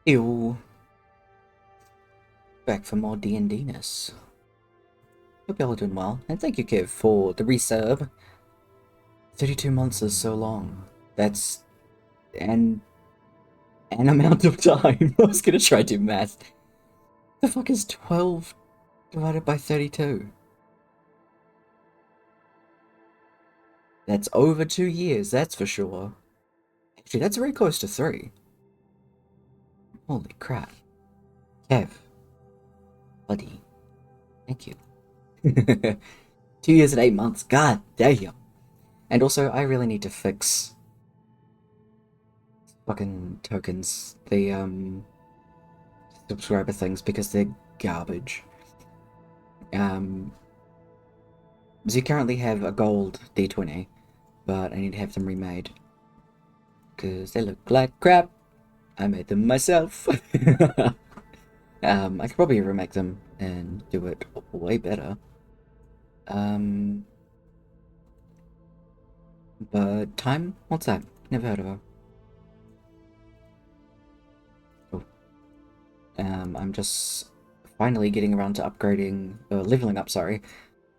Ew. Back for more D&D-ness. Hope y'all are doing well. And thank you, Kev, for the resub. 32 months is so long. That's an amount of time. I was gonna try to do math. The fuck is 12 divided by 32? That's over 2 years, that's for sure. Actually, that's very close to 3. Holy crap. Kev. Buddy. Thank you. 2 years and 8 months. God damn. And also, I really need to fix fucking tokens. The, subscriber things, because they're garbage. So you currently have a gold D20, but I need to have them remade. Because they look like crap. I made them myself. I could probably remake them and do it way better. But time? What's that? Never heard of her. Oh. I'm just finally getting around to upgrading, leveling up, sorry,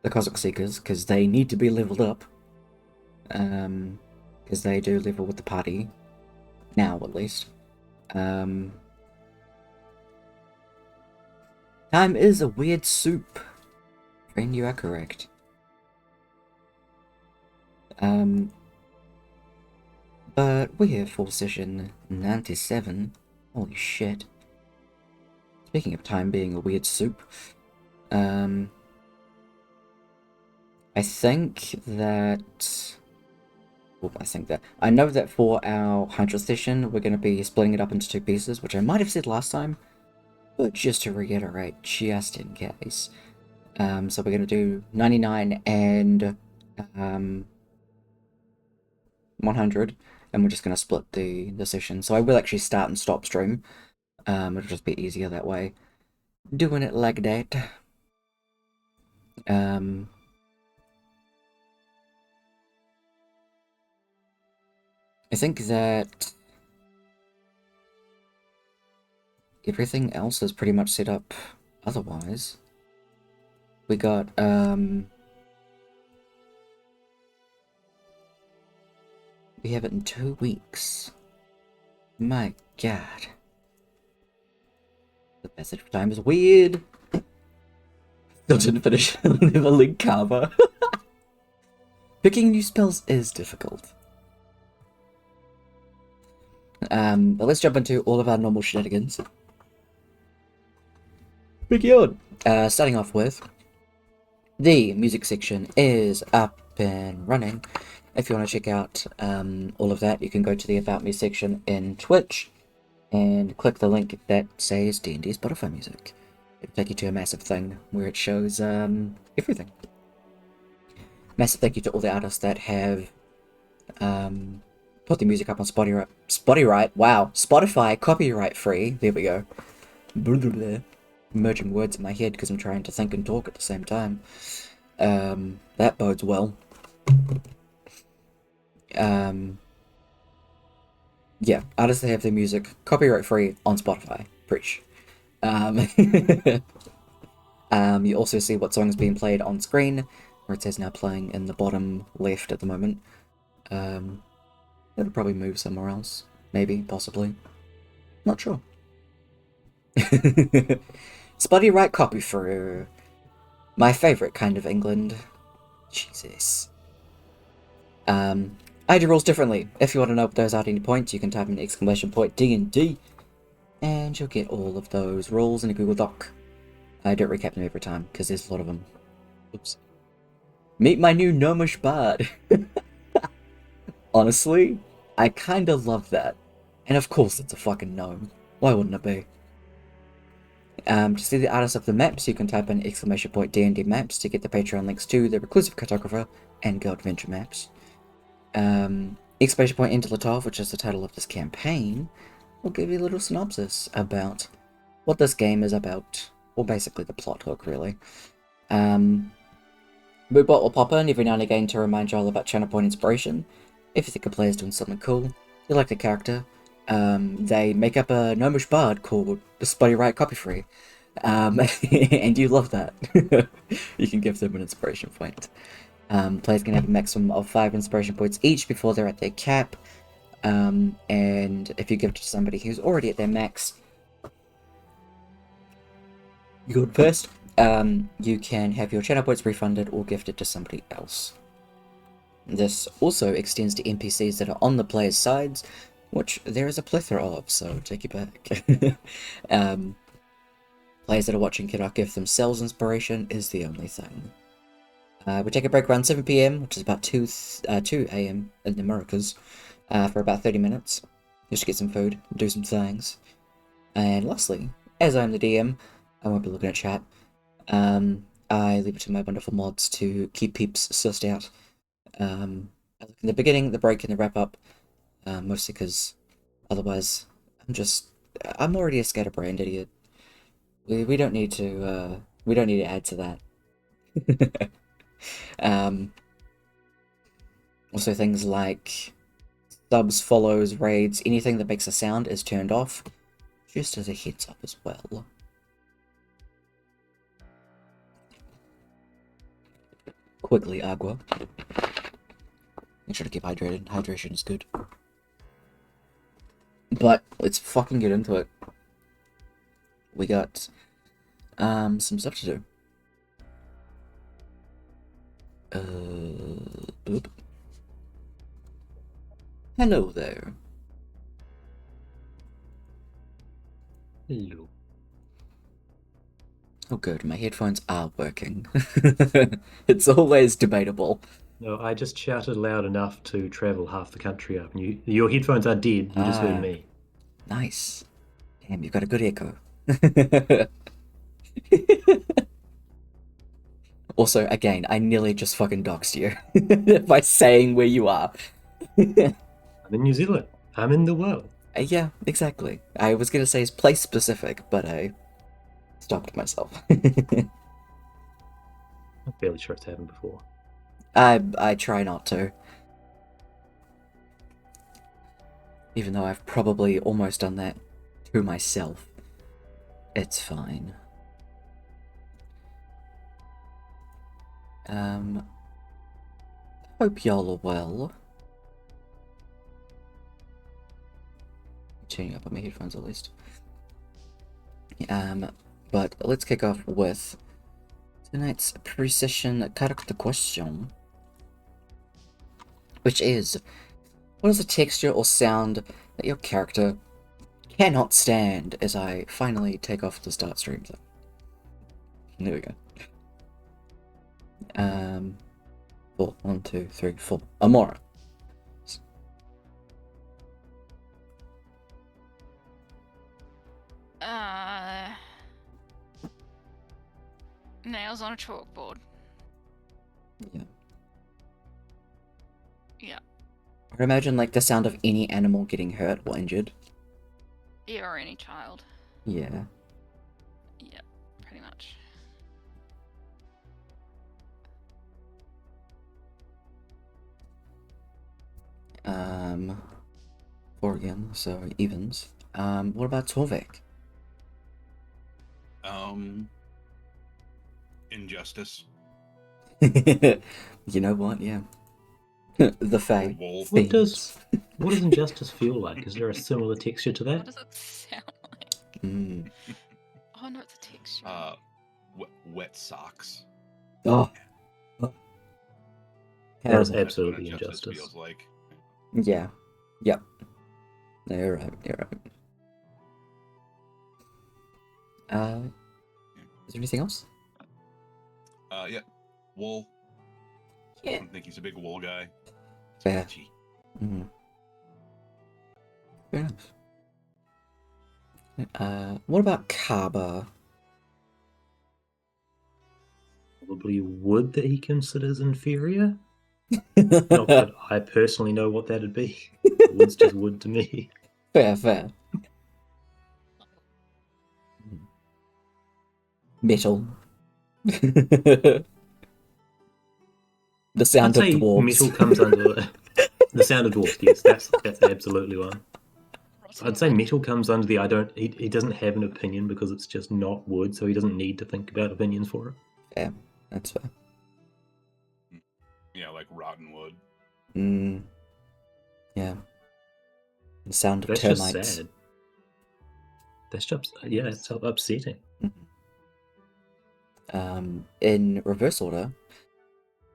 the Cosmic Seekers, because they need to be leveled up. Because they do level with the party. Now, at least. Time is a weird soup. Friend, you are correct. But we're here for session 97. Holy shit. Speaking of time being a weird soup, I think that... Well, I know that for our 100th session, we're going to be splitting it up into 2 pieces, which I might have said last time, but just to reiterate, just in case. So we're going to do 99 and 100, and we're just going to split the session. So I will actually start and stop stream. It'll just be easier that way. Doing it like that. I think that everything else is pretty much set up otherwise. We got, we have it in 2 weeks. My god. The passage of time is weird. Still didn't finish leveling Carver. Picking new spells is difficult. But let's jump into all of our normal shenanigans. Begin! Starting off with, the music section is up and running. If you want to check out all of that, you can go to the About Me section in Twitch and click the link that says D&D Spotify music. It'll take you to a massive thing where it shows everything. Massive thank you to all the artists that have put the music up on Spotify copyright free. There we go. Blah, blah, blah. Merging words in my head because I'm trying to think and talk at the same time. That bodes well. Yeah, artists that have their music copyright free on Spotify. Preach. You also see what song is being played on screen, where it says now playing in the bottom left at the moment. It'll probably move somewhere else. Maybe, possibly. Not sure. Spotty right copy through. My favourite kind of England. Jesus. I do rules differently. If you want to know what those are at any point, you can type in !D&D, and you'll get all of those rules in a Google Doc. I don't recap them every time, because there's a lot of them. Oops. Meet my new gnomish bard. Honestly, I kinda love that. And of course it's a fucking gnome. Why wouldn't it be? To see the artists of the maps, you can type in !D&D maps to get the Patreon links to the Reclusive Cartographer and Go Adventure maps. End of Latov, which is the title of this campaign, will give you a little synopsis about what this game is about. Or basically the plot hook, really. Moodbot will pop in every now and again to remind you all about channel point inspiration. If you think a player's doing something cool, you like the character, They make up a gnomish bard called the Spotty Right Copy Free. And you love that. You can give them an inspiration point. Players can have a maximum of 5 inspiration points each before they're at their cap. And if you give it to somebody who's already at their max, you go first. You can have your channel points refunded or gifted to somebody else. This also extends to NPCs that are on the player's sides, which there is a plethora of, so take it back. Players that are watching cannot give themselves inspiration is the only thing. We take a break around 7 PM, which is about 2 AM in the Americas, for about 30 minutes, just to get some food, do some things. And lastly, as I'm the DM, I won't be looking at chat. I leave it to my wonderful mods to keep peeps sussed out. In the beginning, the break, and the wrap up, mostly because otherwise I'm already a scatterbrained idiot. We don't need to add to that. Also things like subs, follows, raids, anything that makes a sound is turned off, just as a heads up as well. Quickly, agua. Make sure to keep hydrated. Hydration is good. But let's fucking get into it. We got some stuff to do. Boop. Hello there. Hello. Oh good, my headphones are working. It's always debatable. No, I just shouted loud enough to travel half the country up, and your headphones are dead. You just heard me. Nice. Damn, you've got a good echo. Also, again, I nearly just fucking doxed you by saying where you are. I'm in New Zealand. I'm in the world. Yeah, exactly. I was gonna say it's place specific, but I stopped myself. I'm fairly sure it's happened before. I try not to. Even though I've probably almost done that to myself. It's fine. Hope y'all are well. Tuning up on my headphones at least. But let's kick off with tonight's precision character question, which is, what is a texture or sound that your character cannot stand? As I finally take off the start stream thing. There we go. 4, 1, 2, 3, 4. Amora. Nails on a chalkboard. Yeah. Yeah. Or imagine like the sound of any animal getting hurt or injured. Yeah, or any child. Yeah. Yeah, pretty much. Oregon, so evens. What about Torvik? Injustice. You know what? Yeah. The Fae. What does injustice feel like? Is there a similar texture to What that? does it sound like? Oh no, it's a texture. Wet socks. Oh. That is Terrible. absolutely That's what injustice injustice. feels like. Yeah. Yep. No, you're right. You're right. Is there anything else? Yeah. Wool. Yeah. I think he's a big wool guy. Fair. Itchy. Fair enough. What about Kaba? Probably wood that he considers inferior. Not that I personally know what that'd be. Wood's just wood to me. Fair. Metal. The sound I'd of say dwarves. metal comes under the sound of dwarfs. Yes, that's absolutely one. I'd say metal comes under the I don't. He doesn't have an opinion because it's just not wood, so he doesn't need to think about opinions for it. Yeah, that's fair. Yeah, like rotten wood. Yeah. The sound of That's termites. just sad. That's just it's upsetting. In reverse order,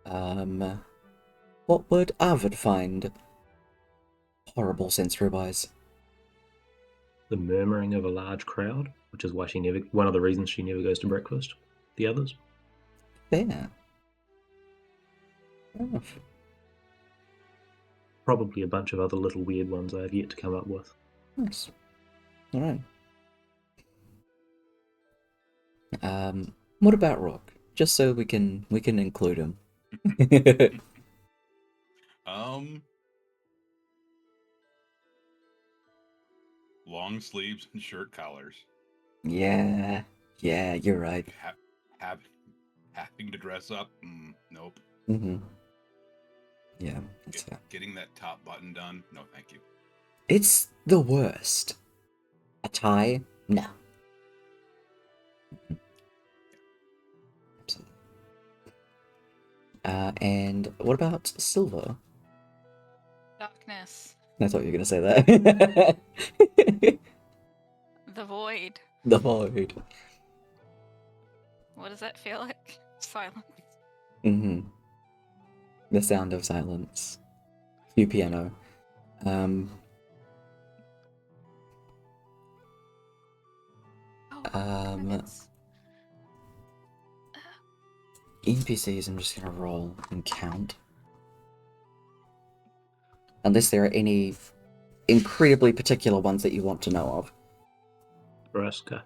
what would Arvid find horrible sensory-wise? The murmuring of a large crowd, which is why one of the reasons she never goes to breakfast. The others. Fair. Fair enough. Probably a bunch of other little weird ones I have yet to come up with. Nice. Alright. What about Rook? Just so we can include him. Long sleeves and shirt collars. Yeah, you're right. Having to dress up? Nope. Yeah, that's fair. Getting that top button done? No, thank you. It's the worst. A tie? No. Absolutely. And what about Silver? Darkness. I thought you were gonna say that. The void. The void. What does that feel like? Silence. The sound of silence. Cue piano. Credits. NPCs, I'm just gonna roll and count. Unless there are any incredibly particular ones that you want to know of. Vraska.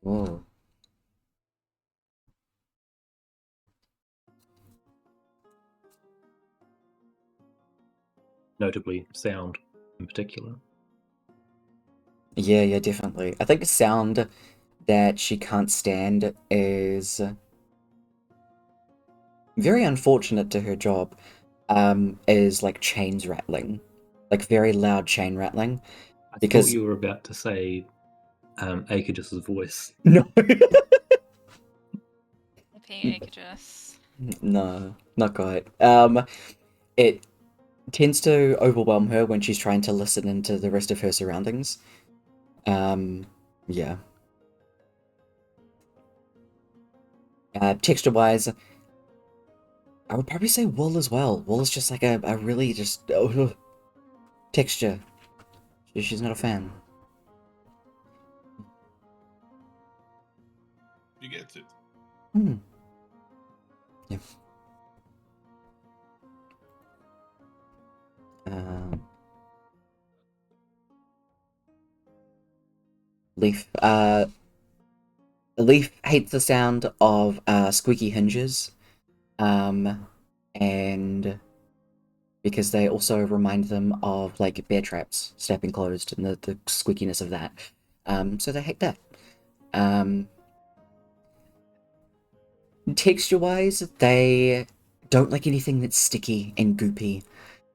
Whoa. Notably, sound in particular. Yeah, definitely. I think sound that she can't stand is very unfortunate to her job. Is like chains rattling, like very loud chain rattling. I Because thought you were about to say Aegis' voice. no, Aegis. no, not quite. It tends to overwhelm her when she's trying to listen into the rest of her surroundings. Yeah. Texture-wise, I would probably say wool as well. Wool is just like a really just texture. She's not a fan. You get it. Yeah. Leaf. Leaf hates the sound of squeaky hinges, and because they also remind them of like bear traps snapping closed and the squeakiness of that. So they hate that. Texture-wise, they don't like anything that's sticky and goopy.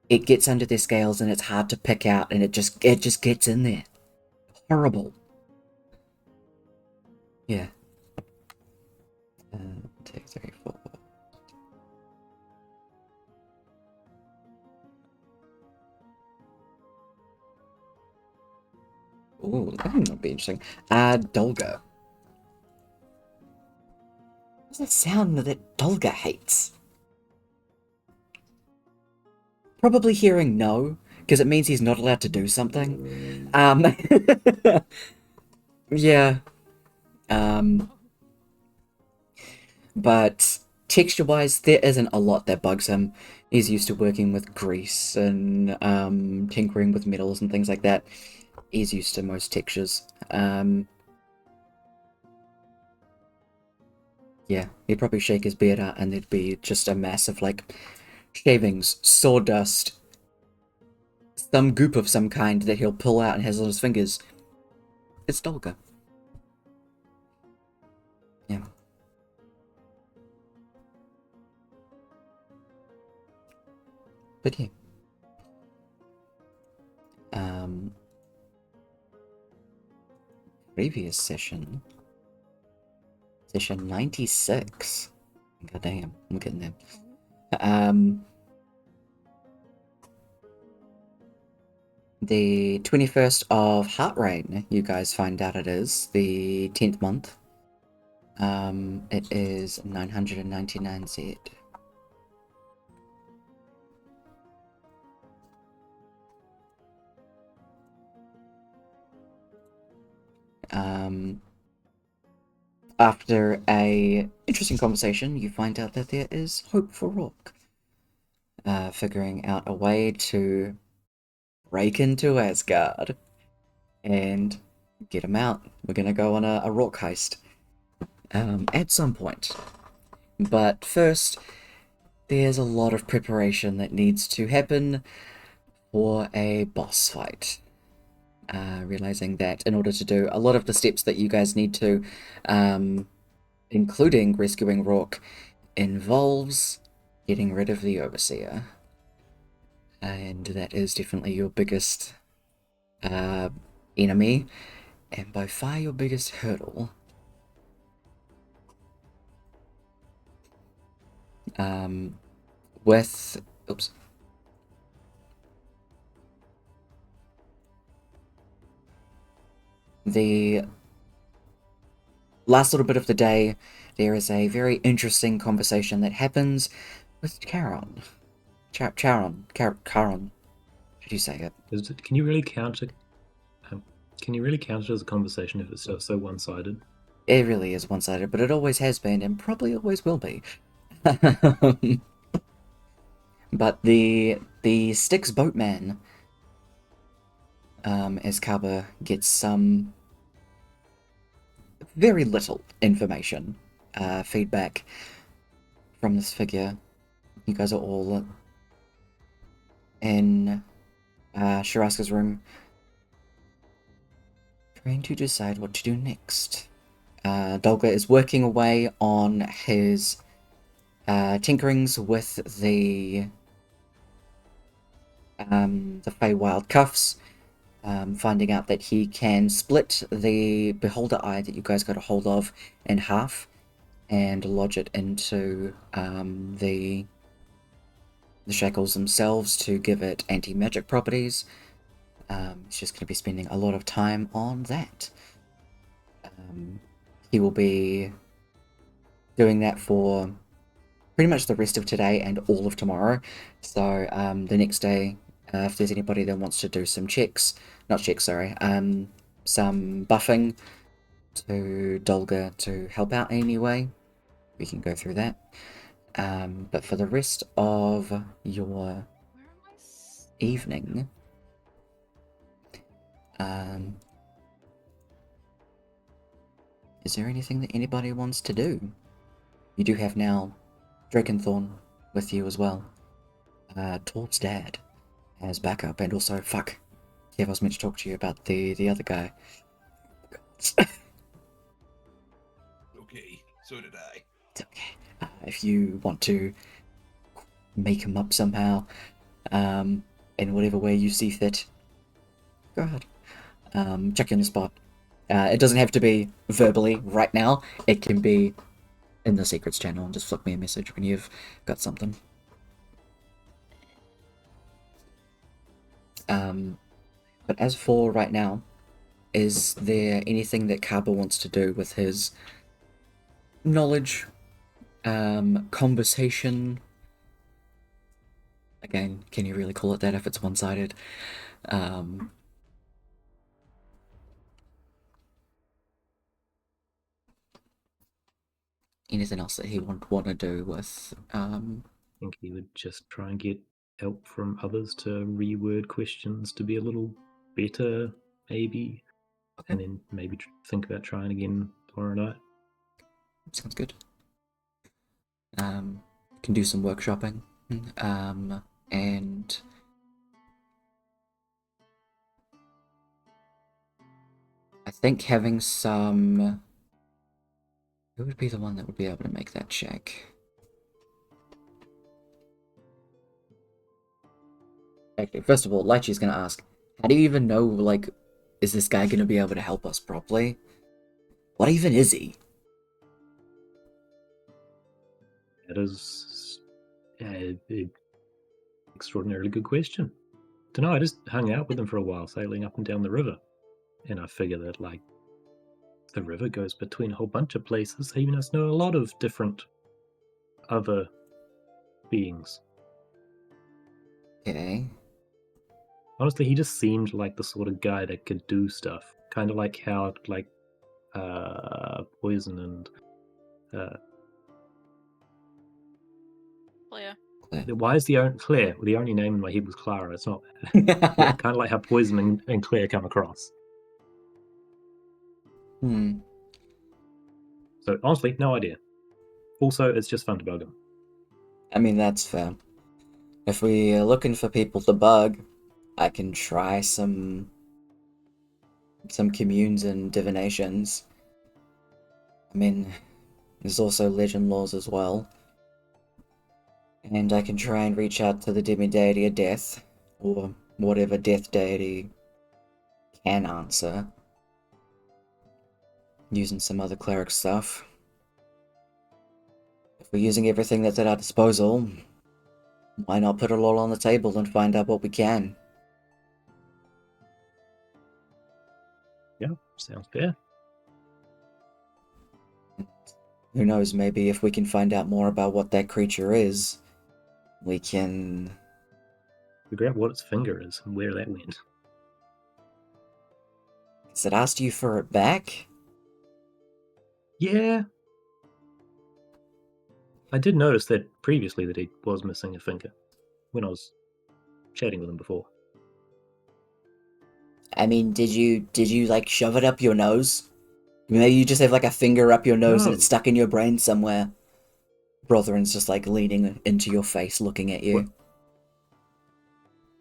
It gets under their scales and it's hard to pick out, and it just gets in there. Horrible. Yeah. 2, 3, 4. Ooh, that might be interesting. Dolga. What's that sound that Dolga hates? Probably hearing no, because it means he's not allowed to do something. Yeah. But texture-wise, there isn't a lot that bugs him. He's used to working with grease and tinkering with metals and things like that. He's used to most textures. Yeah, he'd probably shake his beard out and there'd be just a mass of like shavings, sawdust, some goop of some kind that he'll pull out and has on his fingers. It's Dolga. Yeah. But yeah. Previous session. Session 96. God damn, I'm getting there. The 21st of Heart Rain, you guys find out it is, the 10th month. It is 999 Z. After a interesting conversation, you find out that there is hope for Rook. Figuring out a way to break into Asgard and get him out. We're gonna go on a Rook heist at some point. But first, there's a lot of preparation that needs to happen for a boss fight. Realizing that in order to do a lot of the steps that you guys need to, including rescuing Rourke, involves getting rid of the Overseer. And that is definitely your biggest enemy, and by far your biggest hurdle. With... oops. The last little bit of the day, there is a very interesting conversation that happens with Charon. Charon. How do you say it? Can you really count it? Can you really count it as a conversation if it's so one-sided? It really is one-sided, but it always has been, and probably always will be. But the Styx boatman, as Kaba gets some very little information, feedback from this figure. You guys are all in Shiraska's room, trying to decide what to do next. Dolga is working away on his tinkerings with the Feywild cuffs, finding out that he can split the Beholder Eye that you guys got a hold of in half and lodge it into the shackles themselves to give it anti-magic properties. He's just going to be spending a lot of time on that. He will be doing that for pretty much the rest of today and all of tomorrow. So the next day, if there's anybody that wants to do some some buffing to Dolga to help out anyway, we can go through that. But for the rest of your evening, is there anything that anybody wants to do? You do have now Drakenthorn with you as well. Torv's dad as backup, and also, fuck, Kev, I was meant to talk to you about the other guy. Okay, so did I. It's okay. If you want to make him up somehow, in whatever way you see fit, go ahead. Check you on the spot. It doesn't have to be verbally right now. It can be in the secrets channel, and just flick me a message when you've got something. But as for right now, is there anything that Kaba wants to do with his knowledge, conversation? Again, can you really call it that if it's one-sided? Anything else that he would want to do with? I think he would just try and get help from others to reword questions to be a little better, maybe. Okay. And then maybe think about trying again tomorrow night. Sounds good. Can do some workshopping. And I think having some... Who would be the one that would be able to make that check? Actually, first of all, Lychee's going to ask, How do you even know, like, is this guy gonna be able to help us properly? What even is he? That is a extraordinarily good question. Don't know, I just hung out with him for a while, sailing up and down the river. And I figure that, like, the river goes between a whole bunch of places. He must know a lot of different other beings. Okay. Honestly, he just seemed like the sort of guy that could do stuff. Kind of like how, like, Poison and Clear. why is Claire? The only name in my head was Clara. It's not. Yeah, kind of like how Poison and Claire come across. Hmm. So honestly, no idea. Also, it's just fun to bug him. I mean, that's fair. If we are looking for people to bug, I can try some communes and divinations. I mean, there's also legend laws as well. And I can try and reach out to the demi-deity of death, or whatever death deity can answer, using some other cleric stuff. If we're using everything that's at our disposal, why not put it all on the table and find out what we can? Yeah, sounds fair. Who knows, maybe if we can find out more about what that creature is, we can... Figure out what its finger is and where that went. Has it asked you for it back? Yeah. I did notice that previously that he was missing a finger when I was chatting with him before. I mean, did you like shove it up your nose? Maybe you just have like a finger up your nose and No. it's stuck in your brain somewhere. Brotherin's just like leaning into your face, looking at you. What?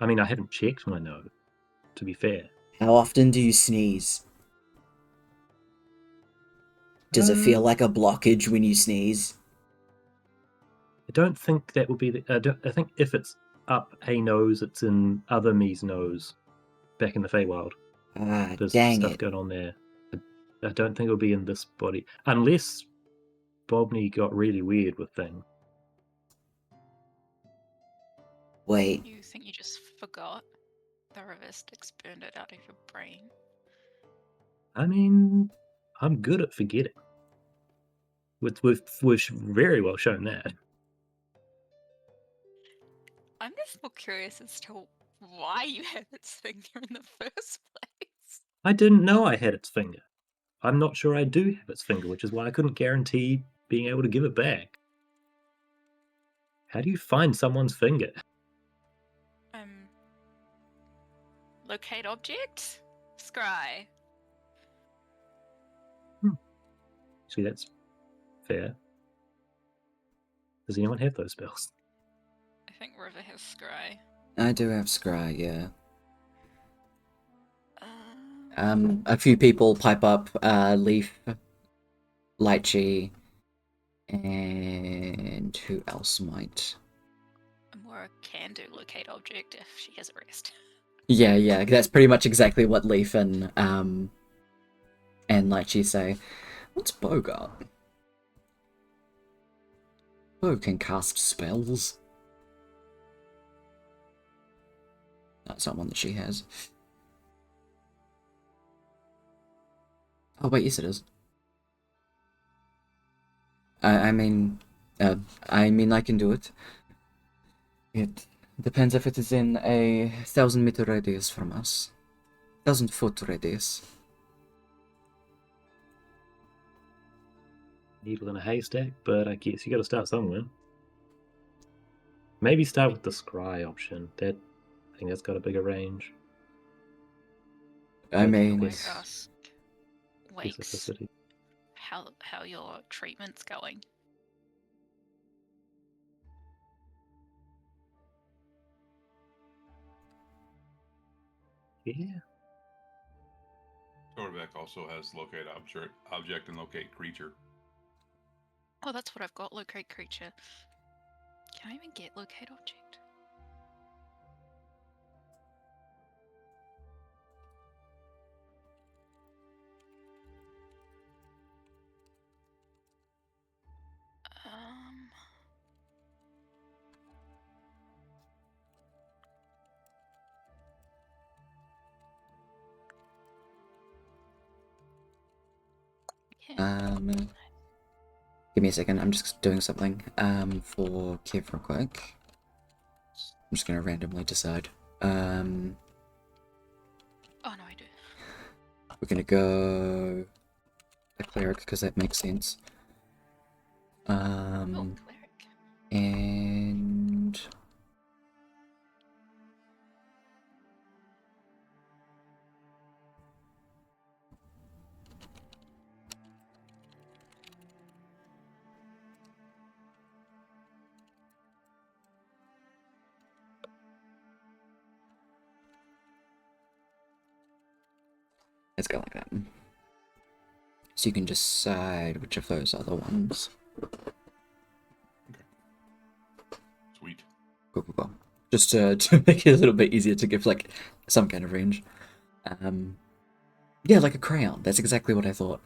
I mean, I haven't checked my nose, to be fair. How often do you sneeze? Does it feel like a blockage when you sneeze? I don't think that would be the. I think if it's up a nose, it's in other me's nose. Back in the Feywild, Ah, there's dang stuff it. going on there. I don't think it'll be in this body, unless Bobney got really weird with things. Wait, You think you just forgot? The reverse burned it out of your brain. I mean, I'm good at forgetting. We've very well shown that. I'm just more curious as to why you have its finger in the first place. I didn't know I had its finger. I'm not sure I do have its finger, which is why I couldn't guarantee being able to give it back. How do you find someone's finger? Locate object? Scry. See, that's fair. Does anyone have those spells? I think River has scry. I do have scry, yeah. A few people pipe up, Leaf, Lychee, and who else might? Amora can do locate object if she has a rest. Yeah, that's pretty much exactly what Leaf and Lychee say. What's Bo got? Bo can cast spells. That's not one that she has. Oh wait, yes it is. I mean, I can do it. It depends if it is in a 1,000-meter radius from us. 1,000-foot radius. Needle in a haystack, but I guess you got to start somewhere. Maybe start with the scry option. I think that's got a bigger range. I mean, Ask Wakes how your treatment's going. Yeah. Torbeck also has locate object and locate creature. Oh, that's what I've got. Locate creature. Can I even get locate object? Give me a second, I'm just doing something, for Kev real quick. I'm just gonna randomly decide. Oh no, I do. We're gonna go a cleric, because that makes sense. Oh, cleric. And... let's go like that. So you can decide which of those are the ones. Sweet. Cool. Just to make it a little bit easier to give like some kind of range. Yeah, like a crayon. That's exactly what I thought.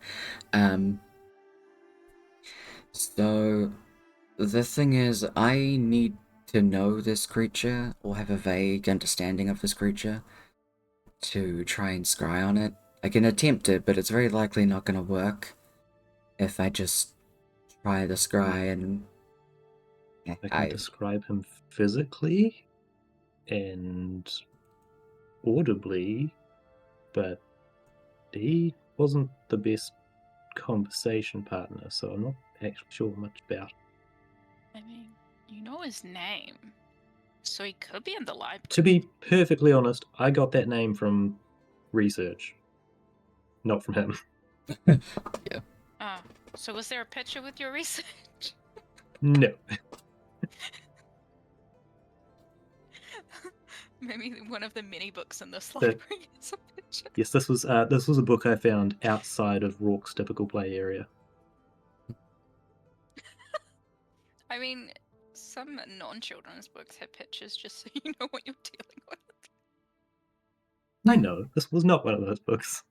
So the thing is, I need to know this creature or have a vague understanding of this creature to try and scry on it. I can attempt it, but it's very likely not going to work if I just try the scry and I can describe him physically and audibly, but he wasn't the best conversation partner, so I'm not actually sure much about. I mean, you know his name, so he could be in the library. To be perfectly honest, I got that name from research, not from him. Yeah. Oh, so was there a picture with your research? No. Maybe one of the mini books in this library is a picture. Yes, this was a book I found outside of Rourke's typical play area. I mean, some non-children's books have pictures just so you know what you're dealing with. I know, this was not one of those books.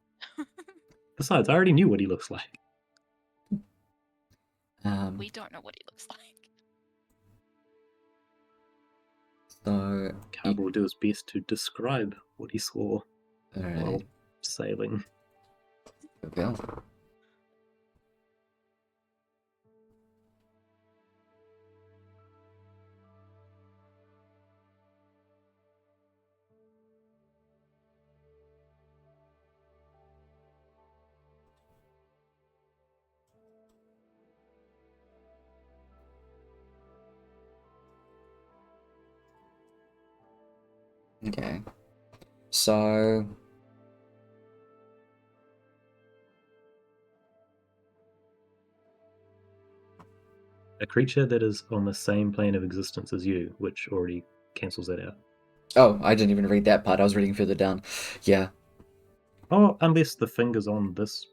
Besides, I already knew what he looks like. We don't know what he looks like. So Carver will do his best to describe what he saw while alright, sailing. here we go. Okay. So A creature that is on the same plane of existence as you, which already cancels that out. oh, I didn't even read that part. I was reading further down. Yeah. Oh, unless the finger's on this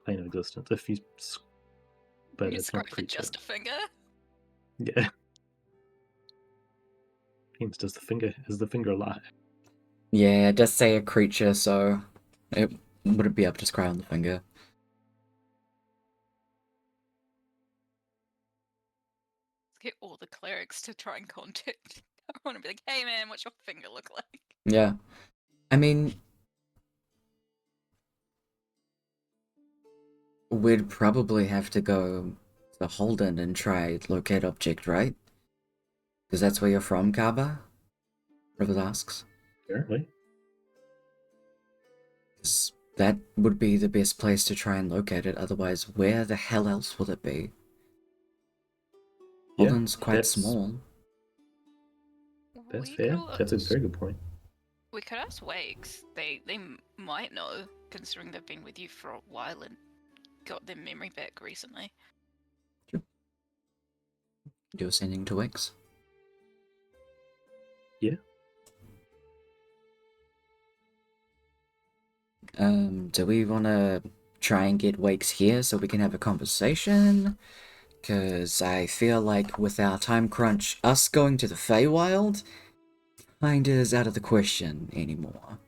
plane of existence. If you, but You it's not scrape for creature. just a finger. Yeah. Hence, is the finger alive? Yeah, it does say a creature, so it wouldn't be up to scry on the finger. Get all the clerics to try and contact. I want to be like, hey man, what's your finger look like? Yeah. I mean, we'd probably have to go to Holden and try locate object, right? Because that's where you're from, Kaba? Rivers asks. Apparently. 'Cause that would be the best place to try and locate it, otherwise where the hell else will it be? Yeah, Holden's quite that's- small. That's We fair. could That's a ask- very good point. We could ask Wakes. They might know, considering they've been with you for a while and got their memory back recently. Do ascending to Wix. Yeah. Do we want to try and get Wakes here so we can have a conversation? Because I feel like with our time crunch, us going to the Feywild kinda is out of the question anymore.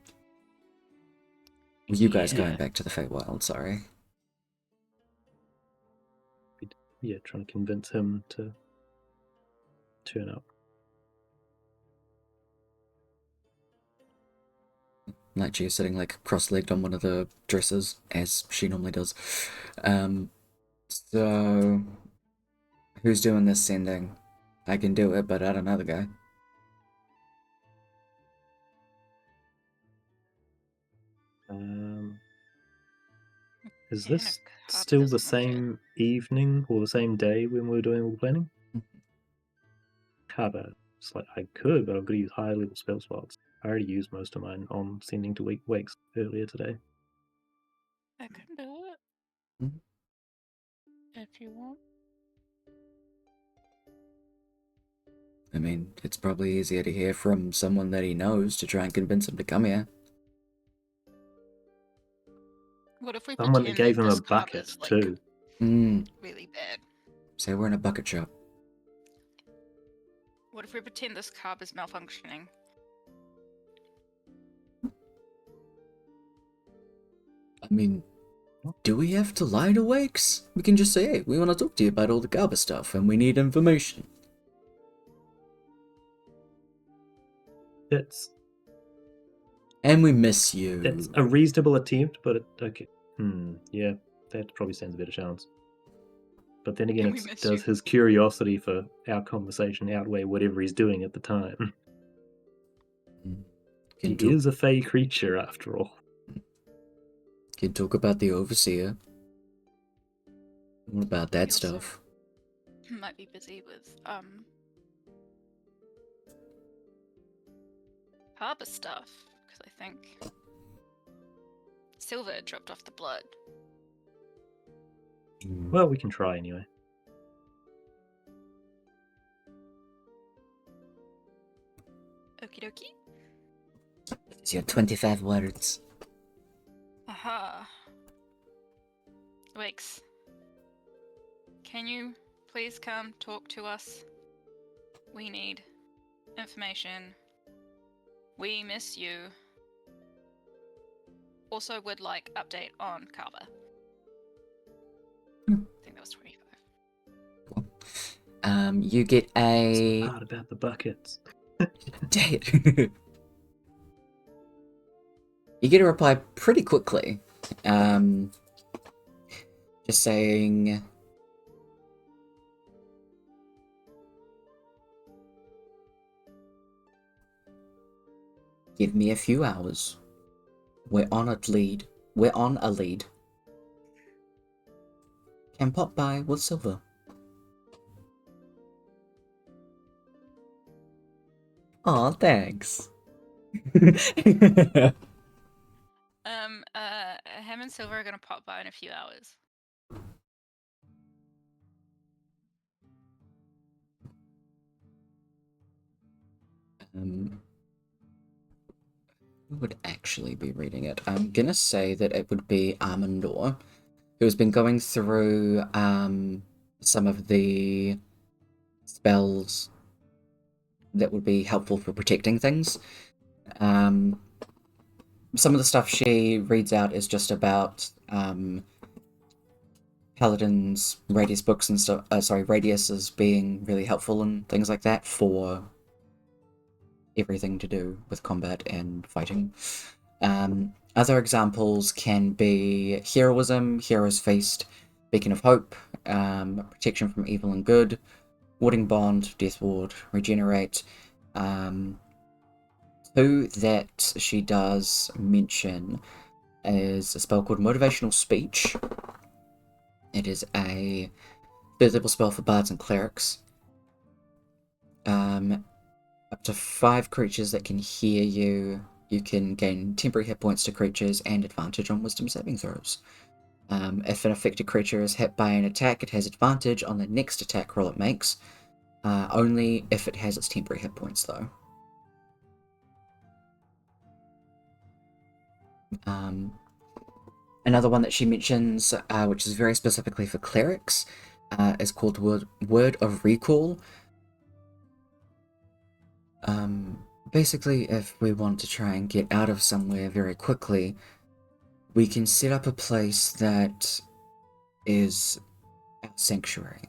You guys Yeah. going back to the Feywild, sorry. Yeah, trying to convince him to turn up. Like she's sitting like cross-legged on one of the dresses, as she normally does. So, who's doing this sending? I can do it, but I don't know the guy. Is Yeah, this no, Carver still the doesn't want it. same evening or the same day when we were doing all the planning? Carver. It's like I could, but I've got to use higher level spell slots. I already used most of mine on sending to weak wakes earlier today. I can do it. Mhm. If you want. I mean, it's probably easier to hear from someone that he knows to try and convince him to come here. What if we Someone that pretend gave that him a this bucket Carver's, like, too. really bad? Say we're in a bucket shop. What if we pretend this carb is malfunctioning? I mean, do we have to lie to Wakes? We can just say, hey, we want to talk to you about all the Gaba stuff and we need information. It's And we miss you. It's a reasonable attempt, but okay. Yeah, that probably stands a better chance. But then again, And we miss does you. his curiosity for our conversation outweigh whatever he's doing at the time? He is a fey creature, after all. Can talk about the Overseer. What about that He also stuff? might be busy with harbor stuff, because I think Silver dropped off the blood. Well, we can try anyway. Okie dokie. It's your 25 words. Aha. Wakes. Can you please come talk to us? We need information. We miss you. Also would like update on Carver. I think that was 25. You get a... It's the part about the buckets. Dead. You get a reply pretty quickly. Just saying... Give me a few hours. We're on a lead. We're on a lead. Can pop by with Silver. Aw, thanks. Him and Silver are gonna pop by in a few hours. Who would actually be reading it? I'm gonna say that it would be Armandor, who has been going through some of the spells that would be helpful for protecting things. Some of the stuff she reads out is just about Paladin's Radius books and stuff. Radius as being really helpful and things like that for everything to do with combat and fighting. Other examples can be heroism, Hero's Feast, Beacon of Hope, Protection from Evil and Good, Warding Bond, Death Ward, Regenerate. Two that she does mention is a spell called Motivational Speech. It is a 3rd level spell for bards and clerics. Up to 5 creatures that can hear you. You can gain temporary hit points to creatures and advantage on wisdom saving throws. If an affected creature is hit by an attack, it has advantage on the next attack roll it makes. Only if it has its temporary hit points, though. Another one that she mentions, which is very specifically for clerics, is called Word of Recall. Basically, if we want to try and get out of somewhere very quickly, we can set up a place that is our sanctuary.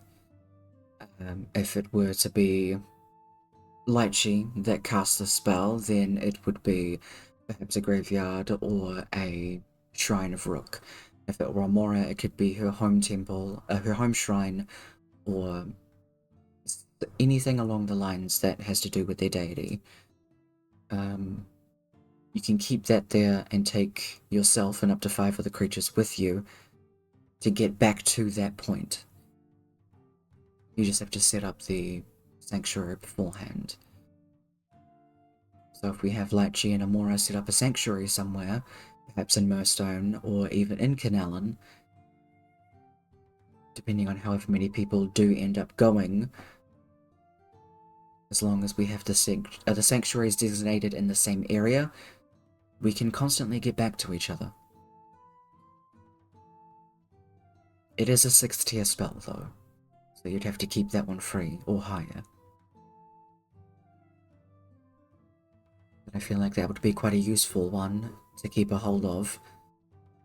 If it were to be Lychee that casts the spell, then it would be perhaps a graveyard or a Shrine of Rook. If it were a Mora, it could be her home temple, her home shrine, or anything along the lines that has to do with their deity. You can keep that there and take yourself and up to 5 of the creatures with you to get back to that point. You just have to set up the sanctuary beforehand. So if we have Lachi and Amora set up a sanctuary somewhere, perhaps in Murstone or even in Canallan, depending on however many people do end up going, as long as we have the sanctuaries designated in the same area, we can constantly get back to each other. It is a 6th tier spell though, so you'd have to keep that one free or higher. But I feel like that would be quite a useful one to keep a hold of,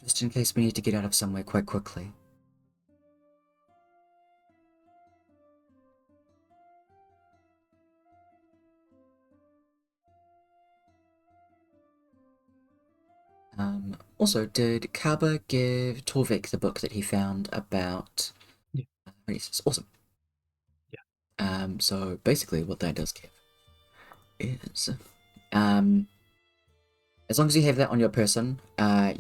just in case we need to get out of somewhere quite quickly. Also, did Kaba give Torvik the book that he found about races? Awesome. Yeah. So basically what that does, Kev, is, as long as you have that on your person,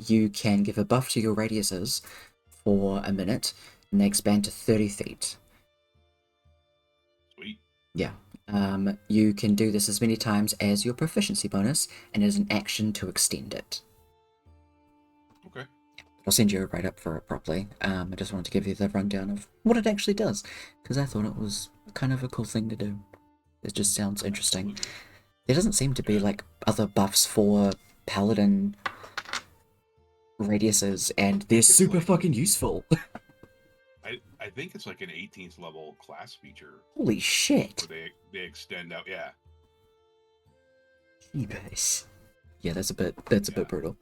you can give a buff to your radiuses for a minute, and they expand to 30 feet. Sweet. Yeah. You can do this as many times as your proficiency bonus, and it is an action to extend it. Okay. I'll send you a write-up for it properly. I just wanted to give you the rundown of what it actually does, because I thought it was kind of a cool thing to do. It just sounds interesting. Absolutely. There doesn't seem to be, like, other buffs for paladin radiuses, and they're it's super like- fucking useful. I think it's like an 18th level class feature Holy shit. where they extend out. Yeah. Jeebus. Yeah, that's a bit brutal.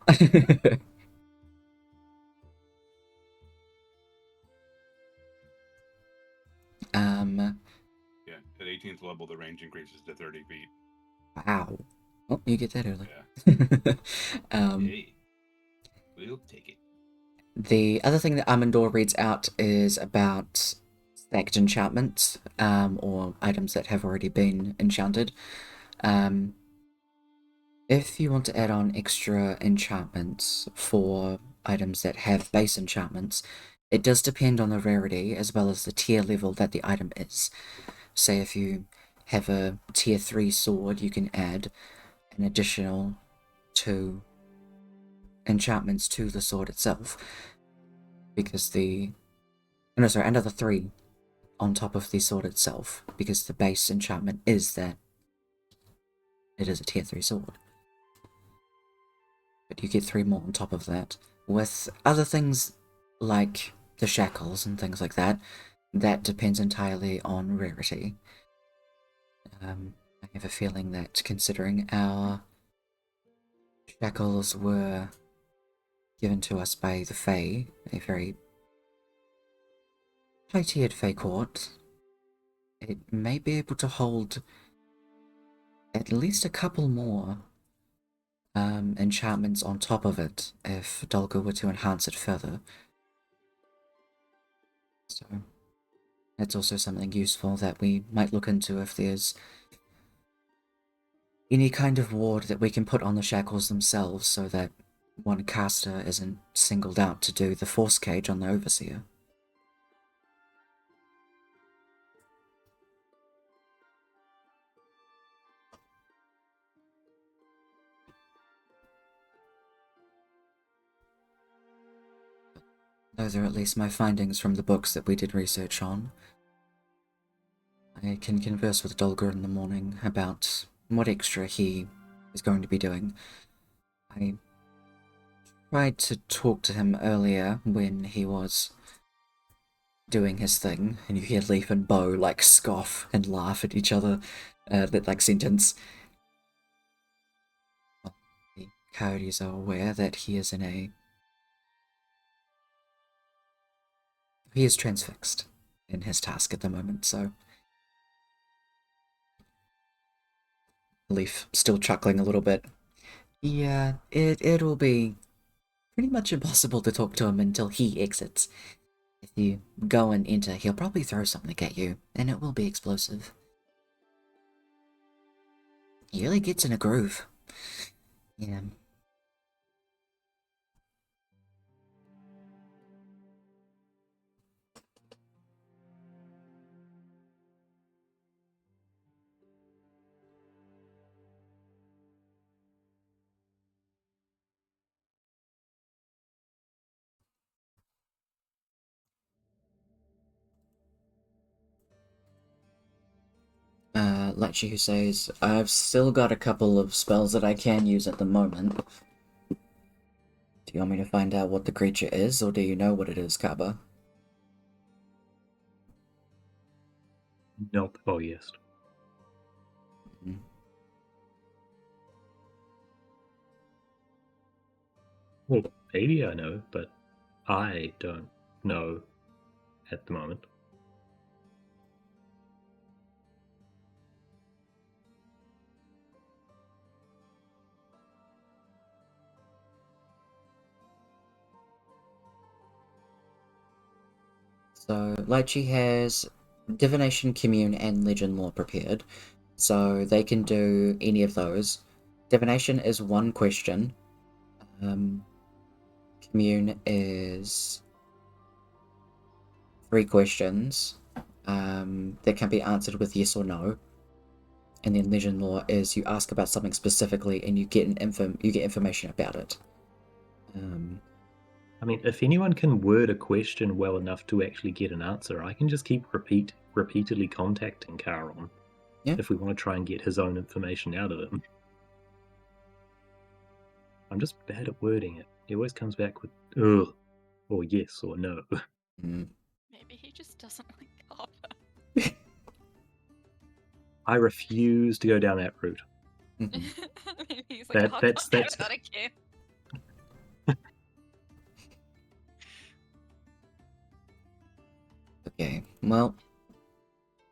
Yeah. At 18th level, the range increases to 30 feet. Wow. Oh, you get that early. Yeah. Hey, we'll take it. The other thing that Amandor reads out is about stacked enchantments, or items that have already been enchanted. If you want to add on extra enchantments for items that have base enchantments, it does depend on the rarity as well as the tier level that the item is. Say if you have a tier 3 sword, you can add an additional 2 enchantments to the sword itself. Because another 3 on top of the sword itself, because the base enchantment is that it is a tier 3 sword. But you get 3 more on top of that. With other things like the shackles and things like that, that depends entirely on rarity. I have a feeling that considering our shackles were given to us by the Fae, a very high-tiered Fae court, it may be able to hold at least a couple more enchantments on top of it if Dulga were to enhance it further. So that's also something useful that we might look into if there's any kind of ward that we can put on the shackles themselves so that one caster isn't singled out to do the force cage on the Overseer. Those are at least my findings from the books that we did research on. I can converse with Dulgar in the morning about what extra he is going to be doing. I tried to talk to him earlier when he was doing his thing, and you hear Leaf and Bo like scoff and laugh at each other, that like sentence. The coyotes are aware that he is he is transfixed in his task at the moment, so Leaf still chuckling a little bit. Yeah, it'll be pretty much impossible to talk to him until he exits. If you go and enter, he'll probably throw something at you, and it will be explosive. He really gets in a groove. Yeah. Lechy who says, I've still got a couple of spells that I can use at the moment. Do you want me to find out what the creature is, or do you know what it is, Kaba? Not the foggiest. Mhm. Well, maybe I know, but I don't know at the moment. So, Lychee has Divination, Commune, and Legend Lore prepared. So, they can do any of those. Divination is 1 question. Commune is 3 questions. That can be answered with yes or no. And then Legend Lore is you ask about something specifically and you get information about it. I mean, if anyone can word a question well enough to actually get an answer, I can just keep repeatedly contacting Charon. Yeah. If we want to try and get his own information out of him. I'm just bad at wording it. He always comes back with ugh, or yes, or no. Maybe he just doesn't like copper. I refuse to go down that route. Mhm. Maybe he's like, That's not again. Okay, well,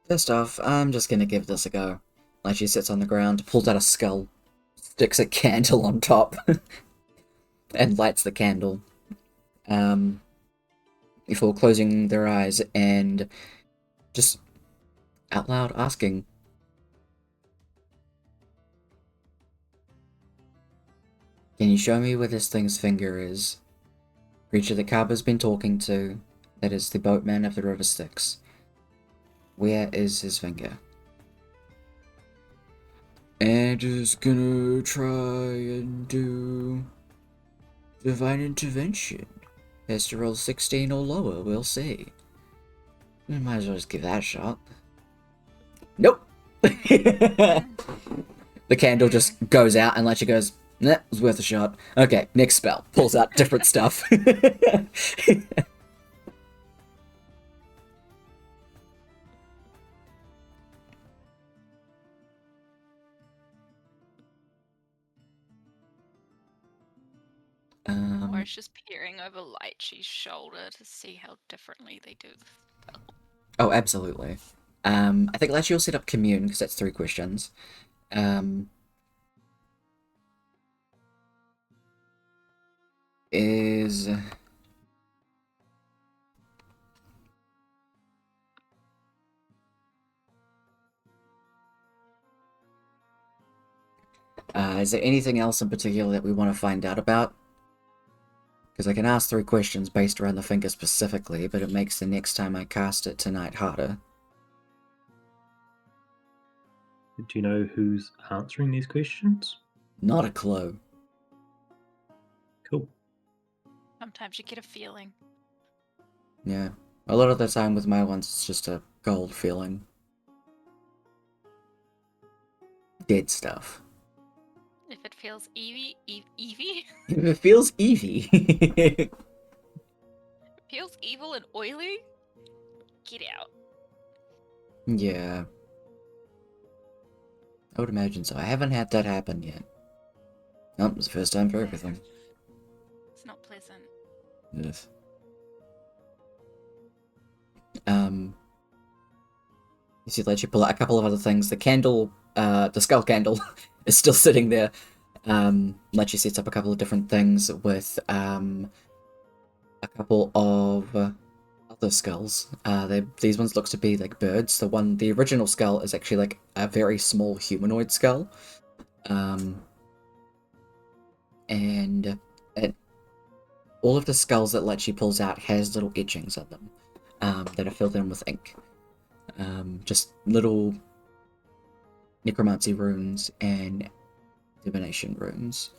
first off, I'm just gonna give this a go. Like she sits on the ground, pulls out a skull, sticks a candle on top, and lights the candle. Before closing their eyes and just out loud asking, can you show me where this thing's finger is? Creature that Kaba's been talking to, that is the boatman of the River Styx. Where is his finger? And just gonna try and do Divine Intervention. Has to roll 16 or lower, we'll see. We might as well just give that a shot. Nope! The candle just goes out and Lecture goes, nah, it was worth a shot. Okay, next spell. Pulls out different stuff. Or it's just peering over Lychee's shoulder to see how differently they do the spell. Oh, absolutely. I think Lecture will set up Commune, because that's 3 questions. Is there anything else in particular that we want to find out about? Because I can ask 3 questions based around the finger specifically, but it makes the next time I cast it tonight harder. Do you know who's answering these questions? Not a clue. Cool. Sometimes you get a feeling. Yeah. A lot of the time with my ones, it's just a cold feeling. Dead stuff. If it feels Eevee? If it feels Eevee. Feels evil and oily? Get out. Yeah. I would imagine so. I haven't had that happen yet. Nope, it's the first time for everything. It's not pleasant. Yes. You see, let you pull out a couple of other things. The candle, the skull candle, is still sitting there. Lechi sets up a couple of different things with a couple of other skulls. These ones looks to be like birds. The original skull is actually like a very small humanoid skull. And all of the skulls that Lechi pulls out has little etchings on them that are filled in with ink. Just little necromancy runes and divination runes.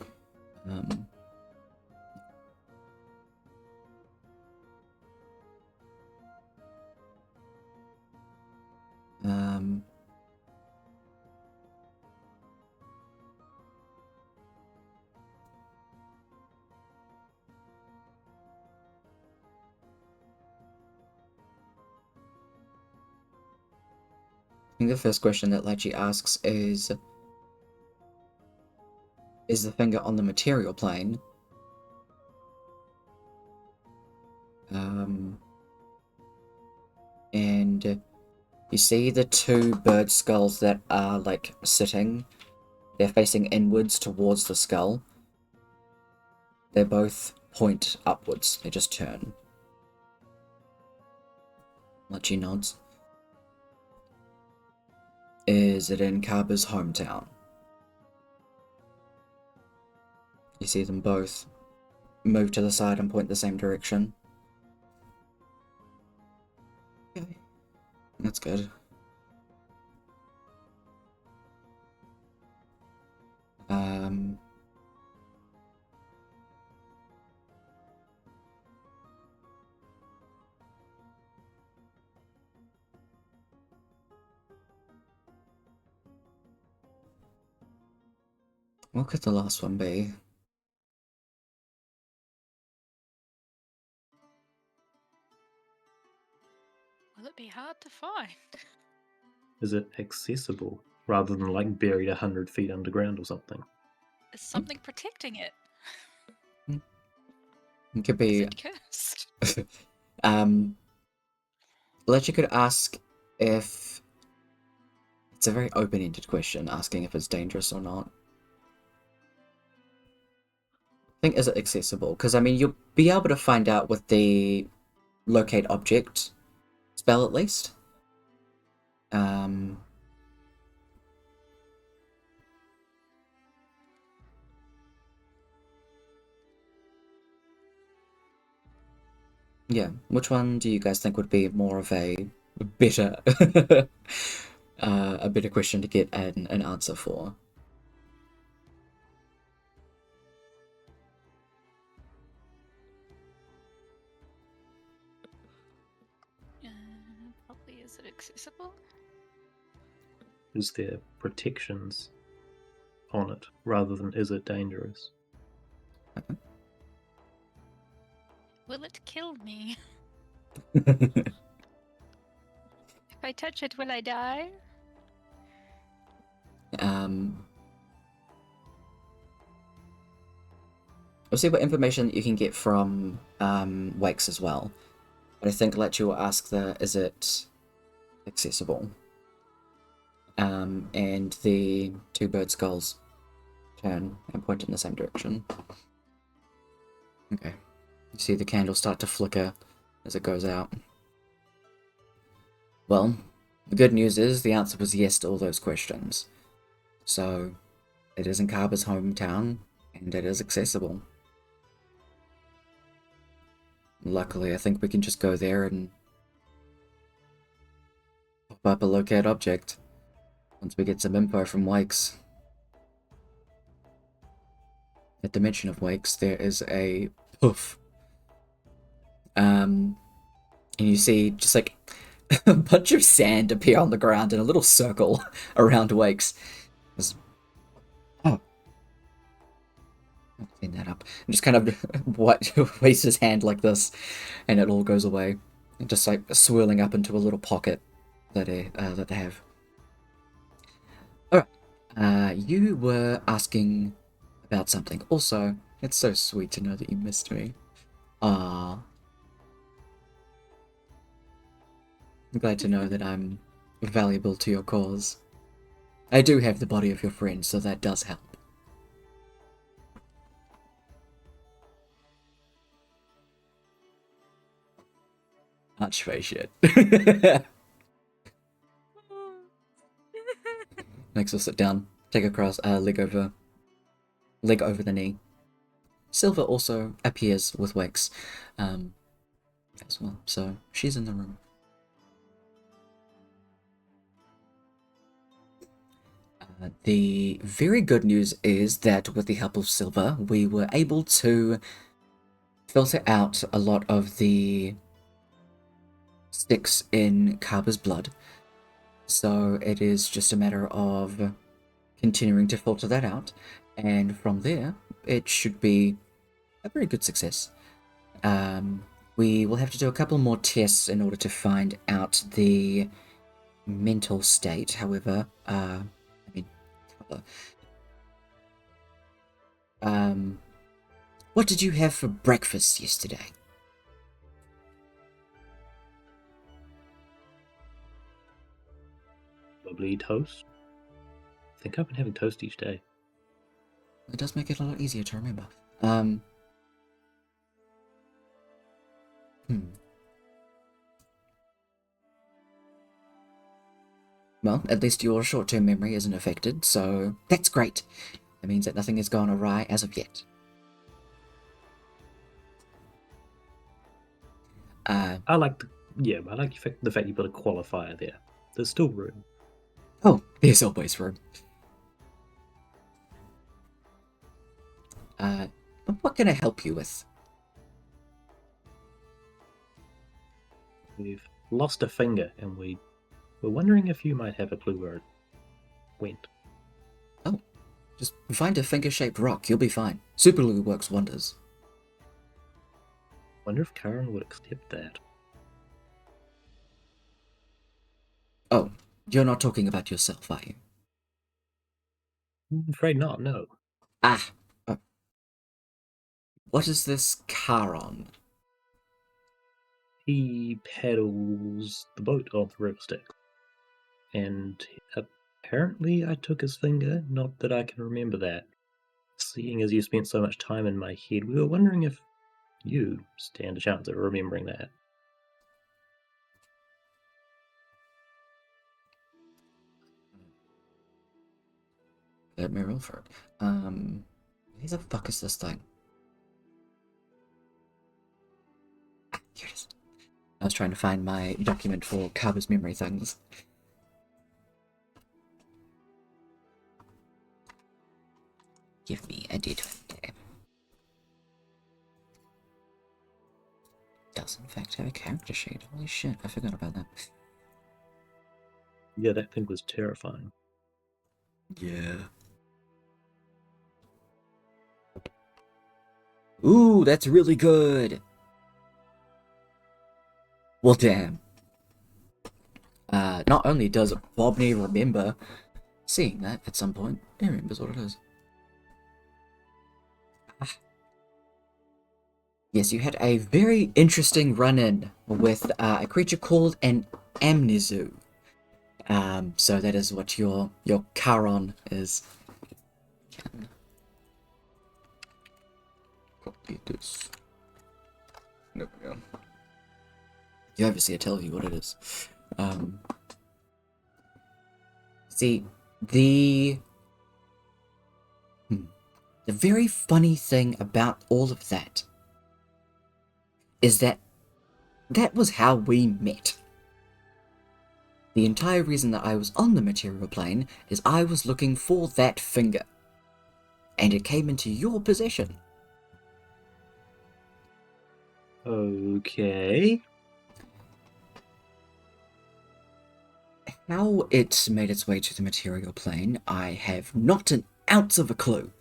I think the first question that Lechi asks is the finger on the material plane? And you see the two bird skulls that are like sitting. They're facing inwards towards the skull. They both point upwards. They just turn. Lechi nods. Is it in Kaba's hometown? You see them both move to the side and point the same direction. Okay. That's good. What could the last one be? Will it be hard to find? Is it accessible rather than like buried 100 feet underground or something? Is something protecting it? It could Is be. it cursed? Lechi could ask if. It's a very open-ended question, asking if it's dangerous or not. I think, is it accessible? Because, I mean, you'll be able to find out with the locate object spell, at least. Yeah, which one do you guys think would be more of a better a better question to get an answer for? Probably is it accessible? Is there protections on it rather than is it dangerous? Will it kill me? If I touch it, will I die? We'll see what information you can get from Wakes as well. But I think Lechi will ask is it accessible? And the two bird skulls turn and point in the same direction. Okay. You see the candle start to flicker as it goes out. Well, the good news is the answer was yes to all those questions. So, it is in Kaba's hometown, and it is accessible. Luckily, I think we can just go there and pop up a locate object once we get some info from Wakes. At the mention of Wakes, there is a poof. And you see just like a bunch of sand appear on the ground in a little circle around Wakes. Oh. I'll clean that up. And just kind of waves his hand like this, and it all goes away. And just like swirling up into a little pocket that they have. Alright. You were asking about something. Also, it's so sweet to know that you missed me. I'm glad to know that I'm valuable to your cause. I do have the body of your friend, so that does help. Archway shit. Next, we'll sit down, take a cross, leg over the knee. Silver also appears with Wix, as well. So she's in the room. The very good news is that with the help of Silver, we were able to filter out a lot of the sticks in Kaba's blood. So it is just a matter of continuing to filter that out, and from there, it should be a very good success. We will have to do a couple more tests in order to find out the mental state. However, what did you have for breakfast yesterday? Probably toast. I think I've been having toast each day. It does make it a lot easier to remember. Well, at least your short-term memory isn't affected, so that's great. That means that nothing has gone awry as of yet. I like the fact you put a qualifier there. There's still room. Oh, there's always room. What can I help you with? We've lost a finger, and we're wondering if you might have a clue where it went. Oh, just find a finger-shaped rock, you'll be fine. Super glue works wonders. Wonder if Karen would accept that. Oh, you're not talking about yourself, are you? I'm afraid not, no. Ah, what is this Charon? He paddles the boat on the river Styx. And apparently I took his finger, not that I can remember that. Seeing as you spent so much time in my head, we were wondering if you stand a chance of remembering that. Let me roll for it. Where the fuck is this thing? Ah, here it is. I was trying to find my document for Kaba's memory things. Give me a D20. Does in fact have a character sheet. Holy shit, I forgot about that. Yeah, that thing was terrifying. Yeah. Ooh, that's really good. Well, damn. Not only does Bobney remember seeing that at some point, he remembers what it is. Ah. Yes, you had a very interesting run-in with a creature called an amnesia. So that is what your Charon is. Copy this. There we go. You obviously tell you what it is. See, the very funny thing about all of that is that was how we met. The entire reason that I was on the material plane is I was looking for that finger, and it came into your possession. Okay. How it made its way to the material plane, I have not an ounce of a clue.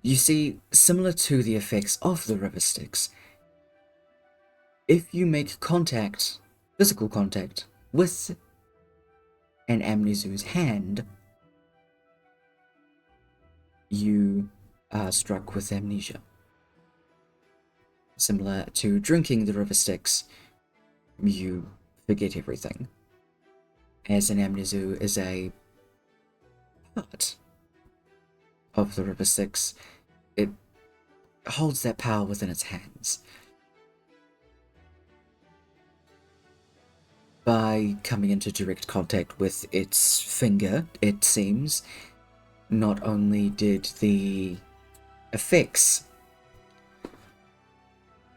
You see, similar to the effects of the river Styx, if you make contact, physical contact, with an amnesia's hand, you are struck with amnesia. Similar to drinking the river Styx, you forget everything, as an amnesia is a part of the river Styx. It holds that power within its hands. by coming into direct contact with its finger, it seems, not only did the effects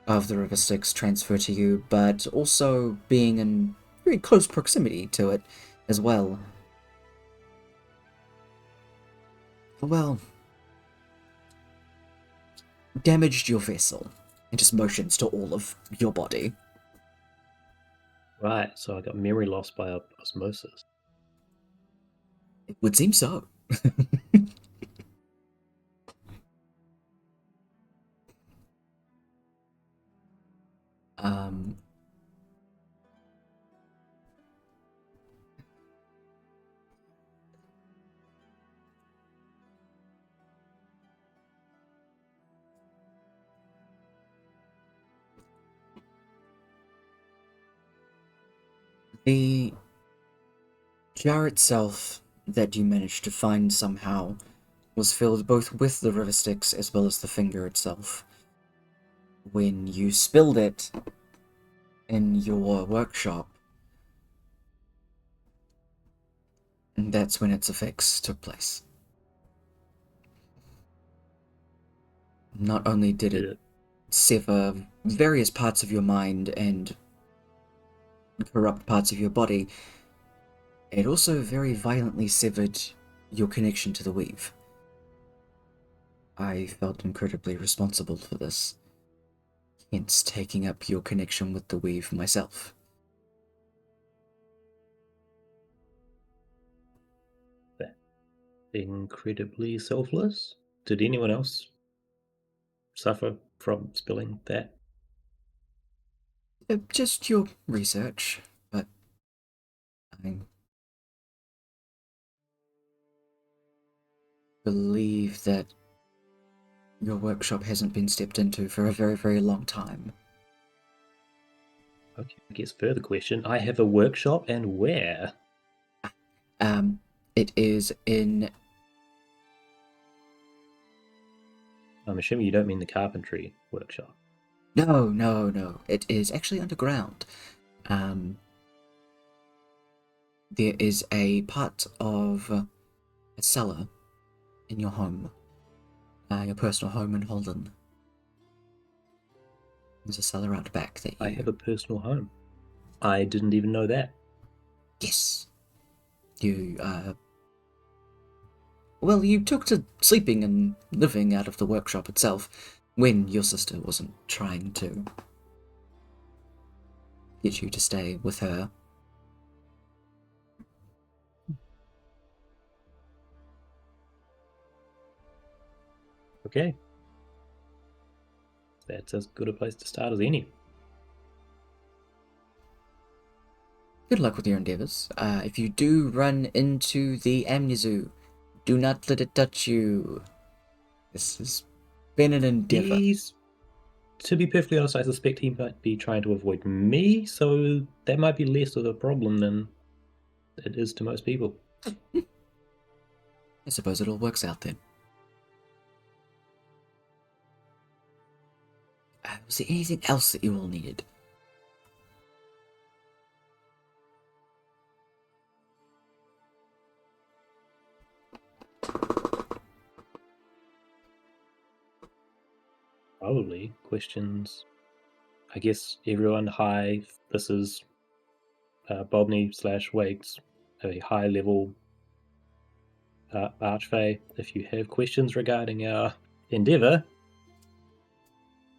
of the river Styx transfer to you, but also being in very close proximity to it as well. Well, damaged your vessel and just motions to all of your body. Right, so I got memory loss by osmosis. It would seem so. um, the jar itself that you managed to find somehow was filled both with the river Styx as well as the finger itself. When you spilled it in your workshop, and that's when its effects took place. Not only did it sever various parts of your mind and corrupt parts of your body, it also very violently severed your connection to the weave. I felt incredibly responsible for this, hence taking up your connection with the weave myself. Incredibly selfless. Did anyone else suffer from spilling that? Just your research, but I believe that your workshop hasn't been stepped into for a very, very long time. Okay, I guess further question. I have a workshop, and where? It is in... I'm assuming you don't mean the carpentry workshop. No. It is actually underground. There is a part of a cellar in your home. Your personal home in Holden. There's a cellar out back that you... I have a personal home. I didn't even know that. Yes. You, well, you took to sleeping and living out of the workshop itself when your sister wasn't trying to get you to stay with her. Okay. That's as good a place to start as any. Good luck with your endeavors. If you do run into the amnesia, do not let it touch you. This has been an endeavor. To be perfectly honest, I suspect he might be trying to avoid me, so that might be less of a problem than it is to most people. I suppose it all works out then. Was there anything else that you all needed? Probably. Questions. I guess everyone, hi, this is Bobney/Wakes, a high-level archfey. If you have questions regarding our endeavor,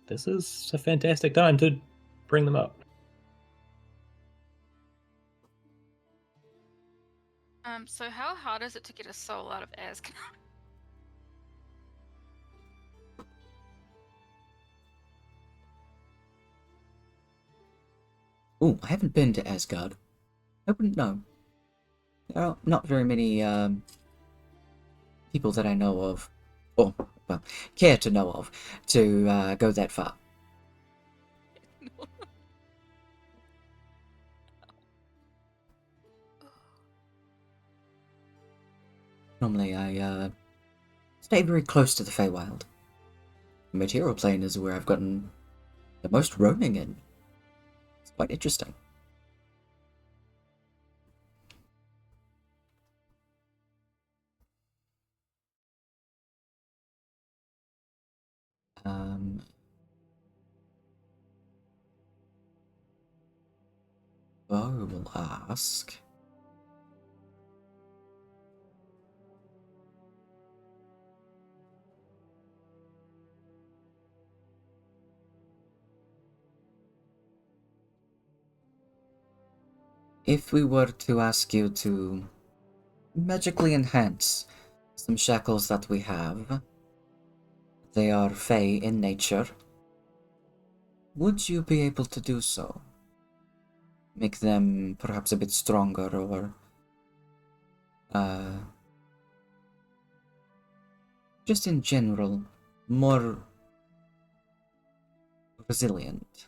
this is a fantastic time to bring them up. So how hard is it to get a soul out of Asgard? Oh, I haven't been to Asgard. I wouldn't know. There are not very many people that I know of, or, well, care to know of, to go that far. Normally, I stay very close to the Feywild. The material plane is where I've gotten the most roaming in. It's quite interesting. Um, Bo will ask. If we were to ask you to magically enhance some shackles that we have, they are fey in nature, would you be able to do so? Make them perhaps a bit stronger or just in general more resilient.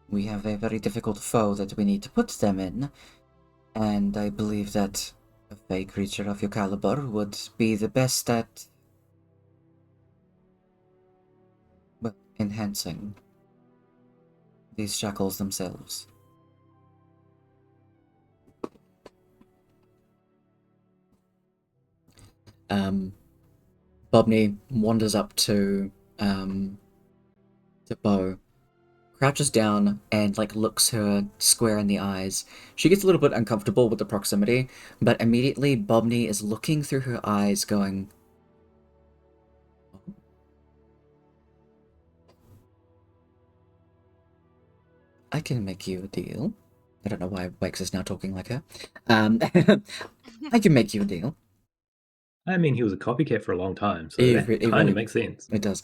We have a very difficult foe that we need to put them in, and I believe that a fey creature of your caliber would be the best at, well, enhancing these shackles themselves. Bobney wanders up to Bo, crouches down and like looks her square in the eyes. She gets a little bit uncomfortable with the proximity, but immediately Bobney is looking through her eyes going, I can make you a deal. I don't know why Wax is now talking like her. I can make you a deal. I mean, he was a copycat for a long time, so It that re- it kind really- of makes sense. It does.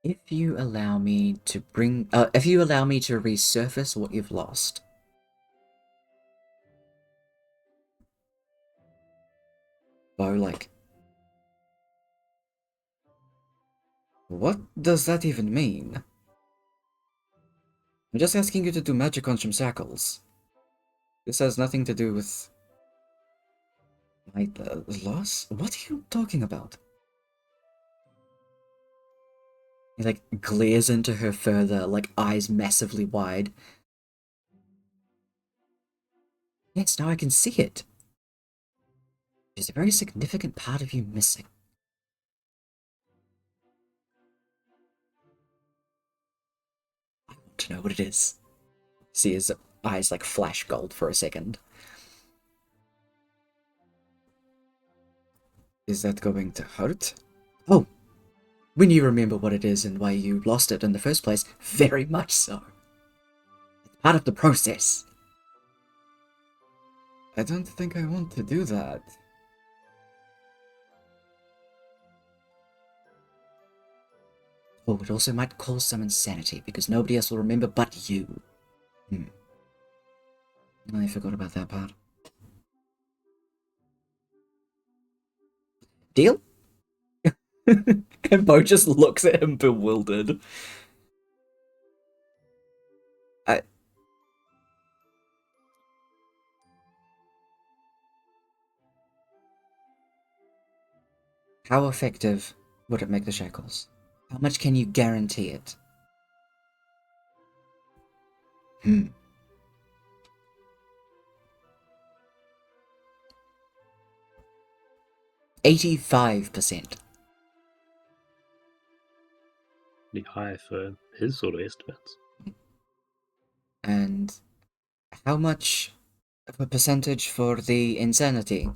If you allow me to resurface what you've lost. Bo, like, what does that even mean? I'm just asking you to do magic on some shackles. This has nothing to do with my loss? What are you talking about? He like glares into her further, like eyes massively wide. Yes, now I can see it. There's a very significant part of you missing. I want to know what it is. See his eyes like flash gold for a second. Is that going to hurt? Oh, when you remember what it is and why you lost it in the first place, very much so. It's part of the process. I don't think I want to do that. Oh, it also might cause some insanity because nobody else will remember but you. I forgot about that part. Deal? And Bo just looks at him bewildered. How effective would it make the shackles? How much can you guarantee it? 85%. Pretty high for his sort of estimates. And how much of a percentage for the insanity?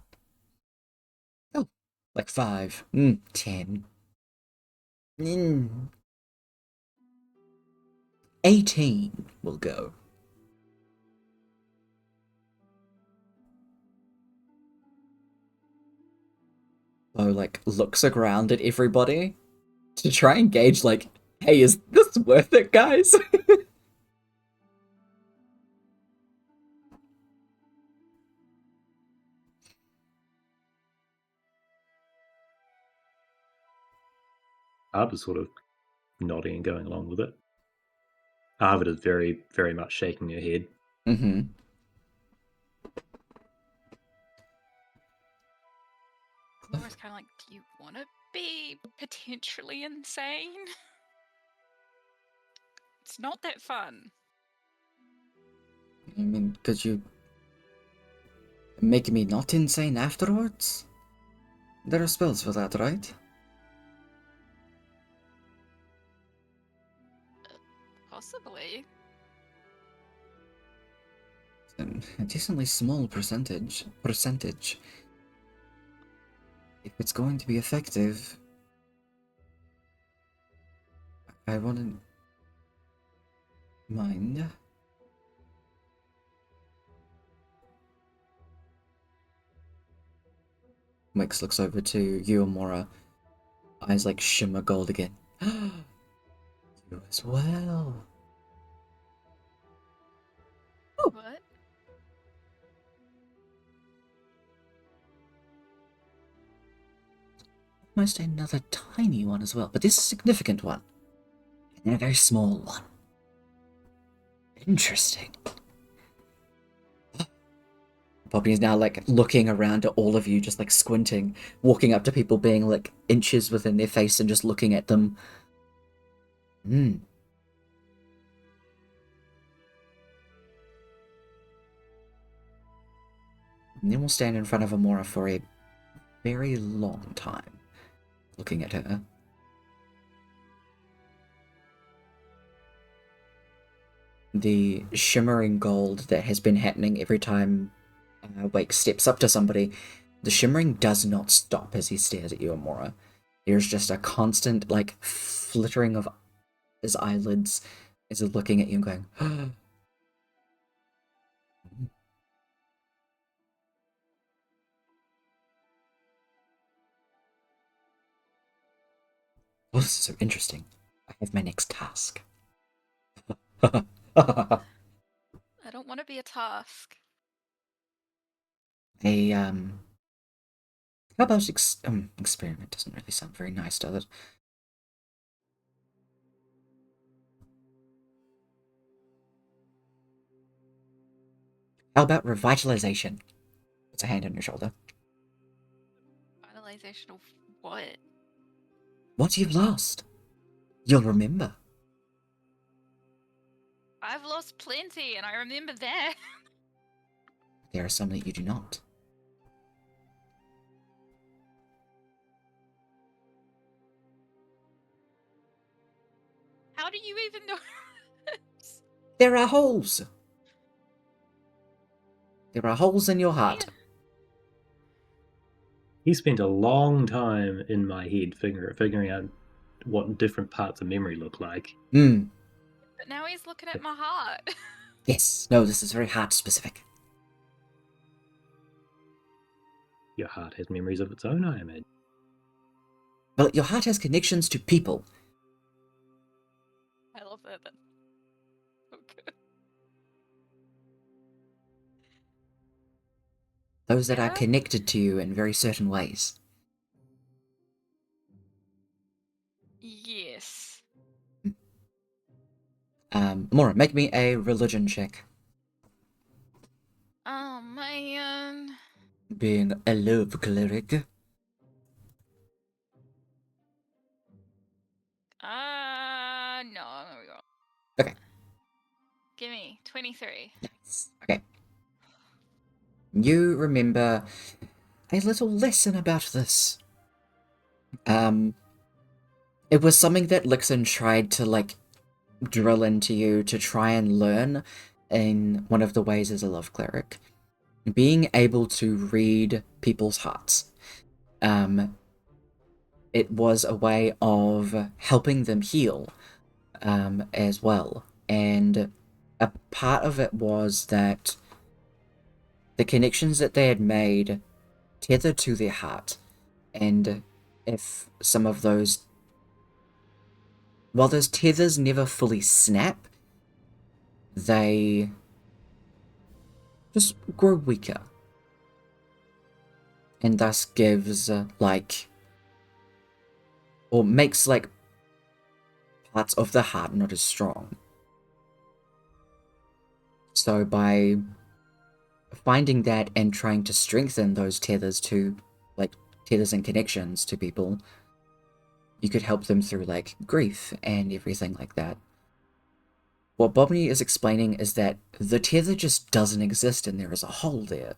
Oh, like 5. 10. 18 will go. Bo, like, looks around at everybody to try and gauge, like, hey, is this worth it, guys? Arvid is sort of nodding and going along with it. Arvid is very, very much shaking her head. Mm-hmm. Laura's kind of like, do you want to be potentially insane? It's not that fun. I mean, could you make me not insane afterwards? There are spells for that, right? Possibly. A decently small percentage. If it's going to be effective, I wouldn't mind. Wix looks over to Uemura. Eyes like shimmer gold again. You as well. What? Almost another tiny one as well, but this is a significant one. And a very small one. Interesting. Poppy is now like looking around at all of you, just like squinting, walking up to people being like inches within their face and just looking at them. And then we'll stand in front of Amora for a very long time, looking at her. The shimmering gold that has been happening every time Wake steps up to somebody, the shimmering does not stop as he stares at you, Amora. There's just a constant, like, flittering of his eyelids as he's looking at you and going, oh, this is so interesting. I have my next task. I don't want to be a task. How about experiment? Doesn't really sound very nice, does it? How about revitalization? Puts a hand on your shoulder. Finalization of what? What you've lost, you'll remember. I've lost plenty, and I remember that. There are some that you do not. How do you even know this? There are holes. There are holes in your heart. Yeah. He spent a long time in my head figuring out what different parts of memory look like. Hmm. But now he's looking at my heart. Yes. No, this is very heart specific. Your heart has memories of its own, I imagine. Well, your heart has connections to people. I love that. That's so good. Those that are Yeah. connected to you in very certain ways. Yes. Mora, make me a religion check. Oh man. Being a love cleric. No. There we go. Okay. Give me 23. Nice. Okay. You remember a little lesson about this. It was something that Lixon tried to, like, drill into you to try and learn in one of the ways as a love cleric. Being able to read people's hearts. It was a way of helping them heal, as well. And a part of it was that the connections that they had made tethered to their heart. And if some of those... While those tethers never fully snap, they just grow weaker. And thus gives, like... Or makes, like, parts of the heart not as strong. So by finding that and trying to strengthen those tethers to, like, tethers and connections to people, you could help them through, like, grief and everything like that. What Bobby is explaining is that the tether just doesn't exist and there is a hole there.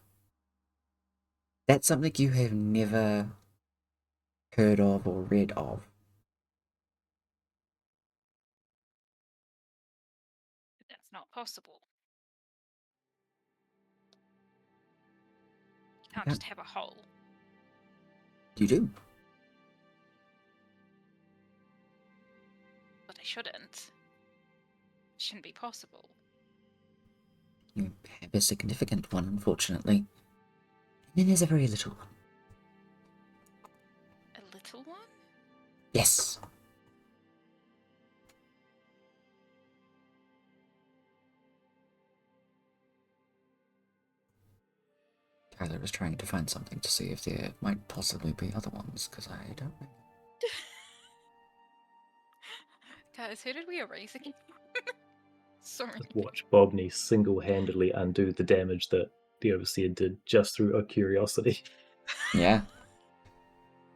That's something you have never heard of or read of. That's not possible. You can't Yeah. just have a hole. You do. But I shouldn't. It shouldn't be possible. You have a significant one, unfortunately. And then there's a very little one. A little one? Yes. Tyler was trying to find something to see if there might possibly be other ones, because I don't know. Guys, who did we erase again? Sorry. Just watch Bobney single-handedly undo the damage that the Overseer did just through a curiosity. Yeah.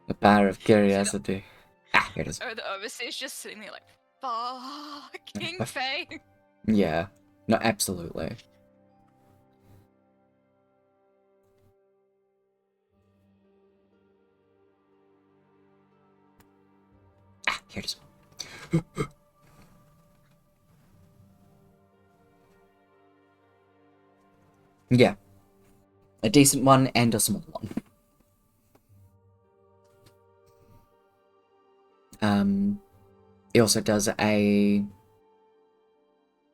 The power of curiosity. Ah, here it is. Oh, the overseer's just sitting there like, fucking Faye. Yeah. No, absolutely. Ah, here it is. Yeah. A decent one and a small one. It also does a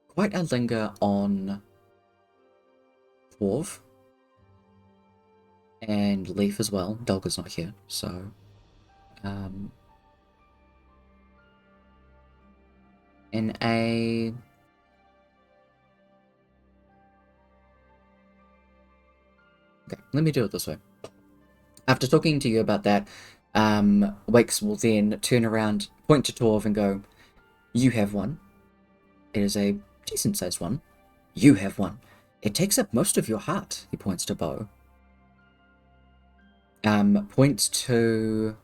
quite a linger on Dwarf and Leaf as well. Dolga's not here, so in a okay, let me do it this way. After talking to you about that, Wakes will then turn around, point to Torv and go, "You have one. It is a decent-sized one. You have one. It takes up most of your heart," he points to Bo. Points to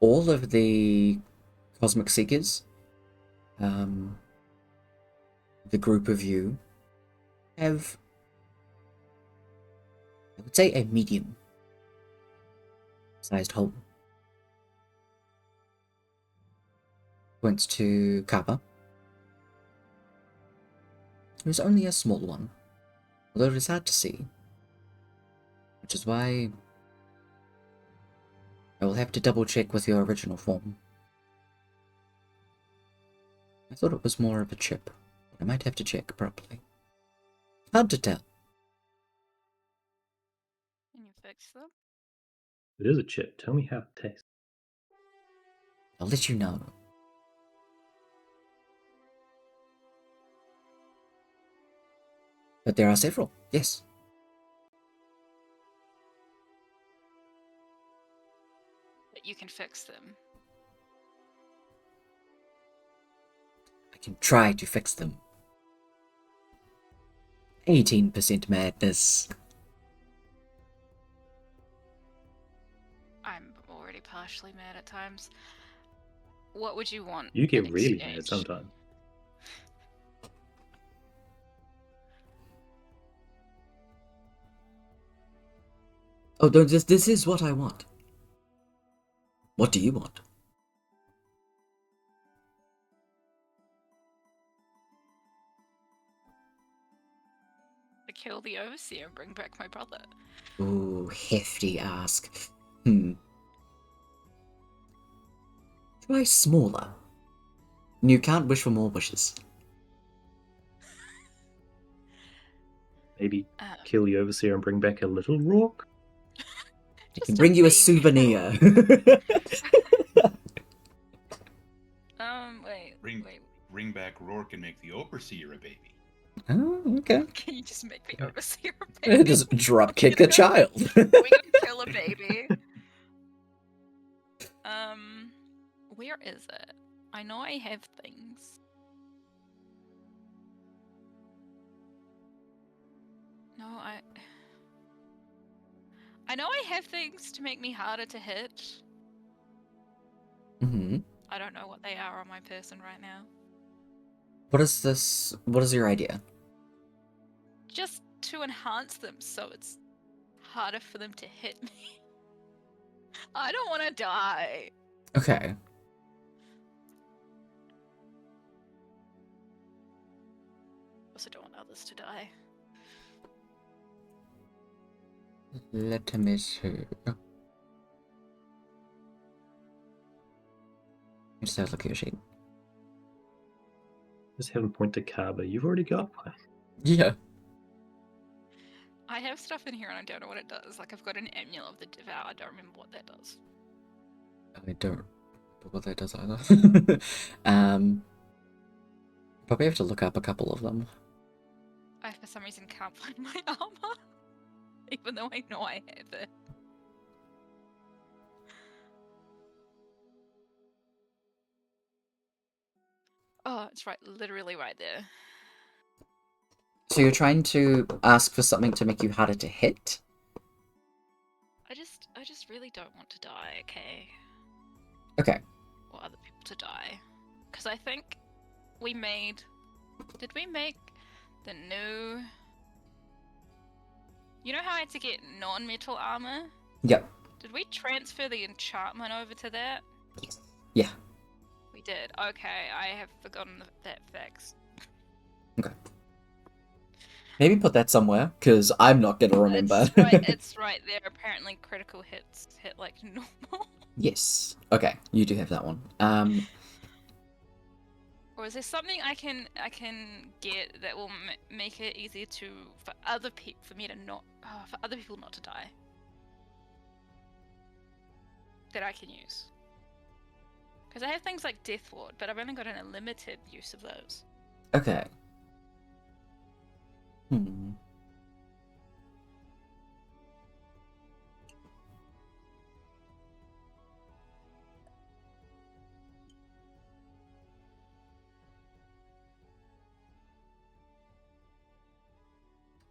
all of the Cosmic Seekers. The group of you have, I would say, a medium-sized hole. Points to Kappa. It was only a small one, although it is hard to see, which is why I will have to double-check with your original form. I thought it was more of a chip, but I might have to check properly. Hard to tell. Can you fix them? It is a chip. Tell me how it tastes. I'll let you know. But there are several, yes. But you can fix them. I can try to fix them. 18% madness. I'm already partially mad at times. What would you want? You get in really mad exchange? sometimes. Oh, no, this is what I want. What do you want? To kill the overseer and bring back my brother. Ooh, hefty ask. Try smaller. You can't wish for more wishes. Maybe kill the Overseer and bring back a little rock? I can bring you a baby. souvenir. Wait. Bring back Rourke and make the overseer a baby. Oh, okay. Can you just make the overseer a baby? Just drop kick a child. Are we gonna kill a baby? Where is it? I know I have things. No, I know I have things to make me harder to hit. Mm-hmm. I don't know what they are on my person right now. What is this? What is your idea? Just to enhance them so it's harder for them to hit me. I don't want to die. Okay. Also don't want others to die. Let me see. Just have a look at your sheet. Just haven't pointed Kaba. You've already got one. Yeah. I have stuff in here and I don't know what it does. Like I've got an amulet of the devour. I don't remember what that does. I don't know what that does either. Probably have to look up a couple of them. I for some reason can't find my armor. Even though I know I have it. Oh, it's right, literally right there. So you're trying to ask for something to make you harder to hit? I just really don't want to die, okay? Okay. Or other people to die. Because I think we made... Did we make the new... You know how I had to get non-metal armor? Yep. Did we transfer the enchantment over to that? Yes. Yeah. We did. Okay, I have forgotten that fact. Okay. Maybe put that somewhere, because I'm not gonna remember. It's right there. Apparently critical hits hit like normal. Yes. Okay, you do have that one. Or is there something I can get that will make it easier to for other people for me to not for other people not to die that I can use? Because I have things like Death Ward, but I've only got a limited use of those. Okay.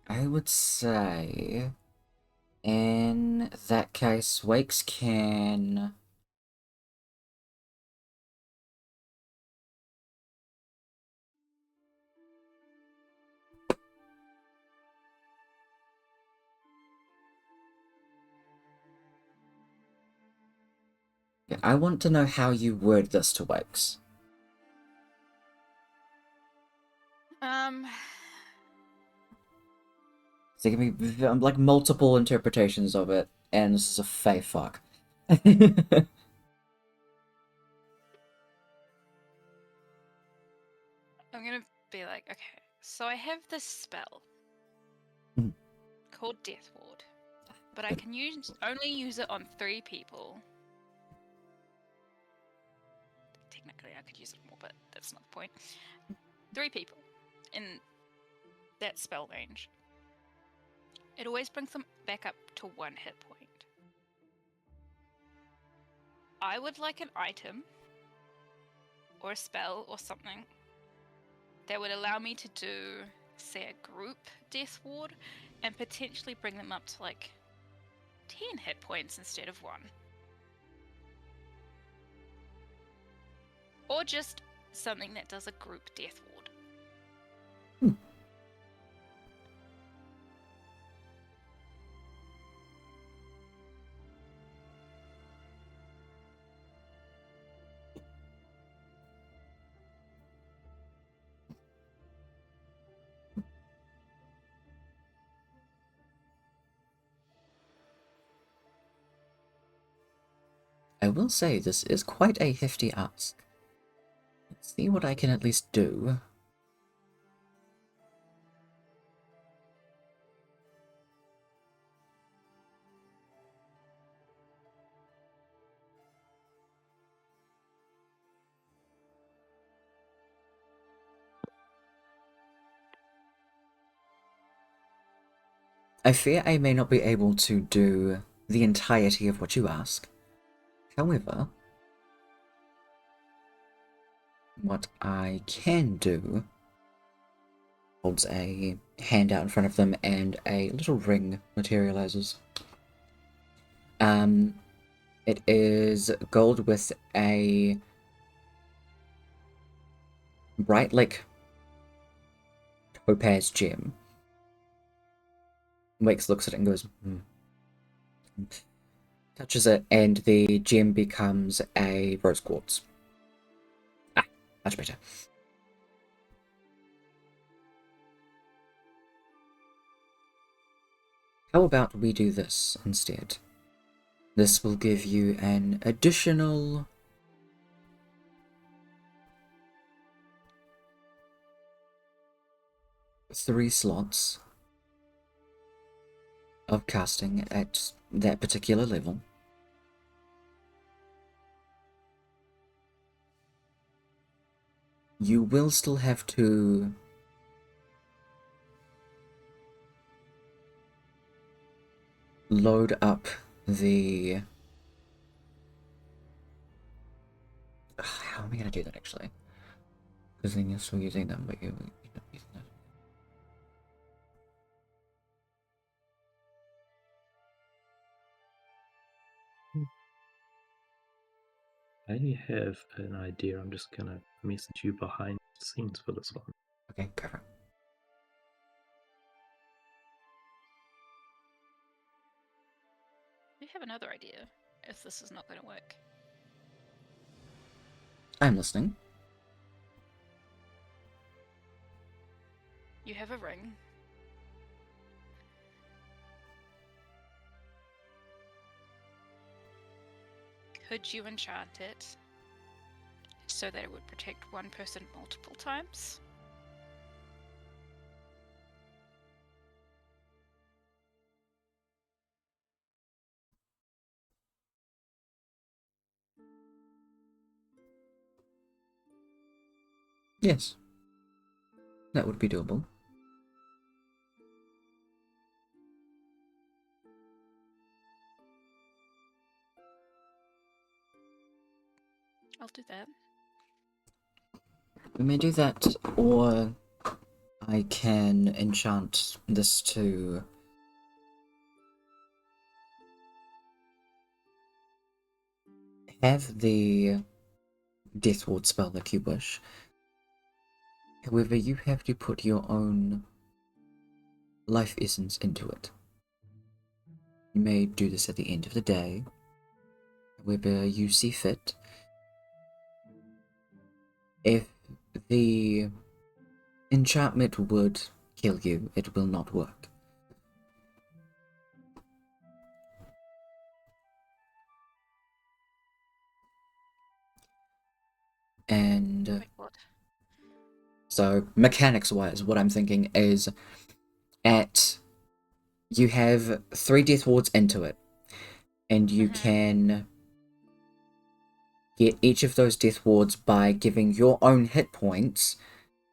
I would say, in that case, Wakes can... Yeah, I want to know how you word this to Wakes. So there can be like multiple interpretations of it, and this is a fey fuck. I'm gonna be like, okay, so I have this spell Mhm. called Death Ward, but I can only use it on 3 people. Technically, I could use it more, but that's not the point. 3 people in that spell range. It always brings them back up to 1 hit point. I would like an item or a spell or something that would allow me to do, say, a group Death Ward and potentially bring them up to like 10 hit points instead of 1. Or just something that does a group Death Ward. I will say this is quite a hefty ask. Let's see what I can at least do. I fear I may not be able to do the entirety of what you ask. However, what I can do holds a hand out in front of them and a little ring materializes. It is gold with a bright, like, topaz gem. Wakes looks at it and goes, touches it, and the gem becomes a rose quartz. Ah, much better. How about we do this instead? This will give you an additional 3 slots of casting at that particular level. You will still have to load up the... How am I going to do that, actually? Because then you're still using them, but you're not using them. I have an idea. I'm just gonna message you behind the scenes for this one. Okay, perfect. We have another idea if this is not going to work. I'm listening. You have a ring. Could you enchant it so that it would protect one person multiple times? Yes. That would be doable. I'll do that. We may do that, or I can enchant this to have the Death Ward spell if you wish. However, you have to put your own life essence into it. You may do this at the end of the day, however you see fit. If the enchantment would kill you, it will not work. And Wait, what? so, mechanics-wise, what I'm thinking is you have 3 Death Wards into it, and you can get each of those Death Wards by giving your own hit points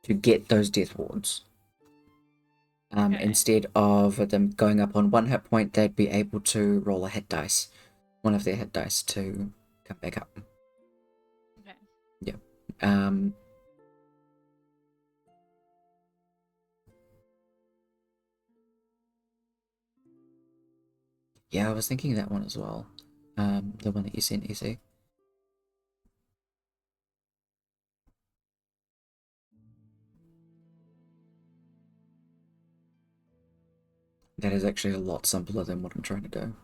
to get those Death Wards. Okay. Instead of them going up on 1 hit point, they'd be able to roll a hit dice, one of their hit dice, to come back up. Okay. Yeah. Yeah, I was thinking that one as well. The one that you sent, Ece. That is actually a lot simpler than what I'm trying to do.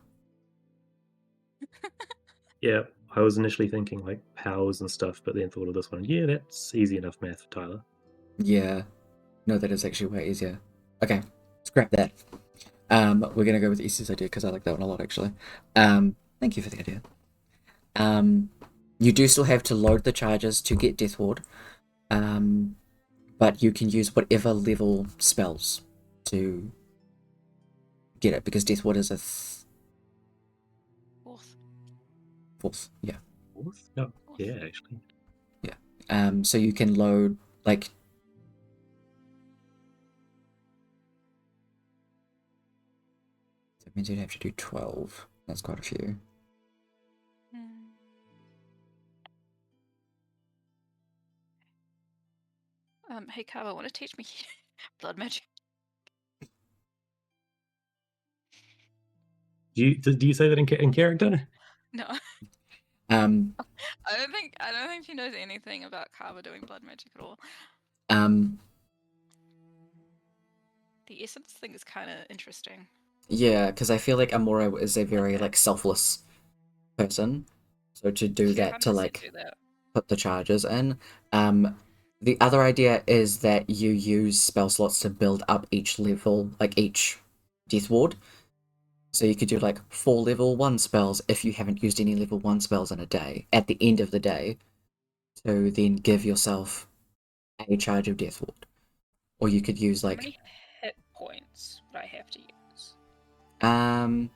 Yeah, I was initially thinking like powers and stuff, but then thought of this one. Yeah, that's easy enough math for Tyler. Yeah. No, that is actually way easier. Okay, scrap that. We're gonna go with Ece's idea because I like that one a lot, actually. Thank you for the idea. You do still have to load the charges to get Death Ward, but you can use whatever level spells to get it, because Death Ward is a Fourth. 4th, yeah. Fourth? No, yeah, actually. So you can load, like... That means you'd have to do 12. That's quite a few. Hey, Carver, want to teach me blood magic? Do you say that in character? No. Um, I don't think she knows anything about Carver doing blood magic at all. essence thing is kind of interesting. Yeah, because I feel like Amora is a very like selfless person. So to do Yeah, that, to 100% like do that. put the charges in. The other idea is that you use spell slots to build up each level, like each death ward. So you could do like 4 level 1 spells if you haven't used any level 1 spells in a day, at the end of the day, to then give yourself a charge of death ward. Or you could use How like, many hit points would I have to use? I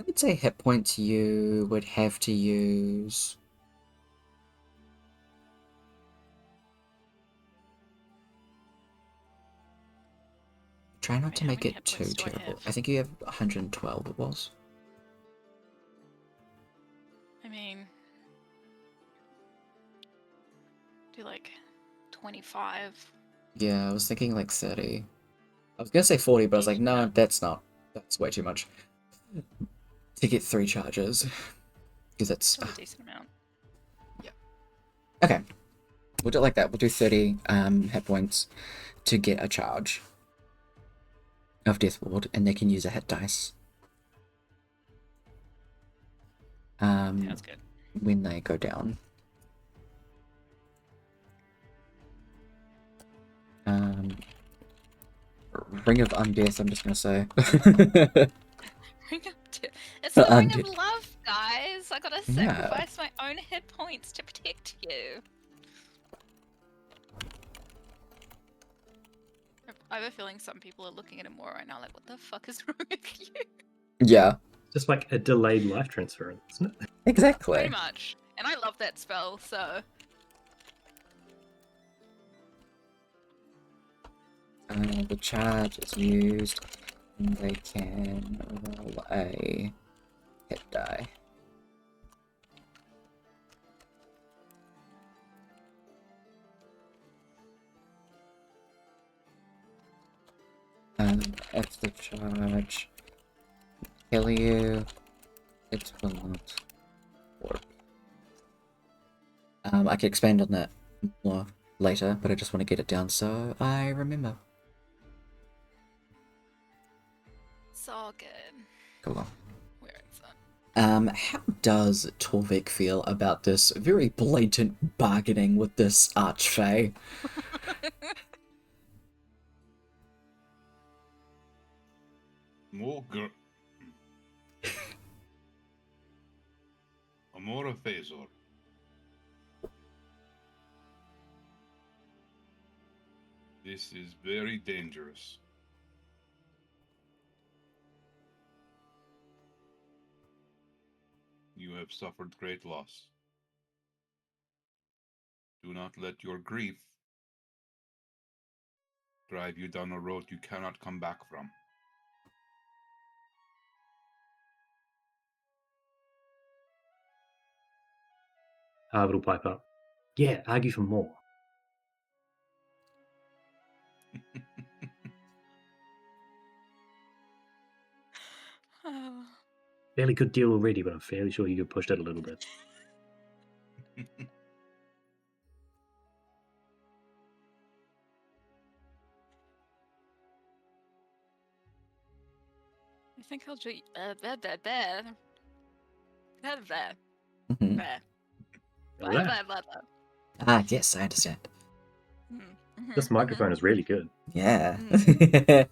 would say hit points you would have to use. Try not Wait, to how make many it hit too points do I terrible. have? I think you have 112 it was. I mean, do like 25. Yeah, I was thinking like 30. I was gonna say 40, but I was like, no, that's not. That's way too much. To get 3 charges. Because it's. Still a decent amount. Okay. We'll do it like that. We'll do 30 hit points to get a charge of Death Ward, and they can use a hit dice. Sounds good. When they go down. Ring of Undeath, I'm just gonna say. It's the ring of Undead. love, guys. I gotta Yeah. sacrifice my own hit points to protect you. I have a feeling some people are looking at it more right now, like, what the fuck is wrong with you? Yeah, Just like a delayed life transference, isn't it? exactly. Pretty much. And I love that spell, so. The charge is used, and they can roll a hit die. If the charge kill you, it will not work. I can expand on that more later, but I just want to get it down so I remember. It's all good. Cool. Where is it? How does Torvik feel about this very blatant bargaining with this archfey? Amora Phasor. This is very dangerous. You have suffered great loss. Do not let your grief drive you down a road you cannot come back from. Harvard will pipe up. Yeah, argue for more. Oh. Fairly good deal already, but I'm fairly sure you could push it a little bit. I think I'll do there. Mhm. Ah, yes, I understand. This microphone is really good. Yeah. I'm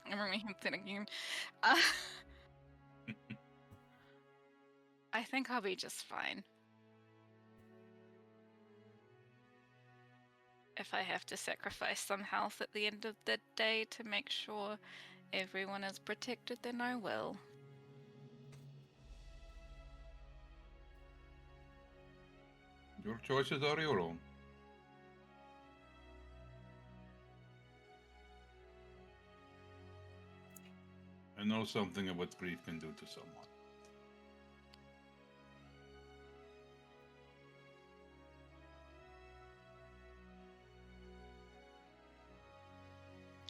really thinking. I think I'll be just fine. If I have to sacrifice some health at the end of the day to make sure everyone is protected, then I will. Your choices are your own. I know something of what grief can do to someone.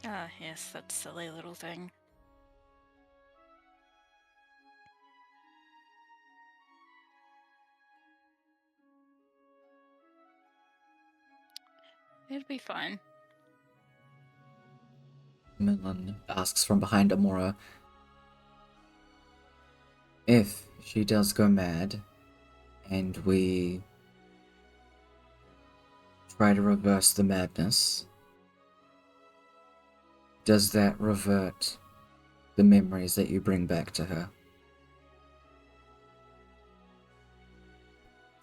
Ah, yes, that silly little thing. It'll be fine. Millen asks from behind Amora. If she does go mad, and we try to reverse the madness, does that revert the memories that you bring back to her?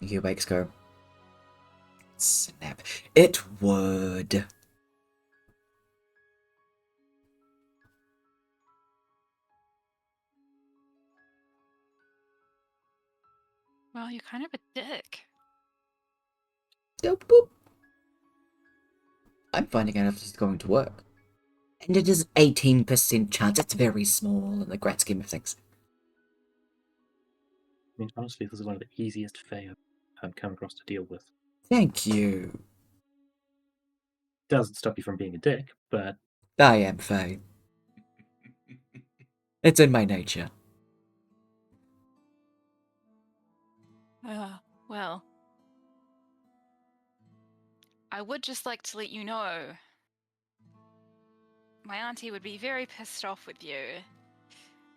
You hear Wakes go, snap. It would. Well, you're kind of a dick. Boop, boop. I'm finding out if this is going to work. And it is 18% chance. It's very small in the grand scheme of things. I mean, honestly, this is one of the easiest Fae I've come across to deal with. Thank you. Doesn't stop you from being a dick, but I am Faye. It's in my nature. Well, I would just like to let you know my auntie would be very pissed off with you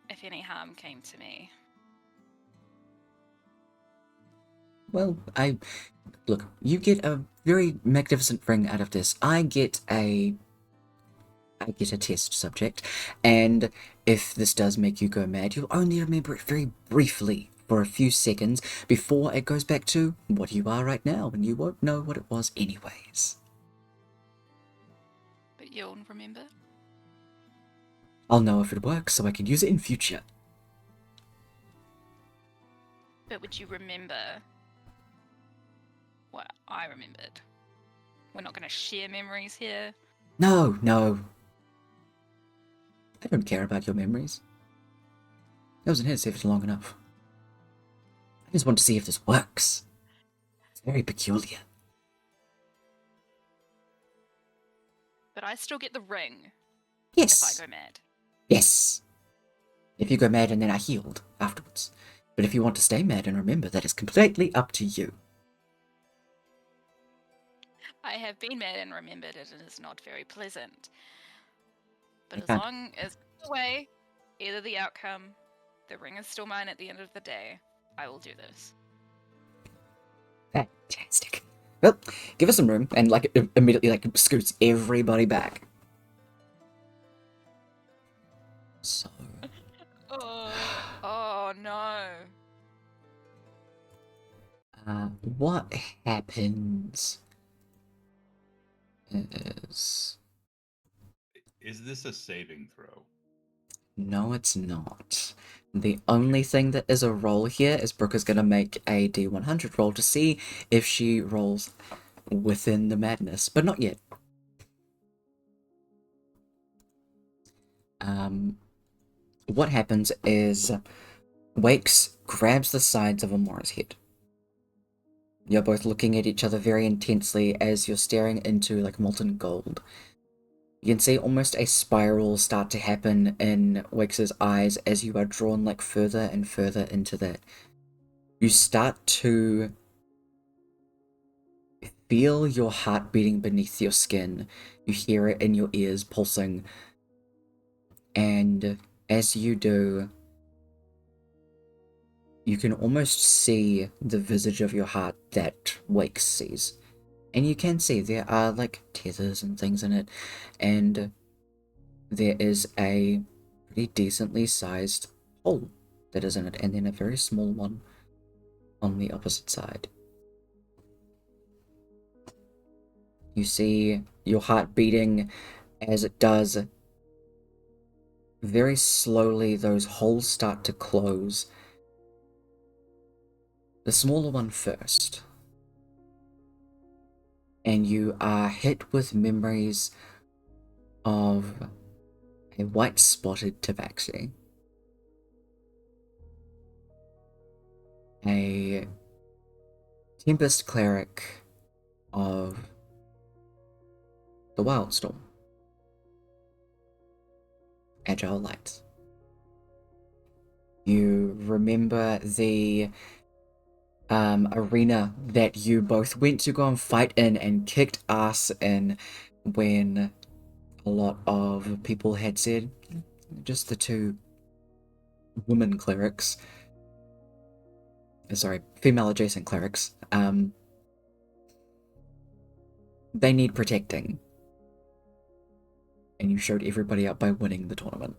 if any harm came to me. Well, look, you get a very magnificent ring out of this. I get a test subject, and if this does make you go mad, you'll only remember it very briefly for a few seconds before it goes back to what you are right now, and you won't know what it was anyways. But you'll remember? I'll know if it works so I can use it in future. But would you remember what I remembered? We're not going to share memories here. No. I don't care about your memories. I wasn't here to save it long enough. I just want to see if this works. It's very peculiar. But I still get the ring Yes. if I go mad. Yes. If you go mad and then are healed afterwards. But if you want to stay mad and remember, that is completely up to you. I have been mad and remembered it, and it is not very pleasant. But Okay. as long as the way, either the outcome, the ring is still mine at the end of the day, I will do this. Fantastic. Well, give us some room and immediately scoots everybody back. So Oh no. what happens is... Is this a saving throw? No, it's not. The only thing that is a roll here is Brooke is going to make a D100 roll to see if she rolls within the madness, but not yet. What happens is Wakes grabs the sides of Amora's head. You're both looking at each other very intensely as you're staring into molten gold. You can see almost a spiral start to happen in Wakes' eyes as you are drawn further and further into that. You start to feel your heart beating beneath your skin. You hear it in your ears pulsing. And as you do, you can almost see the visage of your heart that Wakes sees. And you can see there are tethers and things in it, and there is a pretty decently sized hole that is in it, and then a very small one on the opposite side. You see your heart beating as it does. Very slowly, those holes start to close. The smaller one first. And you are hit with memories of a white-spotted tabaxi, a Tempest cleric of the Wildstorm, Agile Lights. You remember the arena that you both went to go and fight in and kicked ass in when a lot of people had said, just the two women clerics, sorry, female adjacent clerics, they need protecting. And you showed everybody up by winning the tournament.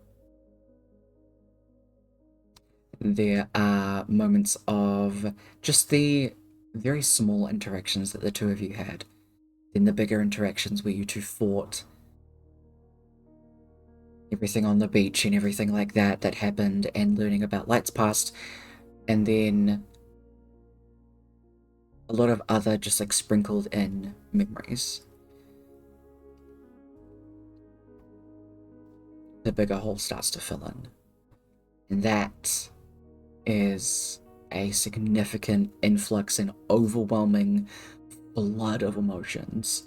There are moments of just the very small interactions that the two of you had, then the bigger interactions where you two fought, everything on the beach and everything like that that happened, and learning about Lights Past, and then a lot of other just like sprinkled in memories. The bigger whole starts to fill in. And that is a significant influx and overwhelming flood of emotions.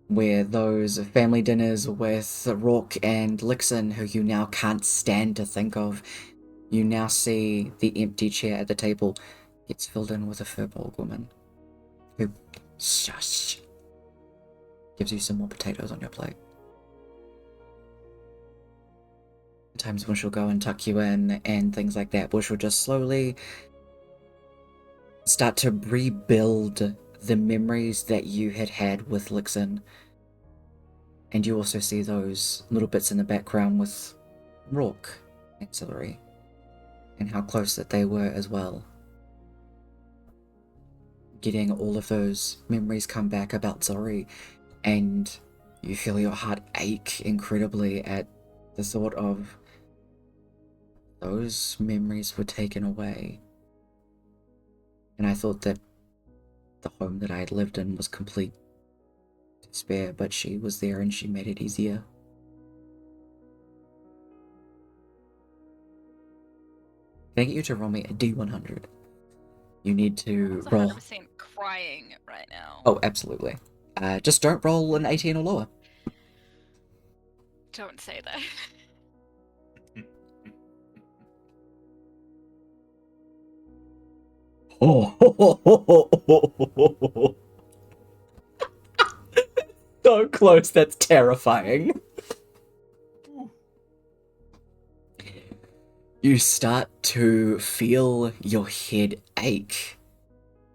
Where those family dinners with Rourke and Lixon, who you now can't stand to think of, you now see the empty chair at the table gets filled in with a furbolg woman who shush gives you some more potatoes on your plate. Times when she'll go and tuck you in and things like that, where she'll just slowly start to rebuild the memories that you had with Lixon. And you also see those little bits in the background with Rourke and Celery, and how close that they were as well. Getting all of those memories come back about Zori, and you feel your heart ache incredibly at the thought of those memories were taken away. And I thought that the home that I had lived in was complete despair, but she was there and she made it easier. Can I get you to roll me a D100? You need to I'm roll. 100% crying right now. Oh, absolutely. Just don't roll an 18 or lower. Don't say that. Oh, so close, that's terrifying. You start to feel your head ache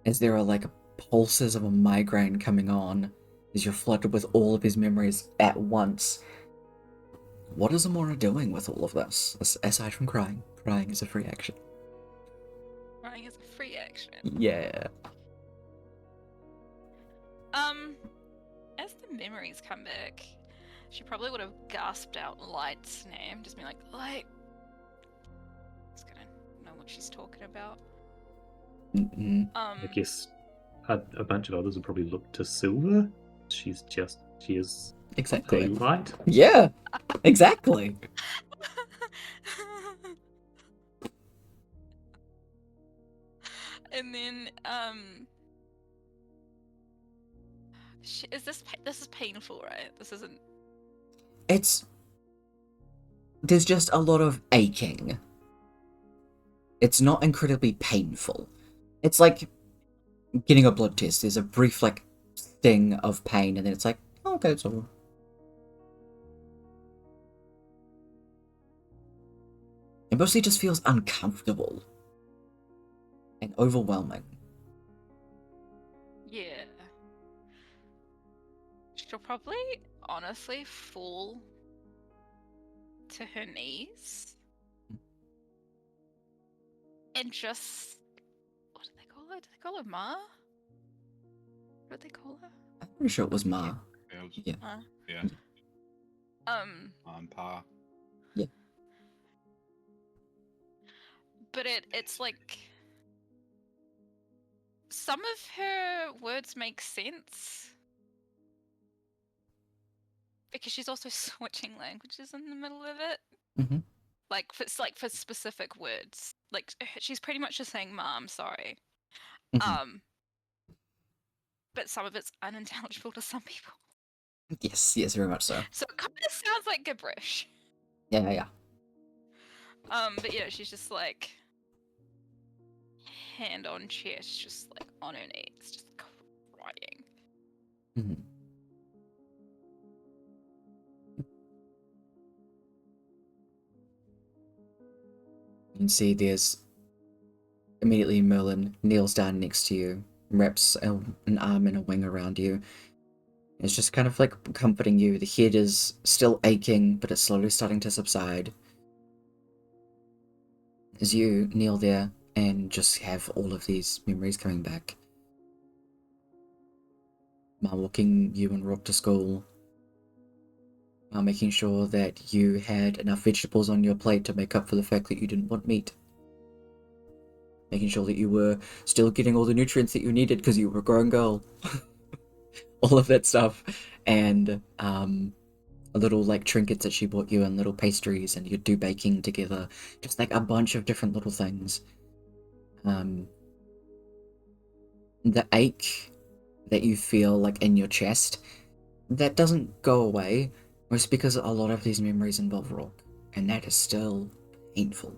as there are like pulses of a migraine coming on as you're flooded with all of his memories at once. What is Amora doing with all of this, aside from crying? Crying is a free action. Crying is a free action. Yeah. As the memories come back, she probably would have gasped out Light's name, just be like, Light. Just gonna know what she's talking about. Mm-mm. I guess a bunch of others would probably look to Silver. She is Exactly. a light. Yeah, exactly. And then, this is painful, right? This isn't. There's just a lot of aching. It's not incredibly painful. It's like getting a blood test. There's a brief, like, sting of pain, and then it's like, oh, okay, it's over. It mostly just feels uncomfortable and overwhelming. Yeah. She'll probably, honestly, fall to her knees. And just... What do they call her? Do they call her Ma? What do they call her? I'm pretty sure it was Ma. Yeah, it was- Yeah. Ma. yeah. On Pa. But it's like... Some of her words make sense. Because she's also switching languages in the middle of it. Mm-hmm. Like for specific words. Like she's pretty much just saying "Mom, sorry." Mhm. But some of it's unintelligible to some people. Yes, very much so. So it kind of sounds like gibberish. Yeah. But yeah, she's just like hand on chest, just like on her knees, just crying. Mm-hmm. can see there's immediately Merlin kneels down next to you, wraps an arm and a wing around you. It's just kind of like comforting you. The head is still aching, but it's slowly starting to subside. As you kneel there and just have all of these memories coming back. Walking you and Rook to school. Making sure that you had enough vegetables on your plate to make up for the fact that you didn't want meat. Making sure that you were still getting all the nutrients that you needed because you were a grown girl. All of that stuff. And little like trinkets that she bought you and little pastries, and you'd do baking together. Just like a bunch of different little things. The ache that you feel like in your chest, that doesn't go away. It's because a lot of these memories involve Rook, and that is still painful.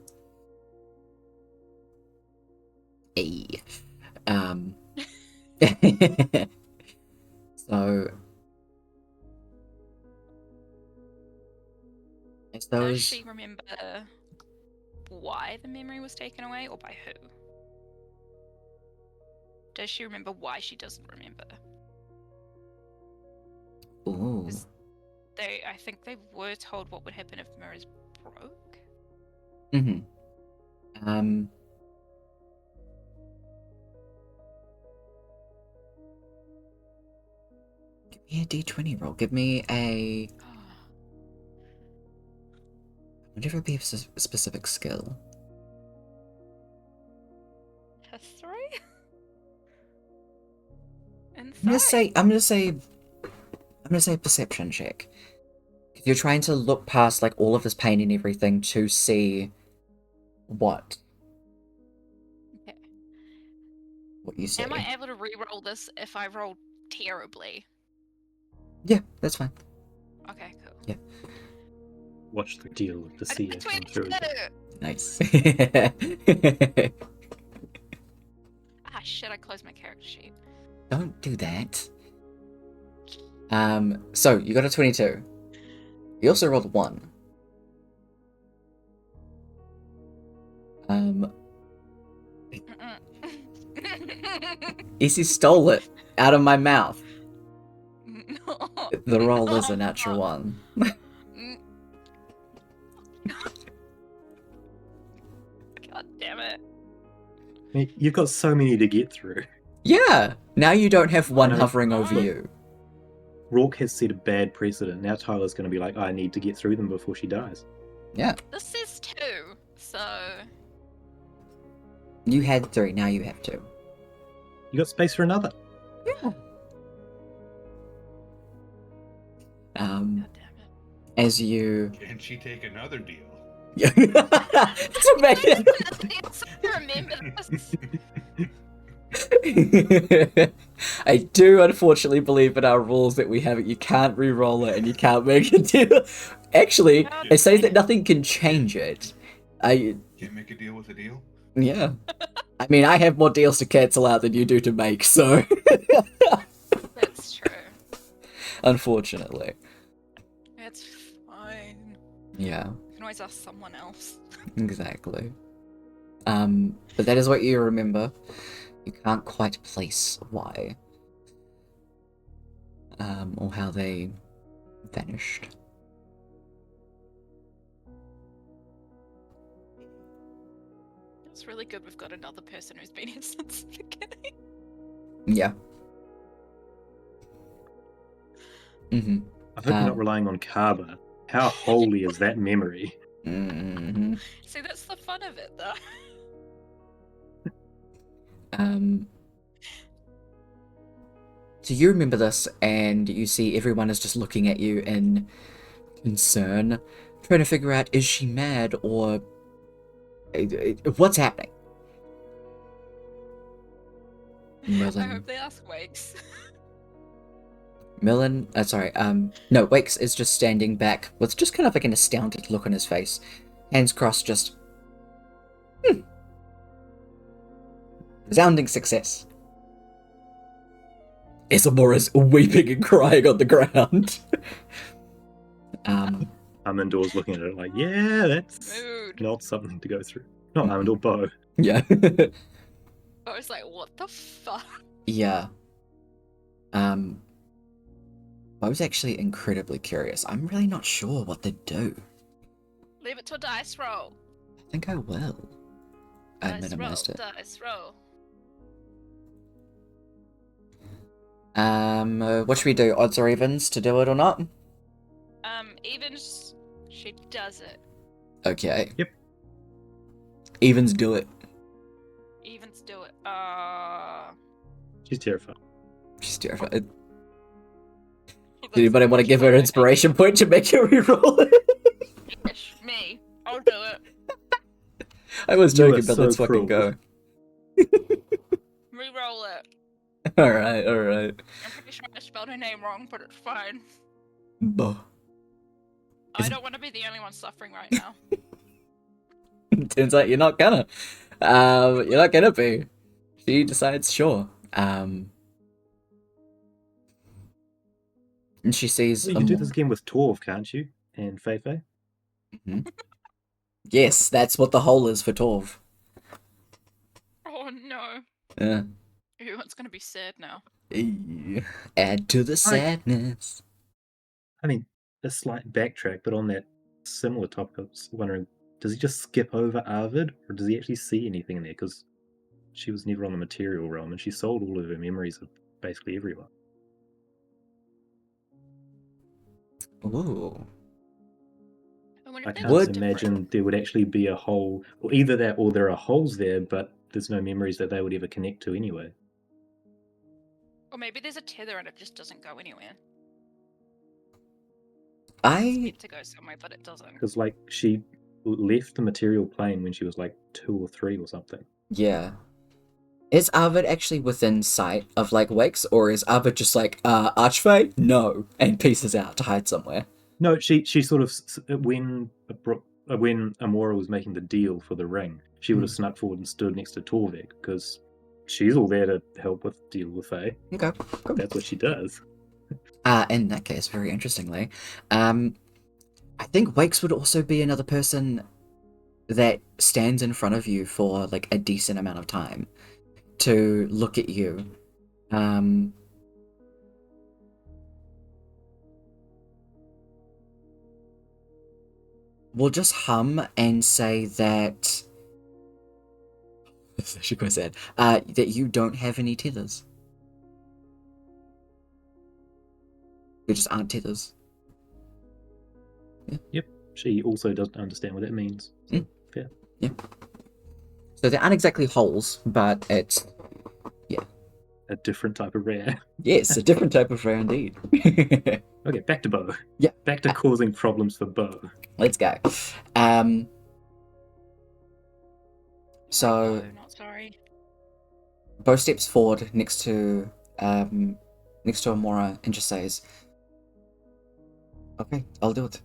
Hey. So it's Does those. she remember why the memory was taken away, or by who? Does she remember why she doesn't remember? Ooh. I think they were told what would happen if mirrors broke. Mm-hmm. Give me a D20 roll. Give me a. Would it ever be a specific skill? History? I'm gonna say perception check. You're trying to look past like all of this pain and everything to see what you see. Am I able to re-roll this if I roll terribly? Yeah, that's fine. Okay, cool. Yeah. Watch the deal with the seer come through. Nice. Ah, shit! I closed my character sheet. Don't do that. So you got a 22. You also rolled a 1. Ece stole it out of my mouth. No. The roll is a natural 1. God damn it. You've got so many to get through. Yeah! Now you don't have one I know. hovering over you. Rourke has set a bad precedent. Now Tyler's going to be like, I need to get through them before she dies. Yeah. This is 2, so... You had 3, now you have 2. You got space for another. Yeah. God damn it. As you... Can she take another deal? It's amazing. I remember this. I do unfortunately believe in our rules that we have it. You can't re-roll it and you can't make a deal. Actually, it says that nothing can change it. Can't make a deal with a deal? Yeah. I mean, I have more deals to cancel out than you do to make, so... That's true. Unfortunately. It's fine. Yeah, You can always ask someone else. exactly. But that is what you remember. You can't quite place why. Or how they vanished. It's really good we've got another person who's been here since the beginning. Yeah. Mm-hmm. I hope you're not relying on Kaba. How holy is that memory? Mm-hmm. See, that's the fun of it, though. So you remember this, and you see everyone is just looking at you in concern, trying to figure out, is she mad, or what's happening? I Merlin. hope they ask Wakes. No, Wakes is just standing back with just kind of like an astounded look on his face. Hands crossed, just... Resounding success. Isamora is weeping and crying on the ground. I'm indoors looking at it like, yeah, that's Mood. not something to go through. Not armed or bow. Yeah. I was like, what the fuck? Yeah. I was actually incredibly curious. I'm really not sure what they do. Leave it to a dice roll. I think I will. I Dice roll, minimized it. dice roll. What should we do? Odds or evens to do it or not? Evens, she does it. Okay. Yep. Evens do it. Evens do it. She's terrified. She's terrified. Did He looks anybody at want to what give you her an want, inspiration point to make her reroll it? Yes, me. I'll do it. I was You joking, are but so let's fucking cruel. go. Reroll it. Alright, alright. I'm pretty sure I spelled her name wrong, but it's fine. Buh. I Is- don't want to be the only one suffering right now. Turns out you're not gonna. You're not gonna be. She decides, sure. And she sees. You can do this again with Torv, can't you? And Feifei? Yes, that's what the hole is for Torv. Oh no. Yeah. Everyone's gonna be sad now. Add to the sadness. I mean, a slight backtrack, but on that similar topic, I was wondering, does he just skip over Arvid, or does he actually see anything in there? Because she was never on the material realm, and she sold all of her memories of basically everyone. Ooh. I wonder I if they can't look Would- imagine different. there would actually be a hole, or either that, or there are holes there, but there's no memories that they would ever connect to anyway. Or maybe there's a tether and it just doesn't go anywhere. It's I meant to go somewhere, but it doesn't. Because, like, she left the material plane when she was like 2 or 3 or something. yeah. Is Arvid actually within sight of like Wakes, or is Arvid just like Archfey? No, and pieces out to hide somewhere. No, she sort of when Amora was making the deal for the ring, she would have snuck forward and stood next to Torvik because she's all there to help with deal with Faye. Okay, cool. That's what she does. In that case, very interestingly, I think Wakes would also be another person that stands in front of you for like a decent amount of time to look at you. We'll just hum and say that. This is actually quite sad. That you don't have any tethers. You just aren't tethers. She also doesn't understand what that means. So, fair. So they aren't exactly holes, but it's A different type of rare. yes, a different type of rare indeed. Okay, back to Bo. Yeah. Back to causing problems for Bo. Let's go. So No, not sorry. Bo steps forward next to Amora and just says, "Okay, I'll do it.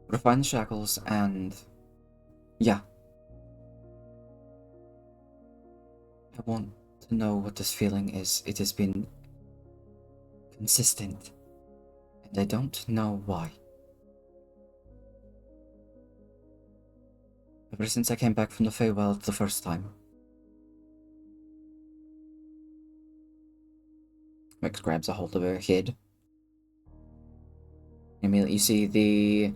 Refine the shackles and yeah. I want to know what this feeling is. It has been consistent, and I don't know why. Ever since I came back from the Feywild the first time." Max grabs a hold of her head. Immediately you see the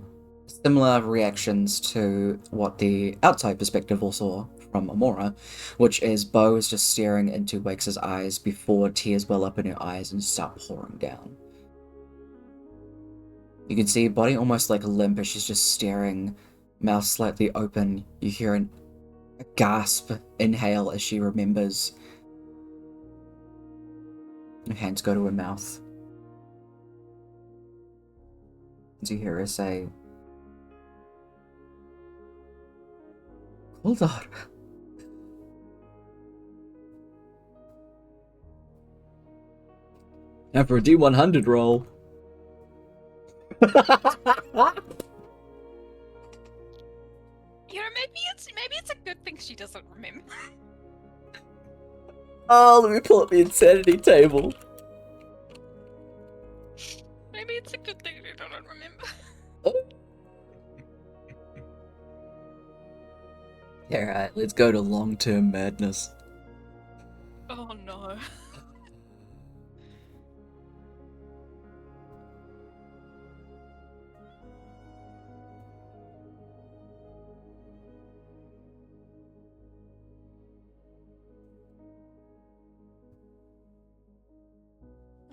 similar reactions to what the outside perspective all saw from Amora, which is Bo is just staring into Wakes' eyes before tears well up in her eyes and start pouring down. You can see her body almost like a limp as she's just staring, mouth slightly open. You hear a gasp, inhale as she remembers. Her hands go to her mouth. As you hear her say, "Hold on." Now for a D100 roll. You know, maybe it's a good thing she doesn't remember. Oh, let me pull up the insanity table. Maybe it's a good thing she doesn't remember. Alright, let's go to long-term madness. Oh no.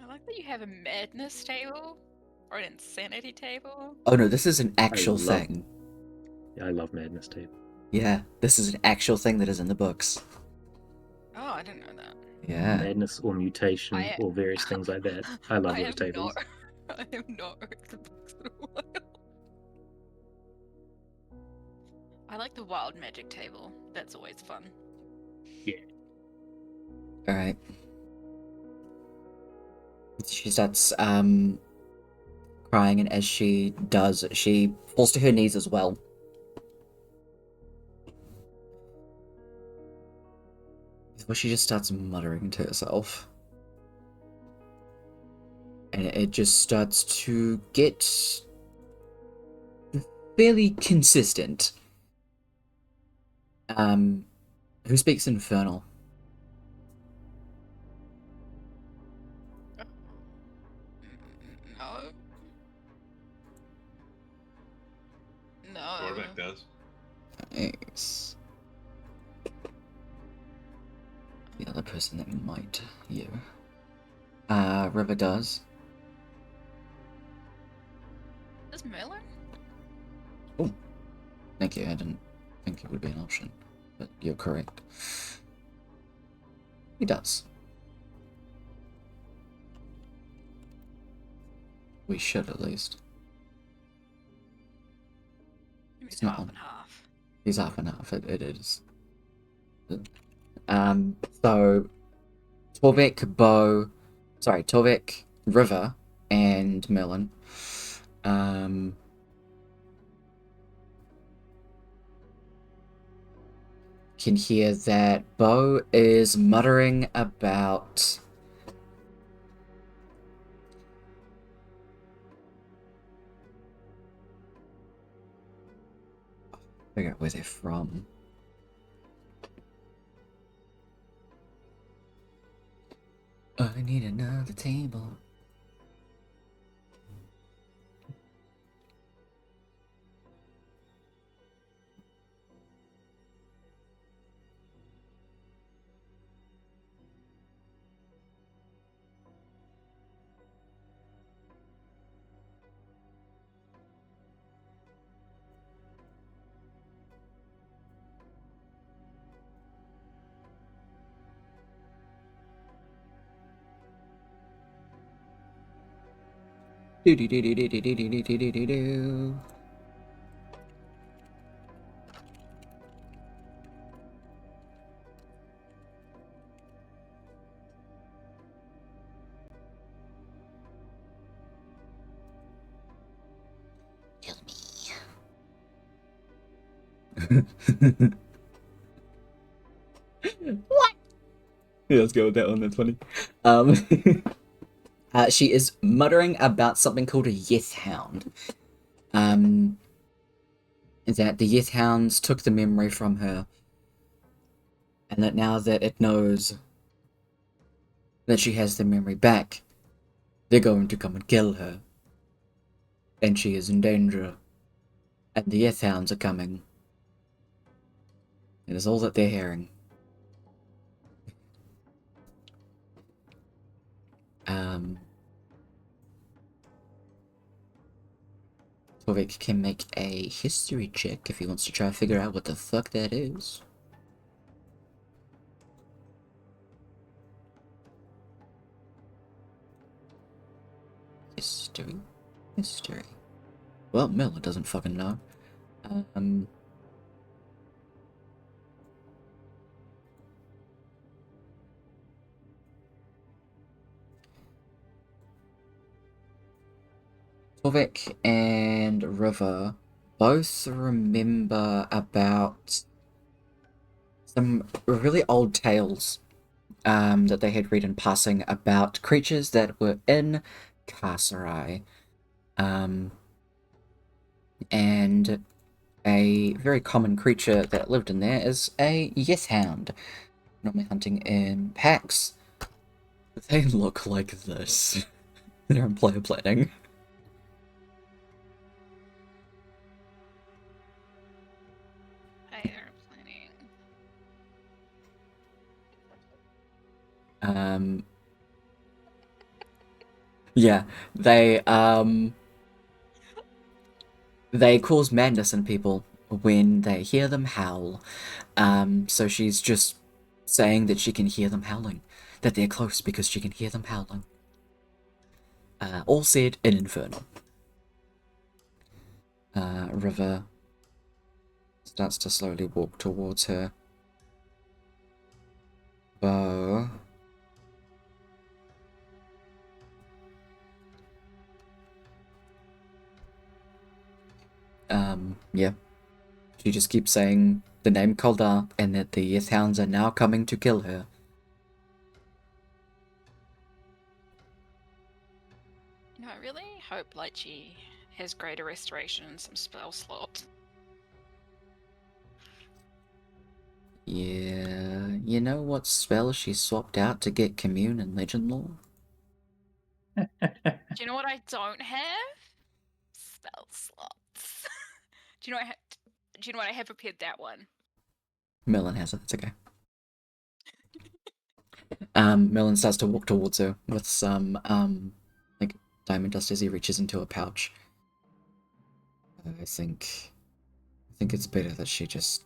I like that you have a madness table or an insanity table. Oh no, this is an actual love- thing. Yeah, I love Madness Tape. Yeah, this is an actual thing that is in the books. Oh, I didn't know that. Yeah. Madness or mutation I- or various things like that. I love those have tables. Not, I have not read the books in a while. I like the wild magic table. That's always fun. Alright. She starts crying, and as she does, she falls to her knees as well. Before she just starts muttering to herself. And it just starts to get fairly consistent. Who speaks Infernal? No. No. Quarterback does. Nice. The other person that might, you. River does. Does Merlin? Thank you, I didn't think it would be an option, but you're correct. He does. We should, at least. He's not half on. and half. He's half and half, it is. So, Torvik, River, and Merlin. Can hear that Bo is muttering about figure out where they're from. I need another table. Do do do do do do do do do do do do. Kill me. What? Yeah, let's go with that one. That's funny. She is muttering about something called a Yeth Hound. That the Yeth Hounds took the memory from her, and that now that it knows that she has the memory back, they're going to come and kill her. And she is in danger. And the Yeth Hounds are coming. It is all that they're hearing. Torvik can make a history check if he wants to try to figure out what the fuck that is. History. Well, Miller doesn't fucking know. Torvik and River both remember about some really old tales that they had read in passing about creatures that were in Carcerai. And a very common creature that lived in there is a yes hound, normally hunting in packs. They look like this. They're in player planning. Player planning. Yeah, they cause madness in people when they hear them howl. So she's just saying that she can hear them howling, that they're close because she can hear them howling. All said in Infernal. River starts to slowly walk towards her. Bow. Yeah. She just keeps saying the name Koldar and that the Yes Hounds are now coming to kill her. You know, I really hope Lychee has greater restoration and some spell slots. Yeah, you know what spell she swapped out to get Commune and Legend Lore? Do you know what I don't have? Spell slots. Do you know what I have prepared that one? Merlin has it, it's okay. Merlin starts to walk towards her with some, like, diamond dust as he reaches into a pouch. I think it's better that she just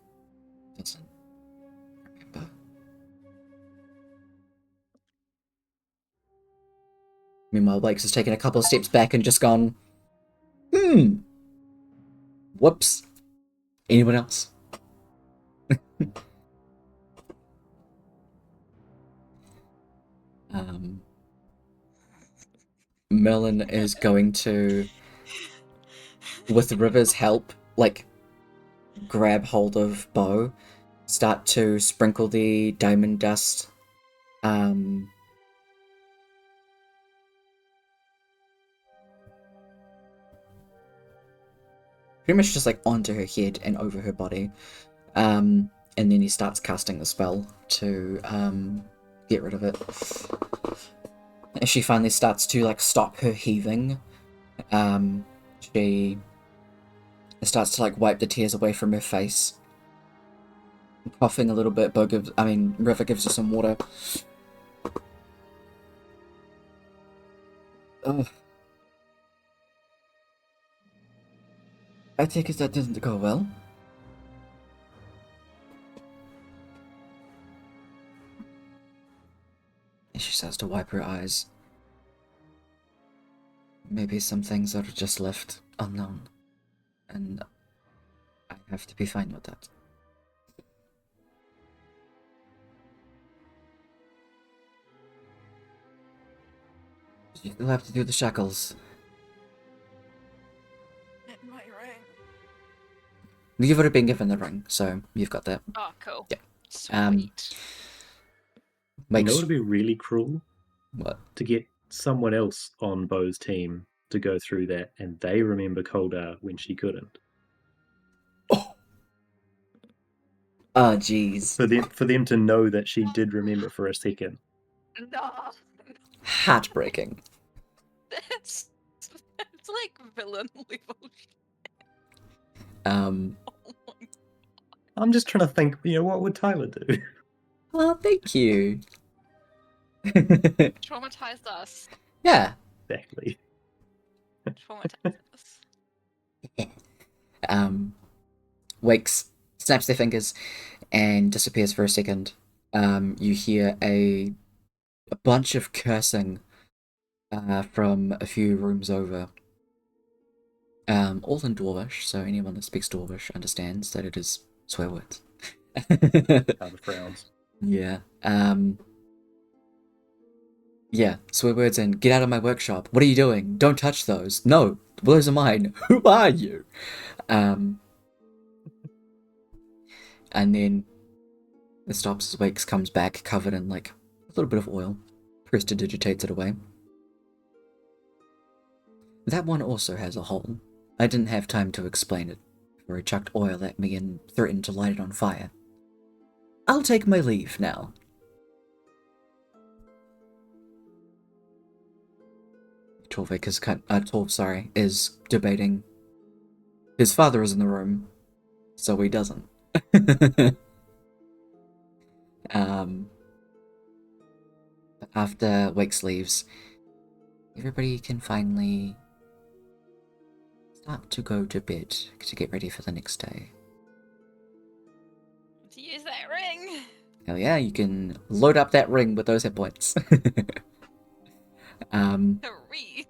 doesn't remember. Meanwhile, Wakes has taken a couple of steps back and just gone, whoops. Anyone else? Merlin is going to, with River's help, like, grab hold of Bo, start to sprinkle the diamond dust, pretty much just like onto her head and over her body. And then he starts casting the spell to get rid of it. As she finally starts to like stop her heaving, she starts to like wipe the tears away from her face. Coughing a little bit, River gives her some water. Ugh. I take it that didn't go well. And she starts to wipe her eyes. Maybe some things are just left unknown. And I have to be fine with that. You still have to do the shackles. At my ring. You've already been given the ring, so you've got that. Oh, cool. Yeah. Sweet. You know what would be really cruel? What? To get someone else on Bo's team to go through that and they remember Koldar when she couldn't. Oh, jeez. For them to know that she did remember for a second. No. Heartbreaking. That's like villain level. Oh my I'm just trying to think, what would Tyler do? Oh, thank you. Traumatized us. Yeah. Exactly. Traumatized us. Wakes, snaps their fingers, and disappears for a second. You hear a bunch of cursing from a few rooms over. All in Dwarvish, so anyone that speaks Dwarvish understands that it is swear words. Other frowns. Yeah. Yeah, swear words and get out of my workshop. What are you doing? Don't touch those. No, those are mine. Who are you? And then it stops as Wakes comes back covered in like a little bit of oil. Prestidigitates it away. That one also has a hole. I didn't have time to explain it where he chucked oil at me and threatened to light it on fire. I'll take my leave now. Torv is debating. His father is in the room, so he doesn't. After Wix leaves, everybody can finally start to go to bed to get ready for the next day. To use that ring. Hell yeah, you can load up that ring with those hit points. 3.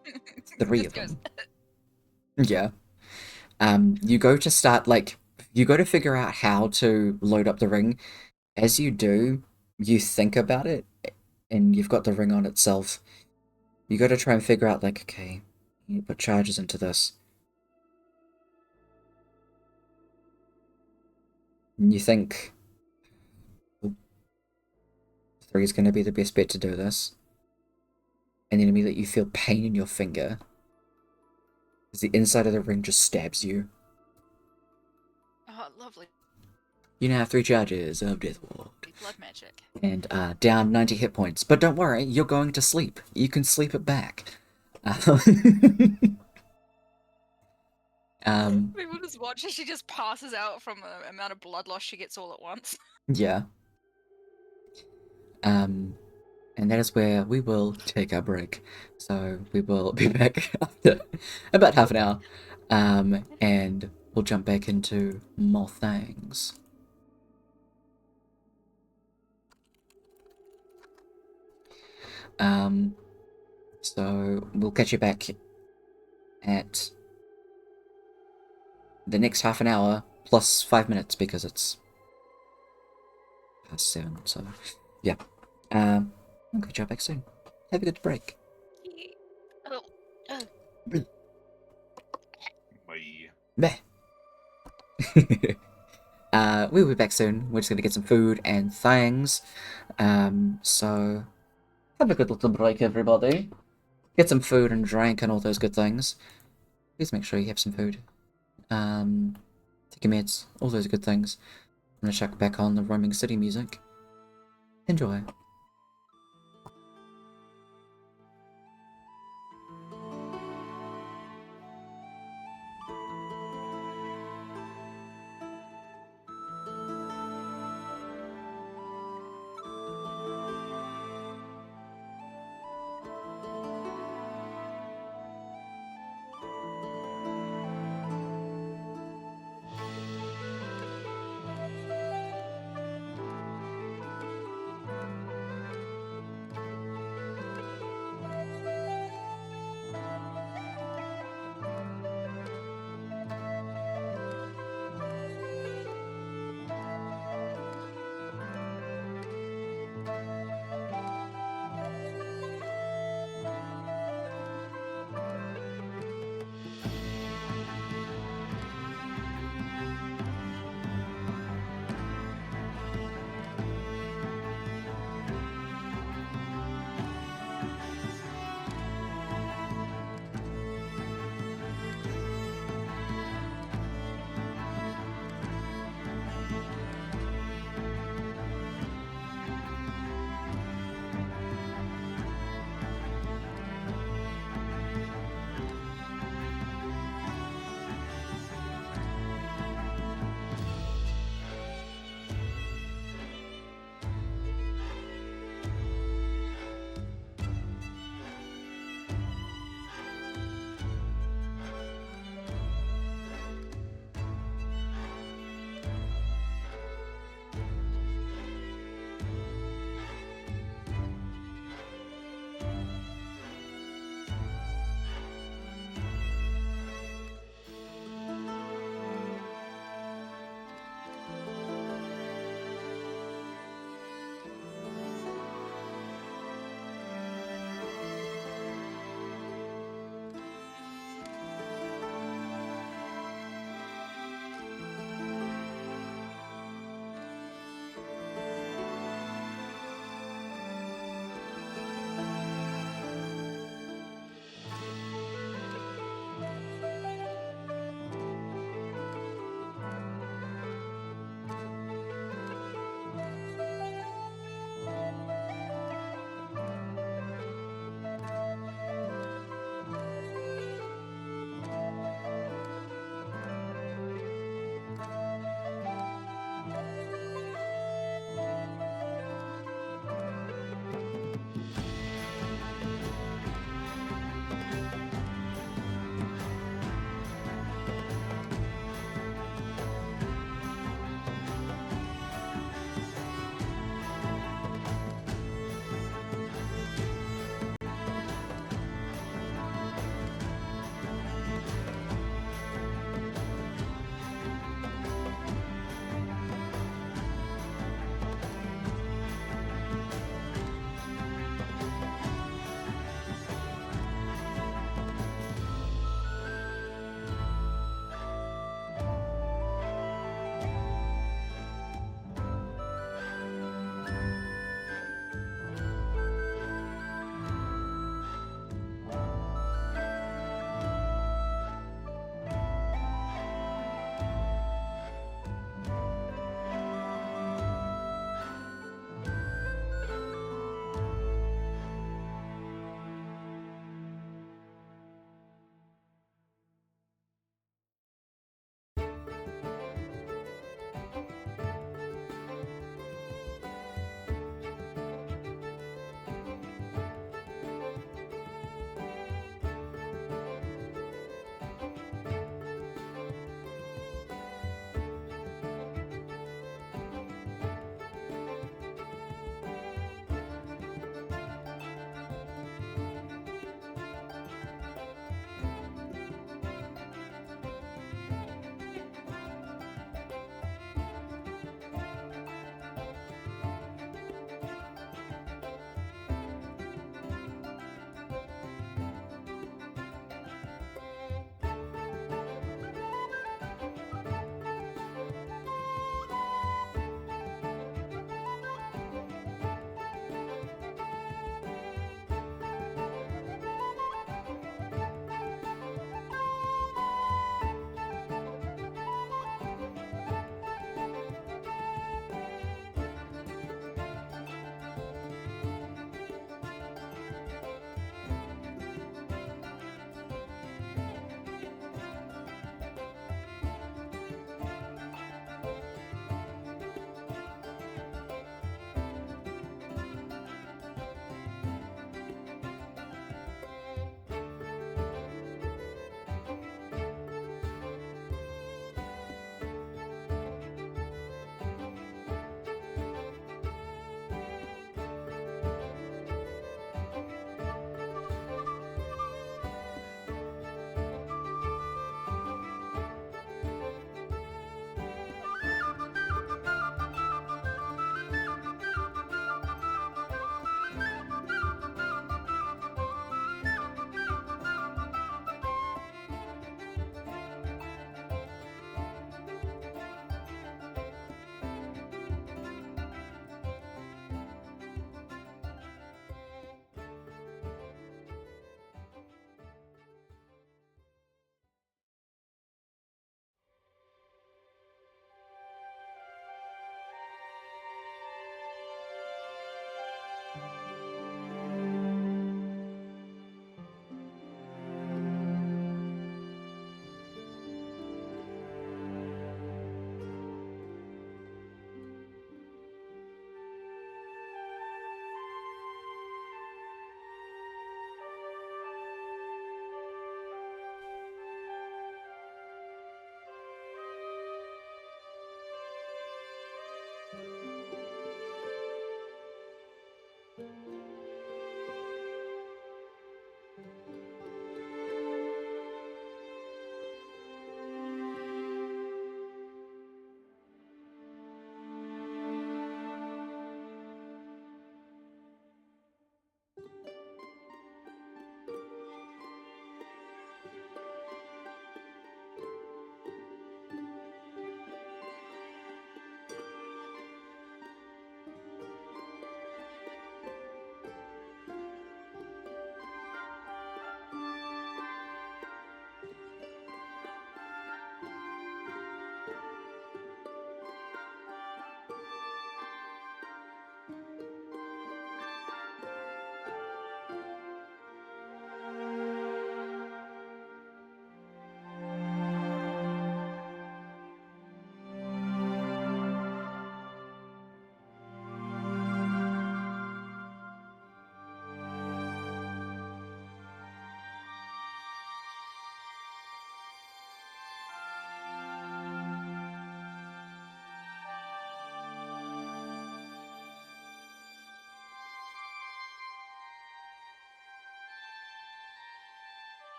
Three Just of goes, them. Yeah. You go to start, you go to figure out how to load up the ring. As you do, you think about it, and you've got the ring on itself. You go to try and figure out, okay, you put charges into this. And you think 3 is going to be the best bet to do this. And then immediately you feel pain in your finger, as the inside of the ring just stabs you. oh, lovely. You now have 3 charges of Death Ward. Blood magic. And down 90 hit points. But don't worry, you're going to sleep. You can sleep it back. People just watch as she just passes out from the amount of blood loss she gets all at once. Yeah. And that is where we will take our break. So we will be back after about half an hour. And we'll jump back into more things. So we'll catch you back at the next half an hour plus 5 minutes because it's past 7. So yeah, I'll catch you back soon. Have a good break. Oh. Bye. Meh. We'll be back soon. We're just gonna get some food and things. So have a good little break, everybody. Get some food and drink and all those good things. Please make sure you have some food. Take your meds, all those good things. I'm gonna chuck back on the roaming city music. Enjoy.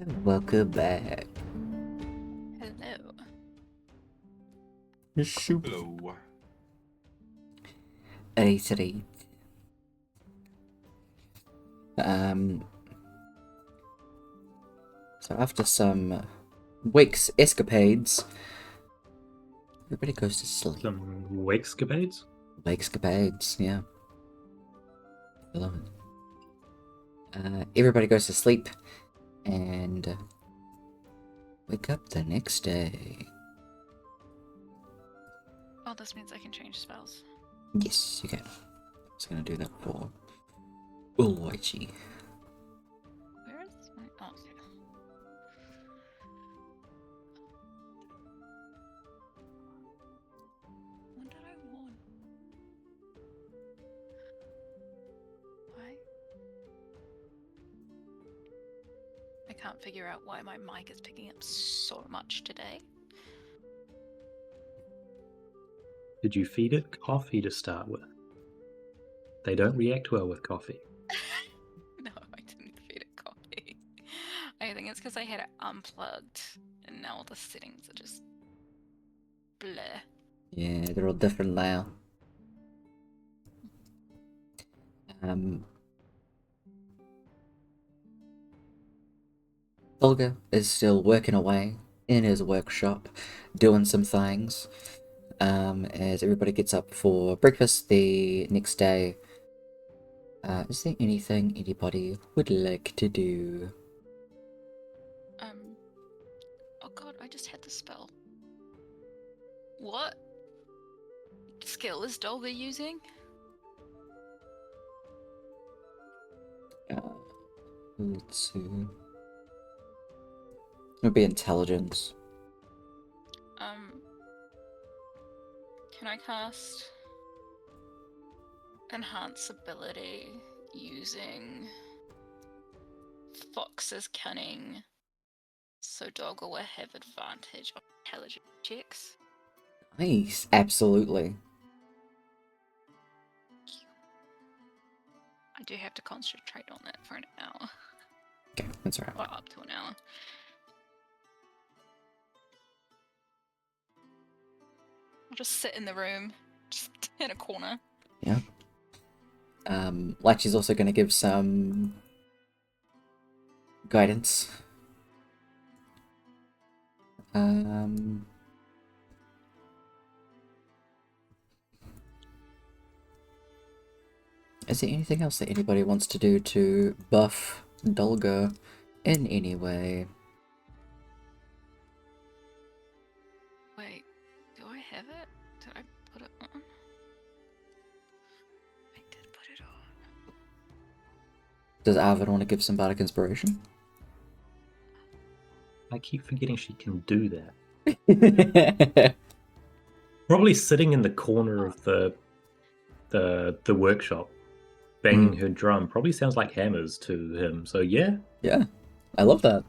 Welcome back. Hello. Super. Hello. Eat. So after some week's escapades, everybody goes to sleep. Some wakescapades? Wakescapades, yeah. I love it. Everybody goes to sleep and wake up the next day. Oh, this means I can change spells. Yes, you can. I was gonna do that for Ulwaichi. Where is my... Oh, okay. What did I want? Why? I can't figure out why my mic is picking up so much today. Did you feed it coffee to start with? They don't react well with coffee. No, I didn't feed it coffee. I think it's because I had it unplugged and now all the settings are just bleh. Yeah, they're all different now. Olga is still working away in his workshop, doing some things. As everybody gets up for breakfast the next day. Is there anything anybody would like to do? Oh god, I just had the spell. What skill is Dolga using? Let's see. It would be intelligence. Can I cast enhance ability using Fox's cunning so Dolga will have advantage on intelligence checks? Nice, absolutely. I do have to concentrate on that for an hour. Okay, that's alright. Or up to an hour. I'll just sit in the room, just in a corner. Yeah. Lachi's also going to give some guidance. Is there anything else that anybody wants to do to buff Dolga in any way? Wait, do I have it? Did I put it on? I did put it on. Does Arvid want to give some bardic inspiration? I keep forgetting she can do that. Probably sitting in the corner of the workshop, banging her drum. Probably sounds like hammers to him. So yeah. Yeah, I love that.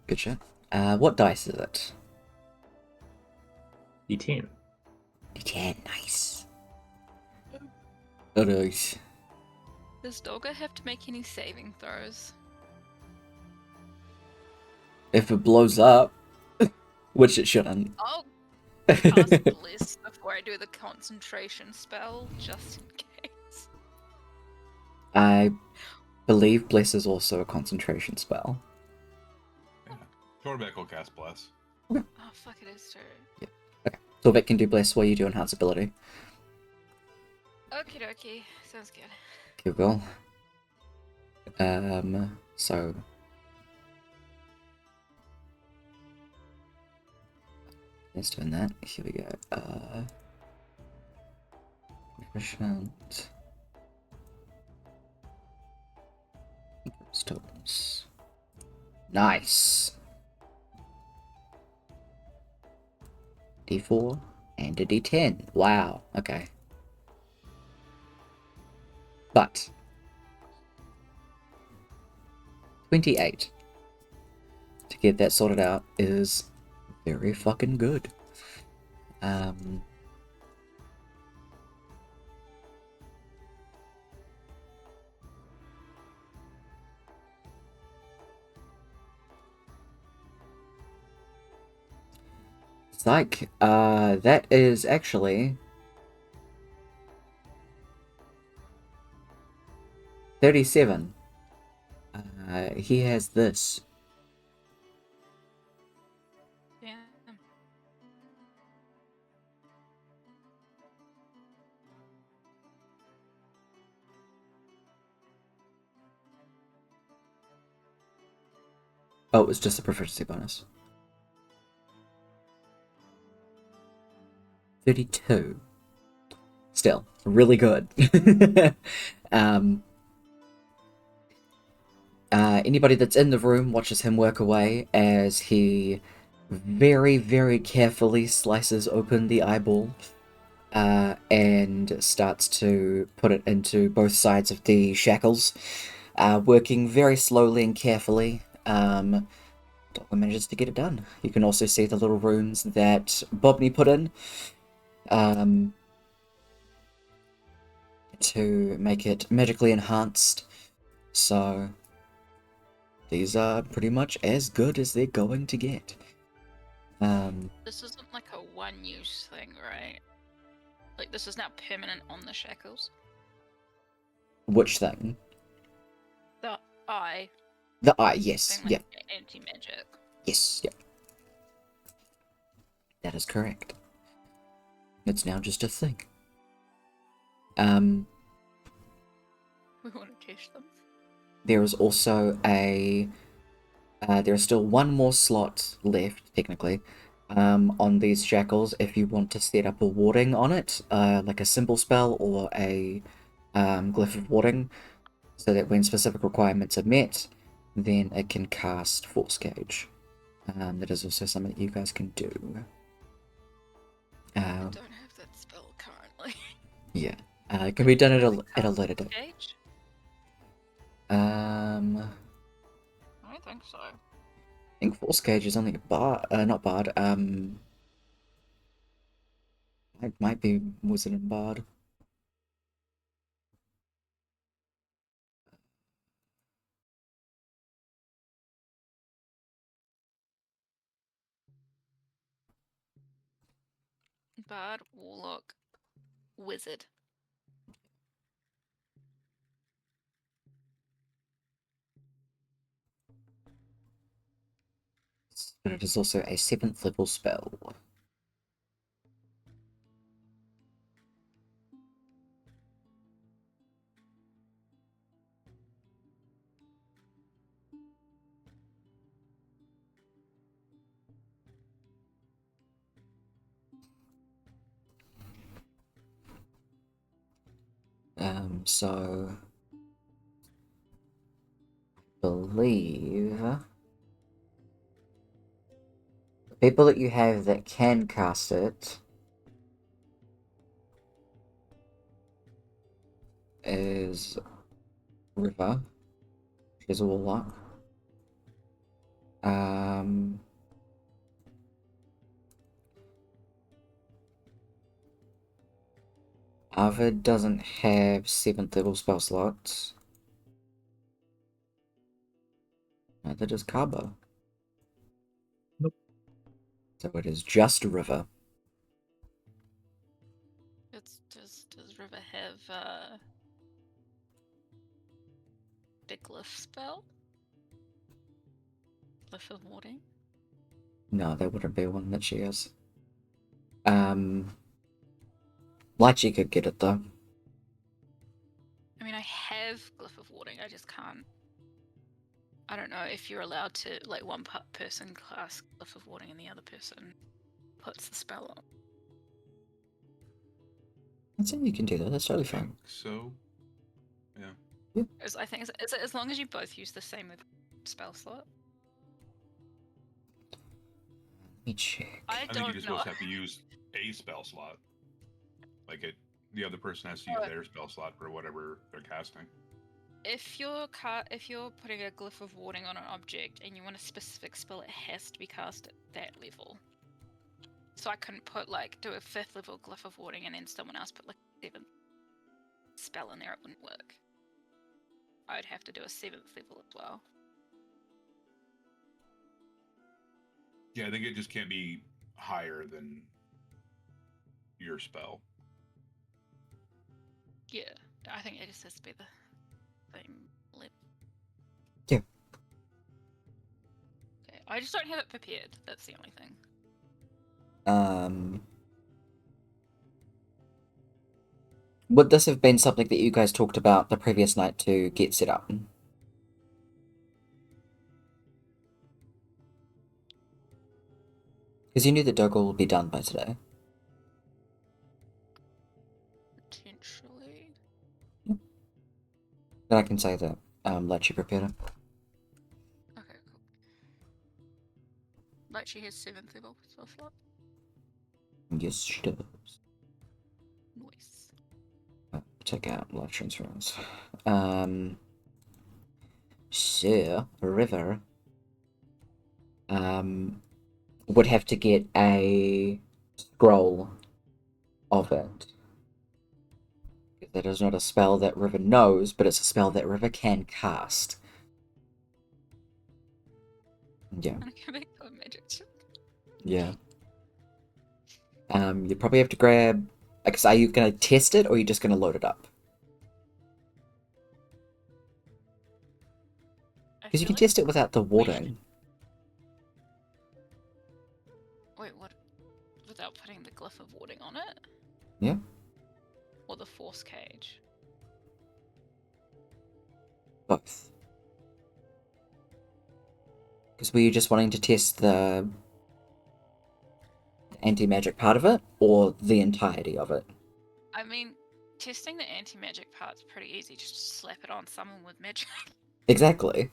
Good shit. What dice is it? D10. D10, nice. Oh, nice. Does Dolga have to make any saving throws? If it blows up, which it shouldn't. I'll cast Bliss before I do the concentration spell, just in case. I believe Bless is also a concentration spell. Yeah. Torbeck will cast Bless. Oh fuck, it is true. Okay, Torvik can do Bless while you do Enhance Ability. Okie dokie, sounds good. Cool. So... Let's doing that. Here we go. Proficient. Stones. Nice. D4 and a D10. Wow. Okay. But 28 to get that sorted out is very fucking good. Psych. That is actually 37. He has this. Yeah. Oh, it was just a proficiency bonus. 32. Still, really good. Anybody that's in the room watches him work away as he very, very carefully slices open the eyeball and starts to put it into both sides of the shackles, working very slowly and carefully. Dogma manages to get it done. You can also see the little runes that Bobney put in to make it magically enhanced. So these are pretty much as good as they're going to get. This isn't like a one-use thing, right? Like, this is now permanent on the shackles. Which thing? The eye The eye, yes, thing, yeah, like anti-magic. yes, yeah. That is correct. It's now just a thing. We want to test them. There is also a there is still one more slot left, technically, on these shackles if you want to set up a warding on it, like a symbol spell or a glyph of warding, so that when specific requirements are met, then it can cast Force Gauge. That is also something that you guys can do. I don't have that spell currently. Yeah, it can be done at Does it a cast later date. Gauge? I I don't think so. think Force Gauge is only a bard, not bard. It might be Wizard and Bard. Bard, Warlock, Wizard. But it is also a 7th level spell. So I believe the people that you have that can cast it is River. She's a warlock. Arvid doesn't have 7th level spell slots. Neither does Carbo. Nope. So it is just River. Does River have the glyph spell? Glyph of warding? No, there wouldn't be one that she has. Lychee could get it though. I mean, I have glyph of warding. I just can't. I don't know if you're allowed to, like, one person cast glyph of warding and the other person puts the spell on. I'd say you can do that. That's totally fine. So, I think is it as long as you both use the same spell slot. Let me check. I I think don't you're just know. supposed to have to use a spell slot. Like the other person has to use their spell slot for whatever they're casting. If you're putting a glyph of warding on an object and you want a specific spell, it has to be cast at that level. So I couldn't put do a 5th level glyph of warding and then someone else put a 7th spell in there. It wouldn't work. I would have to do a 7th level as well. Yeah, I think it just can't be higher than your spell. Yeah, I think it just has to be the same level. Yeah. Okay, I just don't have it prepared. That's the only thing. Would this have been something that you guys talked about the previous night to get set up? Because you knew the Doggle would be done by today. Potentially. Then I can say that Lechi prepared it. Okay, cool. Like she has 7th level spell slot. Yes, she does. Nice. Check out life transference. So River would have to get a scroll of it. That is not a spell that River knows, but it's a spell that River can cast. Yeah. And I can make a magic trick. Yeah. You probably have to grab. Like, are you gonna test it or are you just gonna load it up? Because you can test it without the warding. Wait, what? Without putting the glyph of warding on it? Yeah. Or the force cage? Both. Because were you just wanting to test the anti-magic part of it, or the entirety of it? I mean, testing the anti-magic part's pretty easy. Just slap it on someone with magic. Exactly.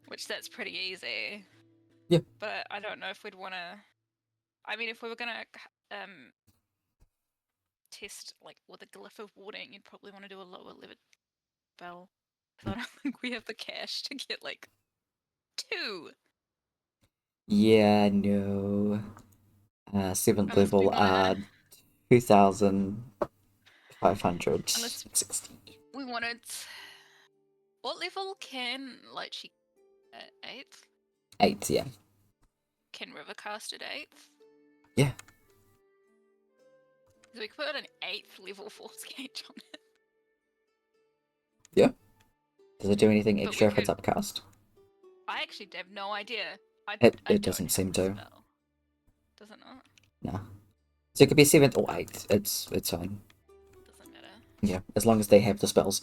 Which that's pretty easy. Yeah. But I don't know if we'd want to... I mean, if we were going to test, like, with a glyph of warding, you'd probably want to do a lower level spell. Because I don't think we have the cash to get, like, 2. Yeah, no. 7th Unless we level wanna... 2,560. We wanted... What level can Lychee at 8th? 8, yeah. Can River cast at 8th? Yeah. So we could put an 8th level force cage on it. Yeah. Does it do anything But extra we if it's could- upcast? I actually have no idea. I It don't doesn't have seem the to. spell. Does it not? No. So it could be 7th or 8th. It's fine. Doesn't matter. Yeah, as long as they have the spells.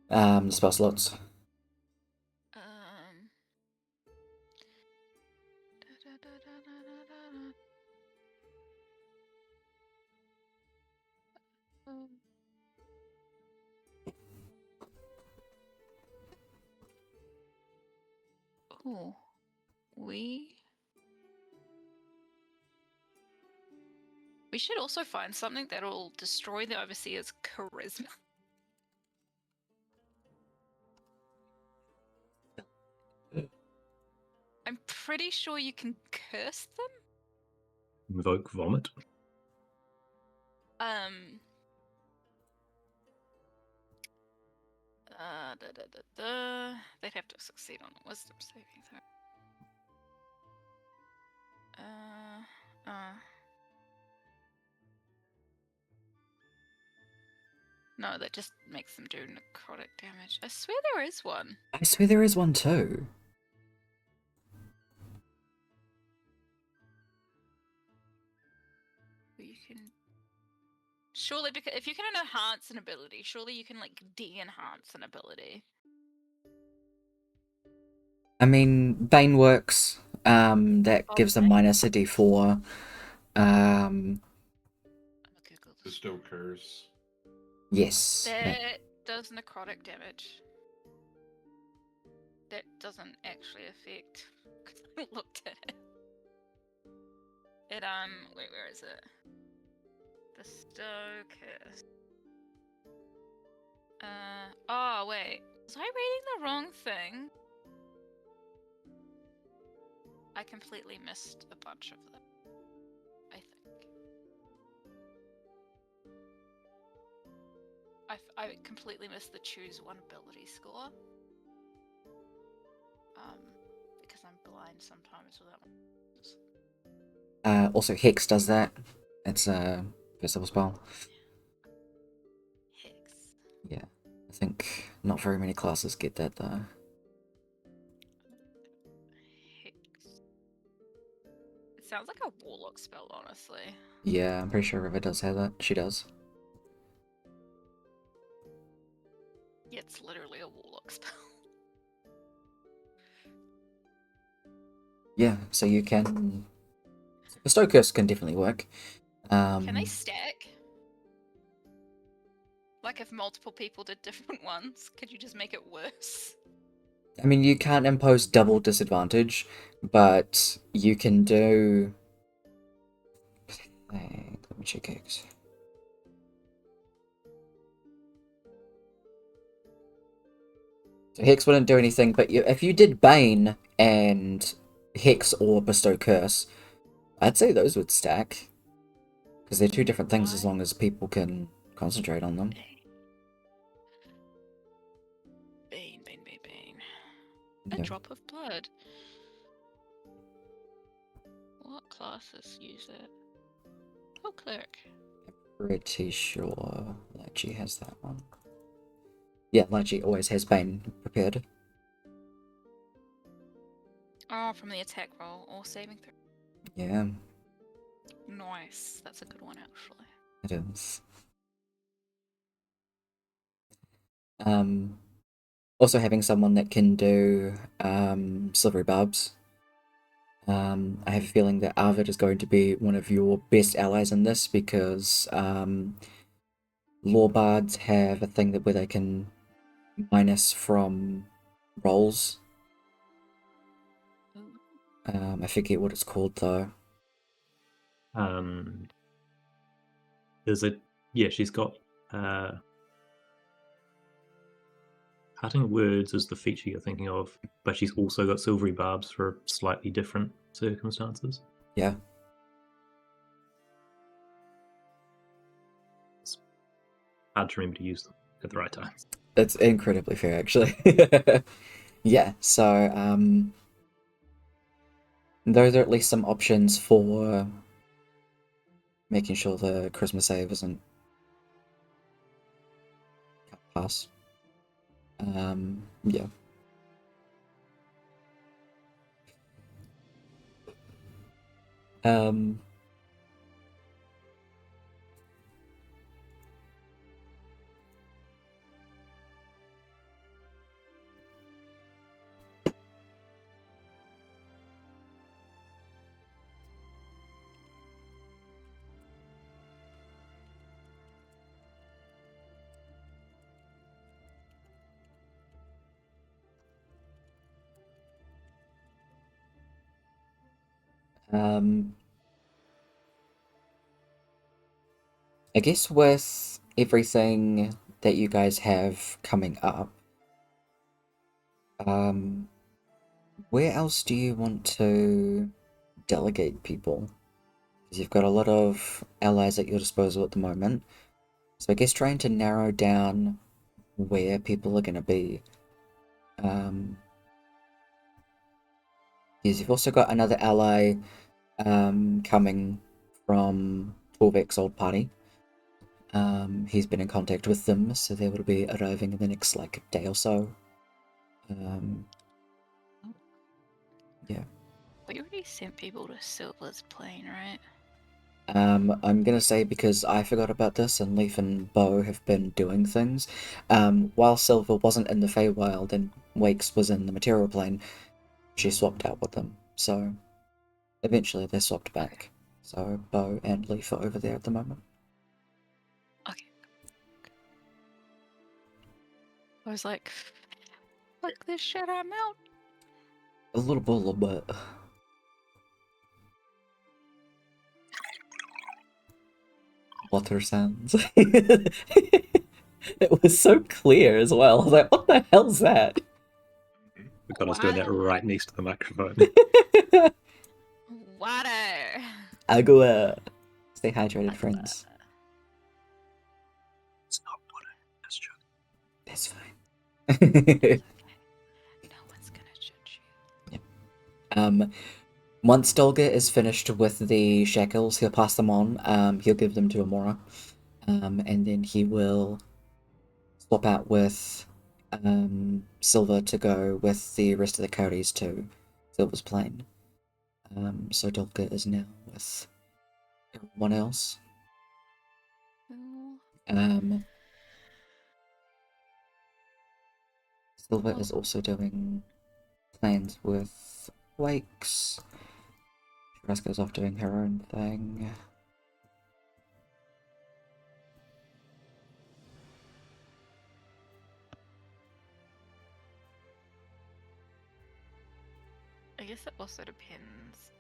The spell slots. Oh, we should also find something that'll destroy the Overseer's charisma. I'm pretty sure you can curse them. Invoke vomit. They'd have to succeed on the wisdom saving throw. No, that just makes them do necrotic damage. I swear there is one. I swear there is one too. You can... Surely, because if you can enhance an ability, surely you can, like, de-enhance an ability. I mean, Bane works. That gives them minus a d4. I'm a Google this. Bestow curse. Yes. That does necrotic damage. That doesn't actually affect. Because I looked at it. It wait, where is it? Bestow curse. Oh wait, was I reading the wrong thing? I completely missed a bunch of them. I think. I completely missed the choose one ability score. Because I'm blind sometimes with that one. Also, Hex does that. It's a first level spell. Hex. Yeah, I think not very many classes get that though. Hex. It sounds like a warlock spell, honestly. Yeah, I'm pretty sure River does have that. She does. Yeah, it's literally a warlock spell. Yeah, so you can. Bestow Curse can definitely work. Can they stack? Like if multiple people did different ones, could you just make it worse? I mean, you can't impose double disadvantage, but you can do. Hey, let me check Hex. So Hex wouldn't do anything, but if you did Bane and Hex or Bestow Curse, I'd say those would stack. Because they're two different things as long as people can concentrate on them. Bane. A Yeah. drop of blood. What classes use it? Oh, cleric. Pretty sure Lychee has that one. Yeah, Lychee always has Bane prepared. Oh, from the attack roll or saving throw. Yeah, Nice. That's a good one, actually. it is. Also having someone that can do Silvery Barbs. I have a feeling that Arvid is going to be one of your best allies in this because Law Bards have a thing that where they can minus from rolls. Ooh. I forget what it's called though. There's a yeah, she's got cutting words is the feature you're thinking of, but she's also got silvery barbs for slightly different circumstances. Yeah. It's hard to remember to use them at the right time. It's incredibly fair, actually. Yeah, so those are at least some options for making sure the Christmas save isn't cut past. Yeah. Um, um, I guess with everything that you guys have coming up, where else do you want to delegate people? Because you've got a lot of allies at your disposal at the moment. So I guess trying to narrow down where people are going to be. Yes, you've also got another ally coming from Torvek's old party. He's been in contact with them, so they will be arriving in the next like day or so. Yeah. We already sent people to Silver's plane, right? I'm gonna say because I forgot about this and Leaf and Bo have been doing things. While Silver wasn't in the Feywild and Wakes was in the material plane, she swapped out with them. So eventually they swapped back. So Bo and Leaf are over there at the moment. Okay. I was like, fuck this shit, I'm out. A little bit. Water sounds. It was so clear as well. I was like, what the hell's that? We've got us doing that right next to the microphone. Water. Agua. Stay hydrated, friends. It's not water, that's true. That's fine. Okay. No one's gonna judge you. Once Dolga is finished with the shackles, he'll pass them on. He'll give them to Amora. And then he will swap out with Silver to go with the rest of the coyotes to Silver's plane. So Dolga is now with everyone else. Cool. Silver is also doing plans with Wakes. Raska's off doing her own thing. I guess it also depends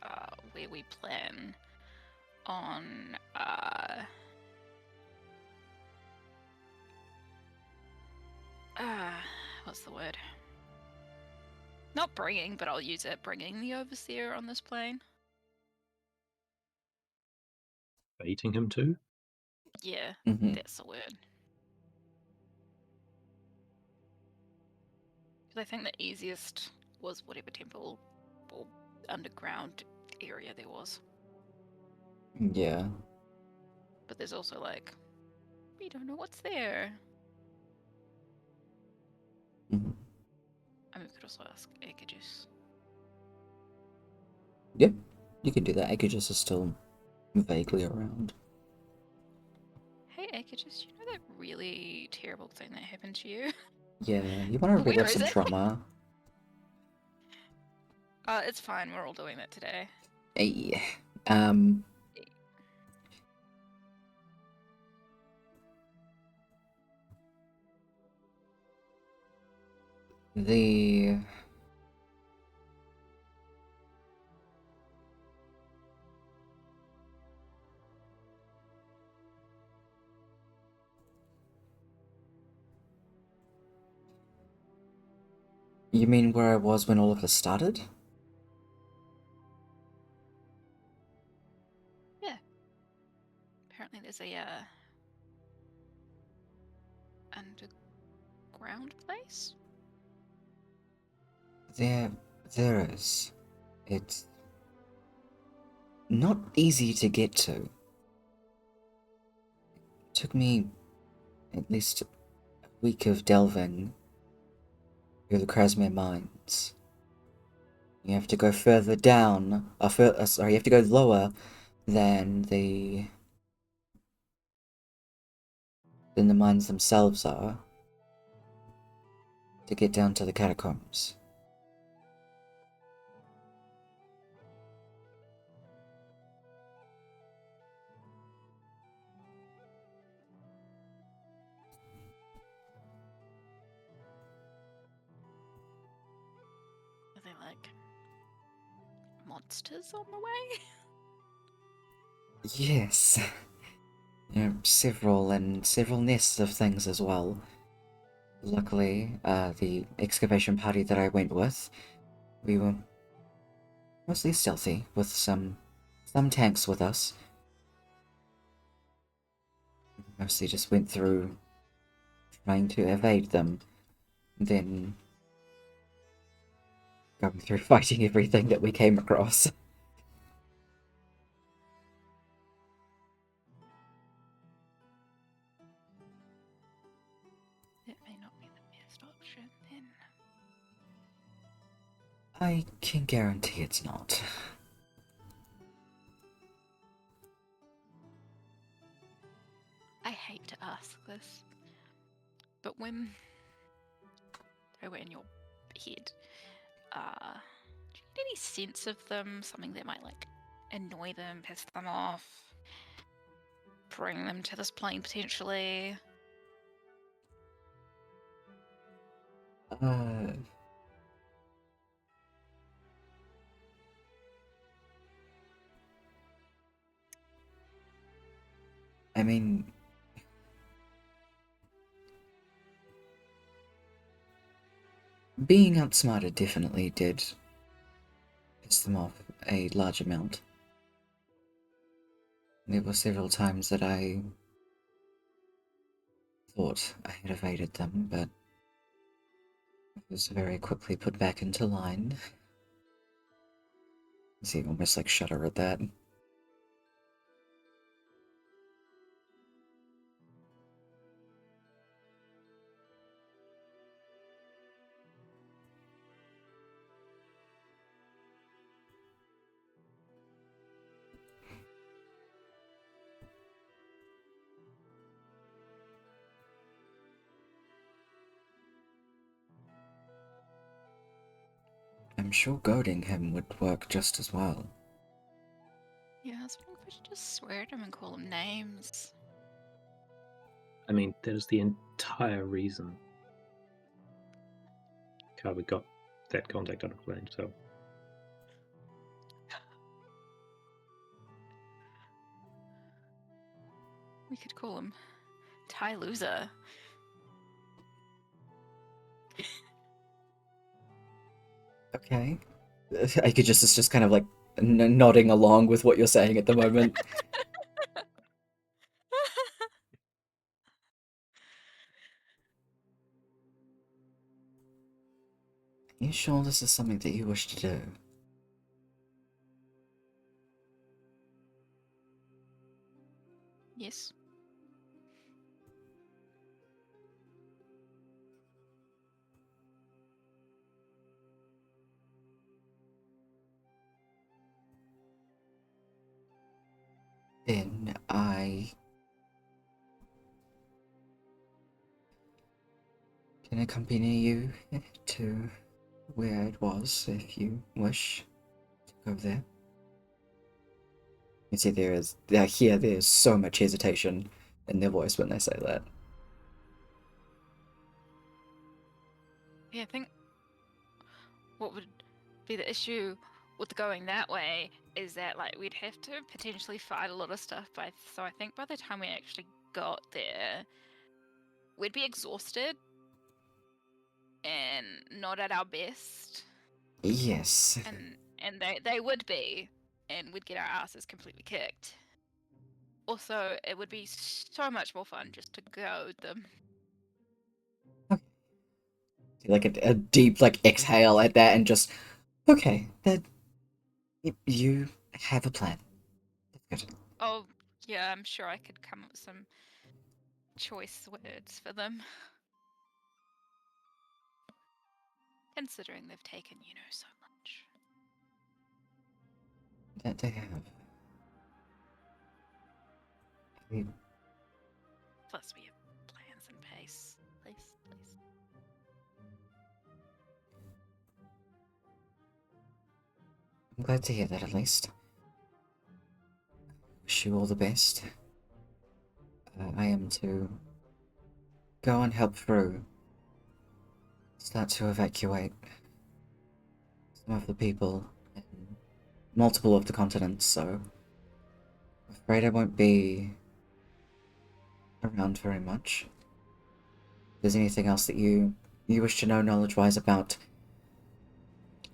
where we plan on what's the word? Not bringing, but I'll use it. Bringing the overseer on this plane. Baiting him too? Yeah, Mhm. that's the word. Because I think the easiest was whatever temple or underground area there was. Yeah. But there's also like, we don't know what's there. Mhm. I mean, we could also ask Ekajus. Yep, you can do that. Ekajus is still vaguely around. Hey Ekajus, you know that really terrible thing that happened to you? Yeah, you want to Where relive is some it? trauma. It's fine, we're all doing that today. Hey, the You mean where I was when all of this started? Yeah. Apparently there's a underground place? There is. It's not easy to get to. Took me at least a week of delving through the Krasmir mines. You have to go further down, sorry, you have to go lower than the mines themselves are to get down to the catacombs. Are they like monsters on the way? Yes. Several nests of things as well. Luckily, the excavation party that I went with, we were mostly stealthy, with some tanks with us. Mostly just went through trying to evade them, then going through fighting everything that we came across. That may not be the best option then. I can guarantee it's not. I hate to ask this, but when they were in your head, do you get any sense of them? Something that might like annoy them, piss them off, bring them to this plane potentially? I mean, being outsmarted definitely did piss them off a large amount. There were several times that I thought I had evaded them, but I was very quickly put back into line. See, almost like shudder at that. I'm sure goading him would work just as well. Yeah, I was wondering if we should just swear at him and call him names. I mean, that is the entire reason Carver got that contact out of range, so. We could call him Ty Loser. Okay. I could just, it's just kind of like nodding along with what you're saying at the moment. Are you sure this is something that you wish to do? Yes. Then I can accompany you to where it was if you wish to go there. You see, there's so much hesitation in their voice when they say that. Yeah, I think what would be the issue with going that way is that like we'd have to potentially fight a lot of stuff so I think by the time we actually got there we'd be exhausted and not at our best. Yes. And they would be, and we'd get our asses completely kicked. Also, it would be so much more fun just to goad them. Like a deep like exhale at that and just okay, that you have a plan. That's good. Oh, yeah, I'm sure I could come up with some choice words for them. Considering they've taken, so much. That they have. Plus, we have plans in place. Please. I'm glad to hear that at least. Wish you all the best. I am to go and help through. Start to evacuate some of the people in multiple of the continents, so I'm afraid I won't be around very much. If there's anything else that you wish to know knowledge-wise about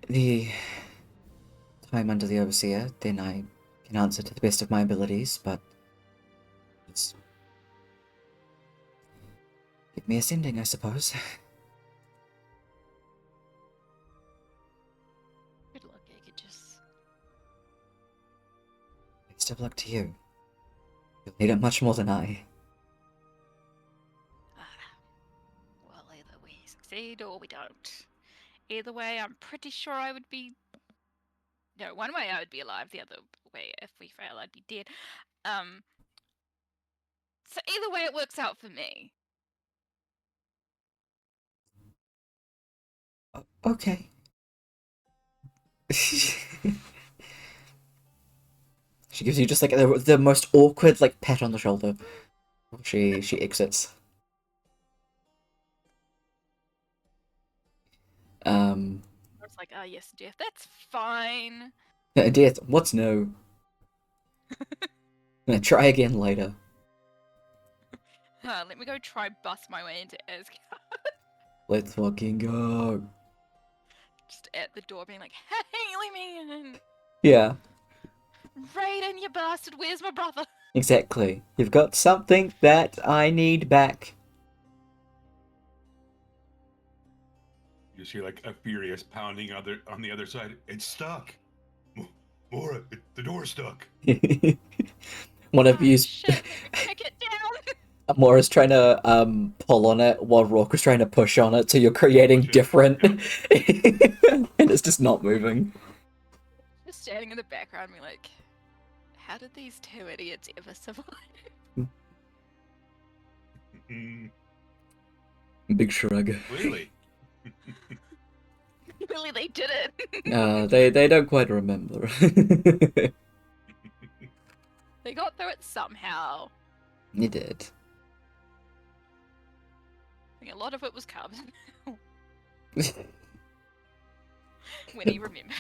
the time under the Overseer, then I can answer to the best of my abilities, but it's give me a sending, I suppose. Good luck, Aegis. Best of luck to you. You'll need it much more than I. Well, either we succeed or we don't. Either way, I'm pretty sure I would be... No, one way I would be alive, the other way, if we fail, I'd be dead. So either way, it works out for me. Okay. She gives you just like the most awkward like pat on the shoulder. She exits. I was like, oh yes, death, that's fine. Death, what's no? Gonna try again later. Let me go try bust my way into Asgard. Let's fucking go. Just at the door being like, hey, let me in. Yeah, Raiden, you bastard, where's my brother? exactly. You've got something that I need back. You just hear like a furious pounding on the other side. It's stuck. Mora, the door's stuck. One of Oh, you, shit, let me kick it down. Mora's trying to pull on it while Rock is trying to push on it, so you're creating Push it, different, yeah. and it's just not moving. Just standing in the background, me like, how did these two idiots ever survive? Mm, Big shrug. clearly. Really, they did it. They don't quite remember. They got through it somehow. You did. I think a lot of it was carbon. When he remembered.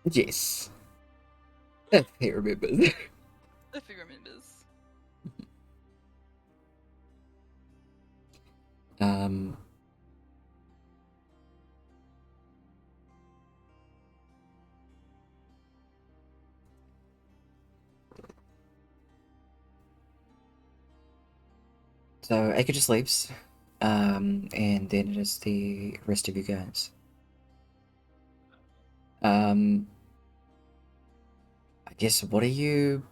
Yes. If he remembers. If he remembers. So Eka just leaves, and then it is the rest of you guys. I guess what are you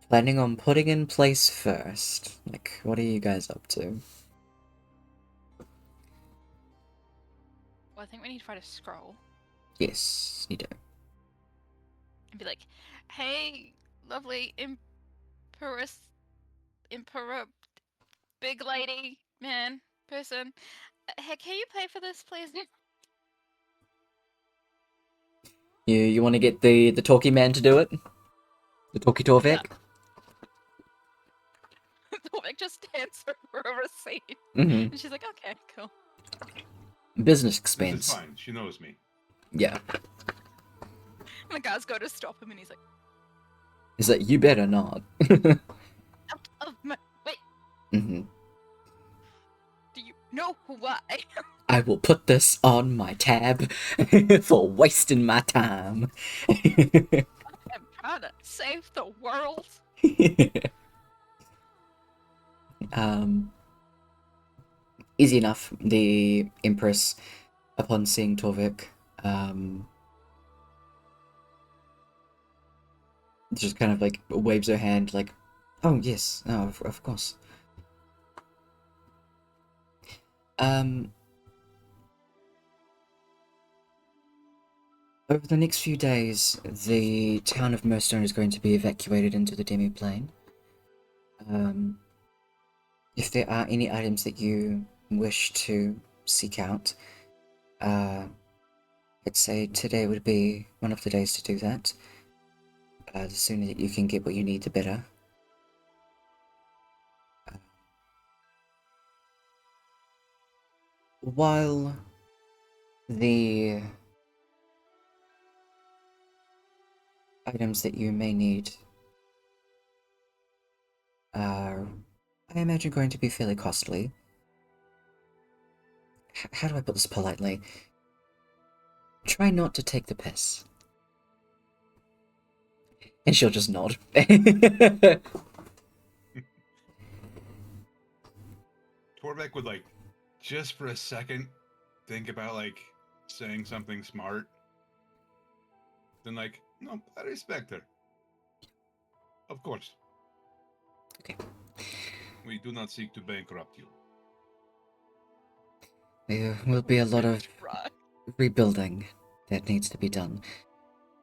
planning on putting in place first? Like, what are you guys up to? Well, I think we need to find a scroll Yes, you do. and be like, hey, lovely emperor, big lady, man, person. Hey, can you pay for this, please? You want to get the talkie man to do it? The talkie Torvik? Yeah. Torvik just stands over a receipt. Mm-hmm. And she's like, okay, cool. Business This expense. is fine. She knows me. Yeah. And the guys go to stop him and he's like, Is that you better not? out of my way. Mm-hmm. Do you know why? I will put this on my tab for wasting my time. I'm trying to save the world. Easy enough. The Empress, upon seeing Torvik, just kind of like waves her hand, like, "Oh yes, no, of course." Over the next few days, the town of Murstone is going to be evacuated into the demi-plane. If there are any items that you wish to seek out, I'd say today would be one of the days to do that. The sooner that you can get what you need, the better. While the items that you may need are, I imagine, going to be fairly costly. How do I put this politely? Try not to take the piss. And she'll just nod. Torbeck would, like, just for a second, think about, like, saying something smart. Then, like, no, I respect her. Of course. Okay. We do not seek to bankrupt you. There will be a lot of Right. rebuilding that needs to be done.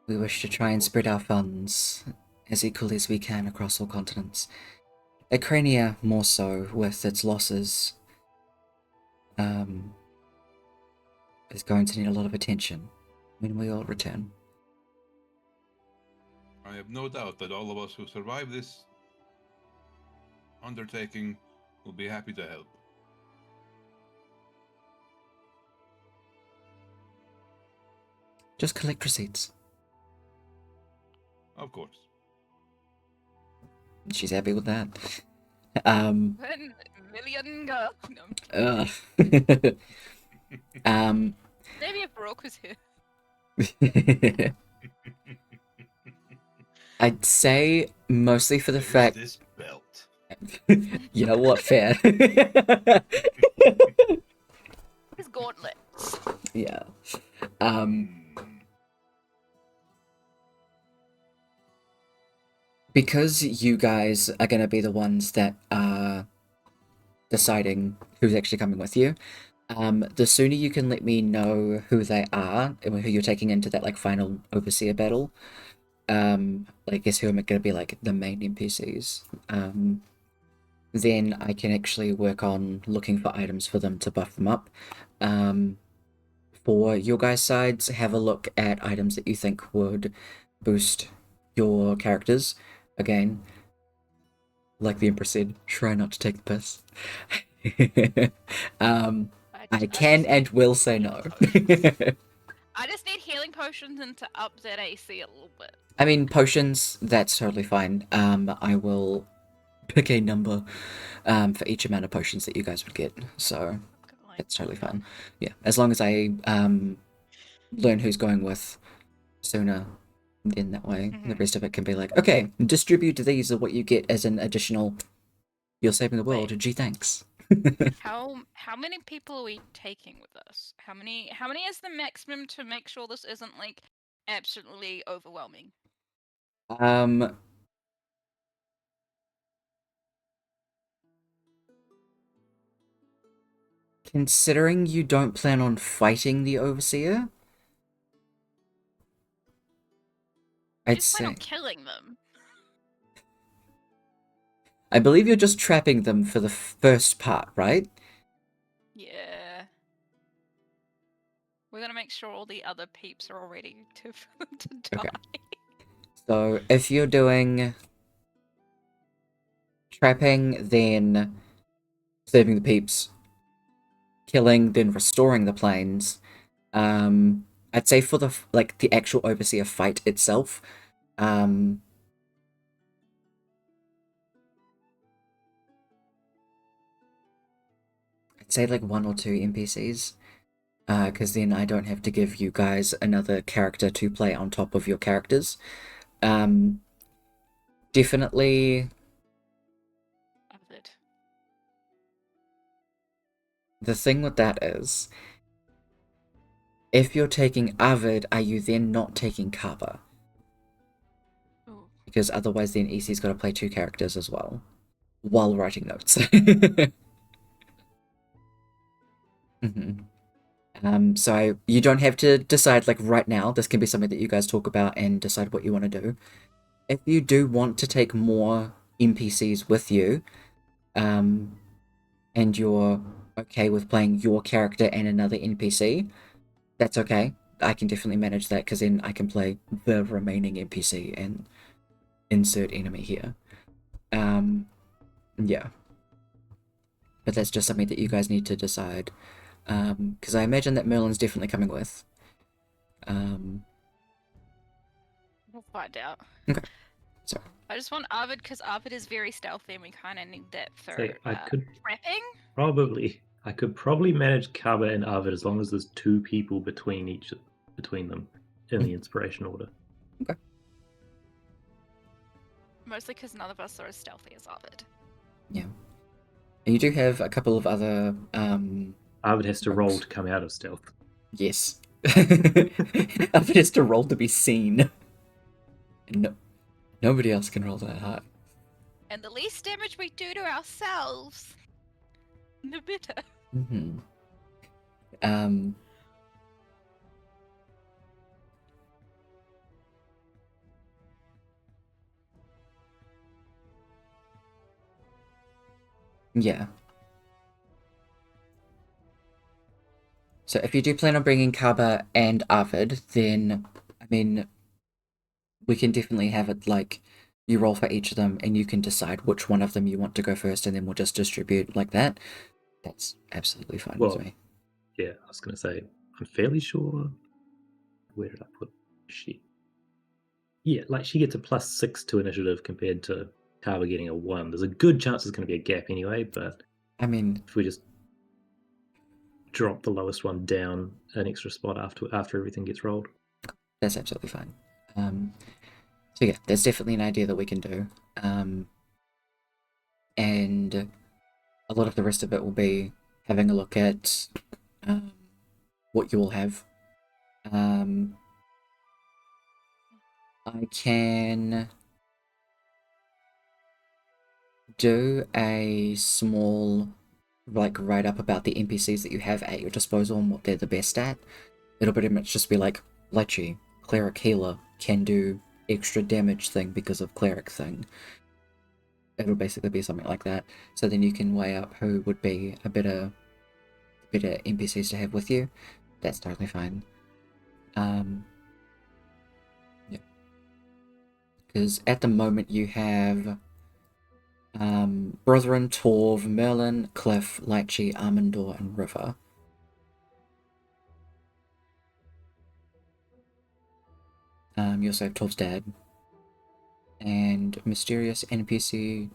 We wish to try and spread our funds as equally as we can across all continents. Acrania more so, with its losses, is going to need a lot of attention when we all return. I have no doubt that all of us who survive this undertaking will be happy to help. Just collect receipts. Of course. She's happy with that. 1 million go. No. Maybe if Brooke was here. I'd say mostly for the There's fact. this belt. You know what? Fair. His gauntlets. Yeah. Hmm. because you guys are going to be the ones that are deciding who's actually coming with you, the sooner you can let me know who they are and who you're taking into that like final overseer battle, I guess who are going to be like the main NPCs, then I can actually work on looking for items for them to buff them up. For your guys' sides, have a look at items that you think would boost your characters. Again, like the Empress said, try not to take the piss. I can just and need will say no. potions. I just need healing potions and to up that AC a little bit. I mean, potions, that's totally fine. I will pick a number for each amount of potions that you guys would get. So that's totally fine. Yeah, as long as I learn who's going with sooner, then that way the rest of it can be like, okay, distribute these are what you get as an additional. You're saving the world. Wait. Gee, thanks. How many people are we taking with us? How many is the maximum to make sure this isn't like absolutely overwhelming? Considering you don't plan on fighting the Overseer, I'd Just plan on say. killing them. I believe you're just trapping them for the first part, right? Yeah. We're gonna make sure all the other peeps are all ready to die. Okay. So if you're doing trapping, then saving the peeps, killing, then restoring the planes, I'd say for the the actual Overseer fight itself, I'd say like 1 or 2 NPCs. Because then I don't have to give you guys another character to play on top of your characters. Definitely. The thing with that is, if you're taking Arvid, are you then not taking Kaba? Ooh. Because otherwise then Ece's got to play 2 characters as well, while writing notes. So you don't have to decide like right now. This can be something that you guys talk about and decide what you want to do. If you do want to take more NPCs with you, and you're okay with playing your character and another NPC, that's okay. I can definitely manage that because then I can play the remaining NPC and insert enemy here. Yeah. But that's just something that you guys need to decide. Because I imagine that Merlin's definitely coming with. We'll find out. Okay. So. I just want Arvid because Arvid is very stealthy and we kind of need that for I could trapping. I could probably manage Kaba and Arvid as long as there's 2 people between them in the inspiration order. Okay. Mostly because none of us are as stealthy as Arvid. Yeah. And you do have a couple of other Arvid has to roll to come out of stealth. Yes. Arvid has to roll to be seen. And nobody else can roll that high. And the least damage we do to ourselves, the better. Yeah. So if you do plan on bringing Kaba and Arvid, then, I mean, we can definitely have it like, you roll for each of them and you can decide which one of them you want to go first and then we'll just distribute like that. That's absolutely fine with me. Yeah, I was going to say, I'm fairly sure... Where did I put she? Yeah, like she gets a +6 to initiative compared to Kaba getting a 1. There's a good chance there's going to be a gap anyway, but... I mean... If we just drop the lowest one down an extra spot after everything gets rolled. That's absolutely fine. So yeah, there's definitely an idea that we can do. And a lot of the rest of it will be having a look at what you all have. I can do a small, like, write up about the NPCs that you have at your disposal and what they're the best at. It'll pretty much just be like, Lechi, cleric healer, can do extra damage thing because of cleric thing. It'll basically be something like that. So then you can weigh up who would be a better NPCs to have with you. That's totally fine. Yeah. Because at the moment you have Brethren, Torv, Merlin, Cliff, Lychee, Armandor, and River. You also have Torv's dad. And Mysterious NPC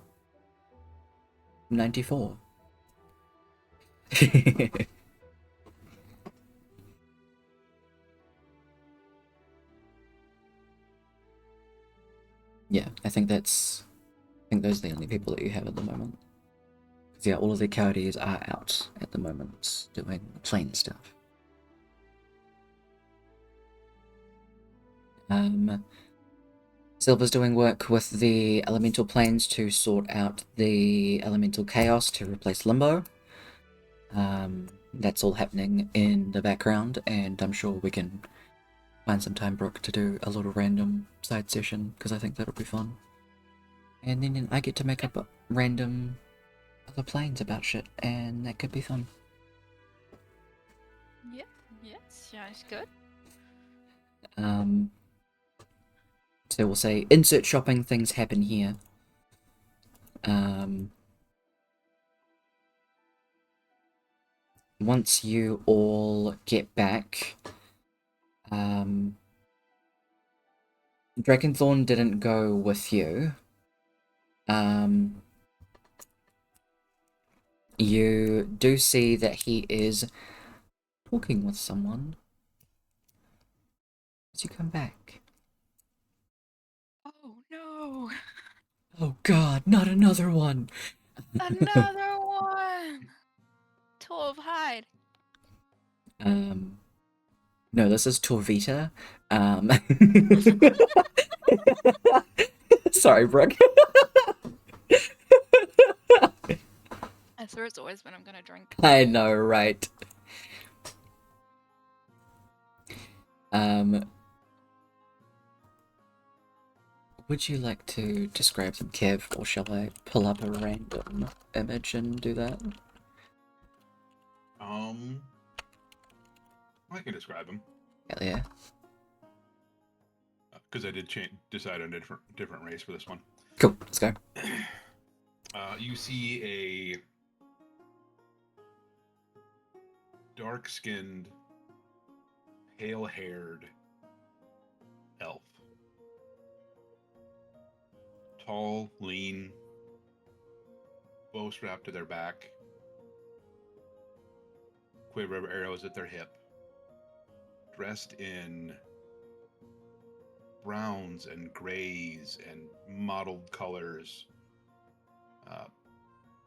94. Yeah, I think those are the only people that you have at the moment. Yeah, all of the coyotes are out at the moment doing plain stuff. Silver's doing work with the elemental planes to sort out the elemental chaos to replace Limbo. That's all happening in the background, and I'm sure we can find some time, Brooke, to do a little random side session, because I think that'll be fun. And then I get to make up random other planes about shit, and that could be fun. Yep, yes, sounds good. So we'll say insert shopping, things happen here. Once you all get back, Dragonthorn didn't go with you. You do see that he is talking with someone as you come back. Oh no! Oh god, not another one! Another one! Torv, hide! No, this is Torvita. Sorry, Brooke. I swear it's always when I'm gonna drink. I know, right? Would you like to describe them, Kev, or shall I pull up a random image and do that? I can describe them. Hell yeah. Because I did decide on a different race for this one. Cool, let's go. You see a dark-skinned, pale-haired elf. Tall, lean, bow strapped to their back, quiver of arrows at their hip, dressed in browns and grays and mottled colors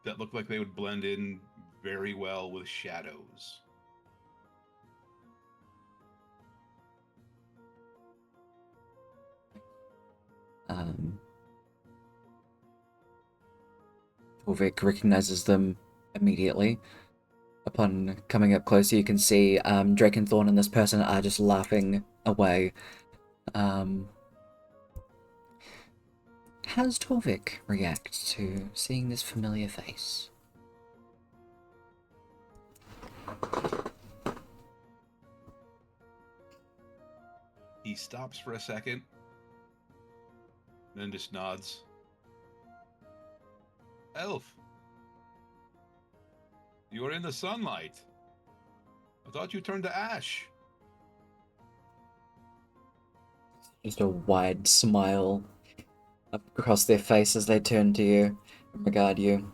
that look like they would blend in very well with shadows. Torvik recognizes them immediately. Upon coming up closer, you can see Drakenthorn and this person are just laughing away. How does Torvik react to seeing this familiar face? He stops for a second, then just nods. Elf, you are in the sunlight. I thought you turned to ash. Just a wide smile across their face as they turn to you and regard you.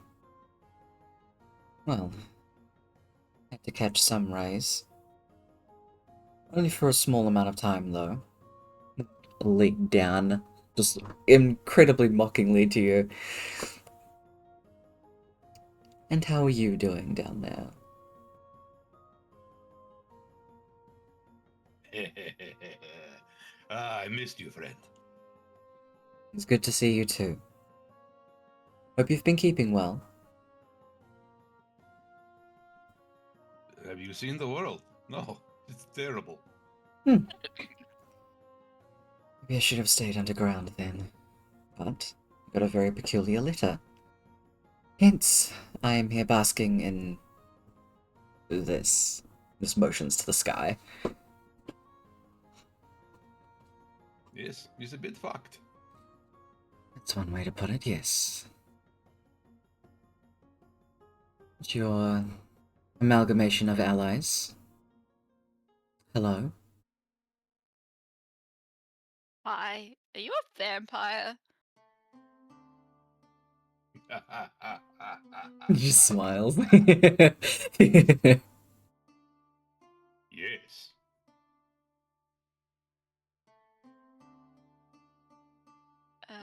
Well, I had to catch some rays. Only for a small amount of time, though. Lean down, just incredibly mockingly to you. And how are you doing down there? I missed you, friend. It's good to see you too. Hope you've been keeping well. Have you seen the world? No, it's terrible. Maybe I should have stayed underground then. But I got a very peculiar letter. Hence, I am here basking in this motions to the sky. Yes, he's a bit fucked. That's one way to put it, yes. It's your amalgamation of allies. Hello? Hi, are you a vampire? He just smiles. Yes. Oh.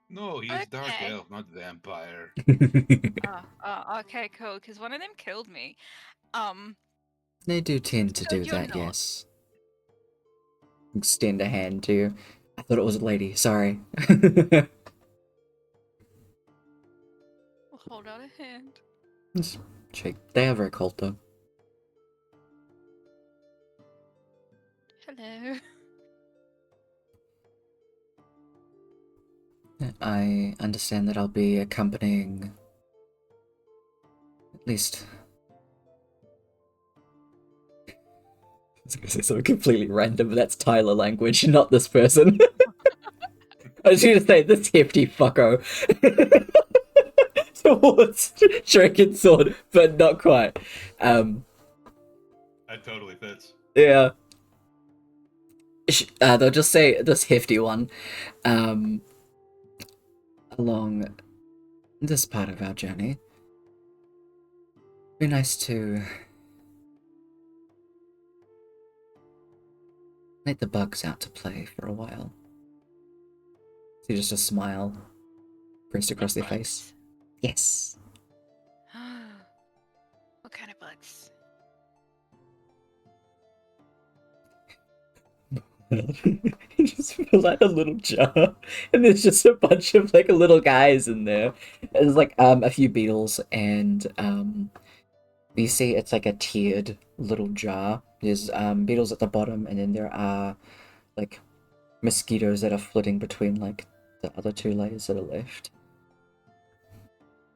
No, he is dark Okay. elf, not vampire. Okay, cool. Because one of them killed me. They do tend to So do you're that, not. yes. Extend a hand to you. I thought it was a lady, sorry. We'll hold out a hand. Just shake. They are very cold though. Hello. I understand that I'll be accompanying at least. I was gonna say something completely random, but that's Tyler language, not this person. I was gonna say this hefty fucko towards Dragon Sword, but not quite. That totally fits. Yeah. They'll just say this hefty one, along this part of our journey. Be nice to let the bugs out to play for a while. See just a smile pressed across their face. Yes. What kind of bugs? You just fill out a little jar, and there's just a bunch of like little guys in there. There's like a few beetles, and you see it's like a tiered little jar. There's beetles at the bottom, and then there are like mosquitoes that are flitting between like the other two layers that are left.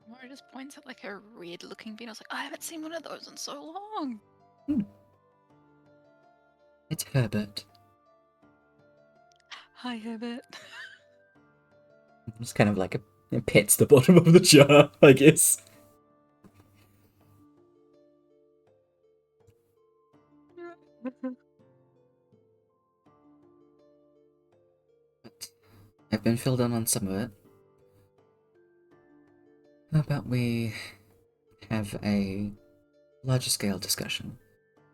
Mora just points at like a red-looking beetle. I was like, I haven't seen one of those in so long. It's Herbert. Hi, Herbert. It's kind of like it pets the bottom of the jar, I guess. But I've been filled in on some of it. How about we have a larger scale discussion?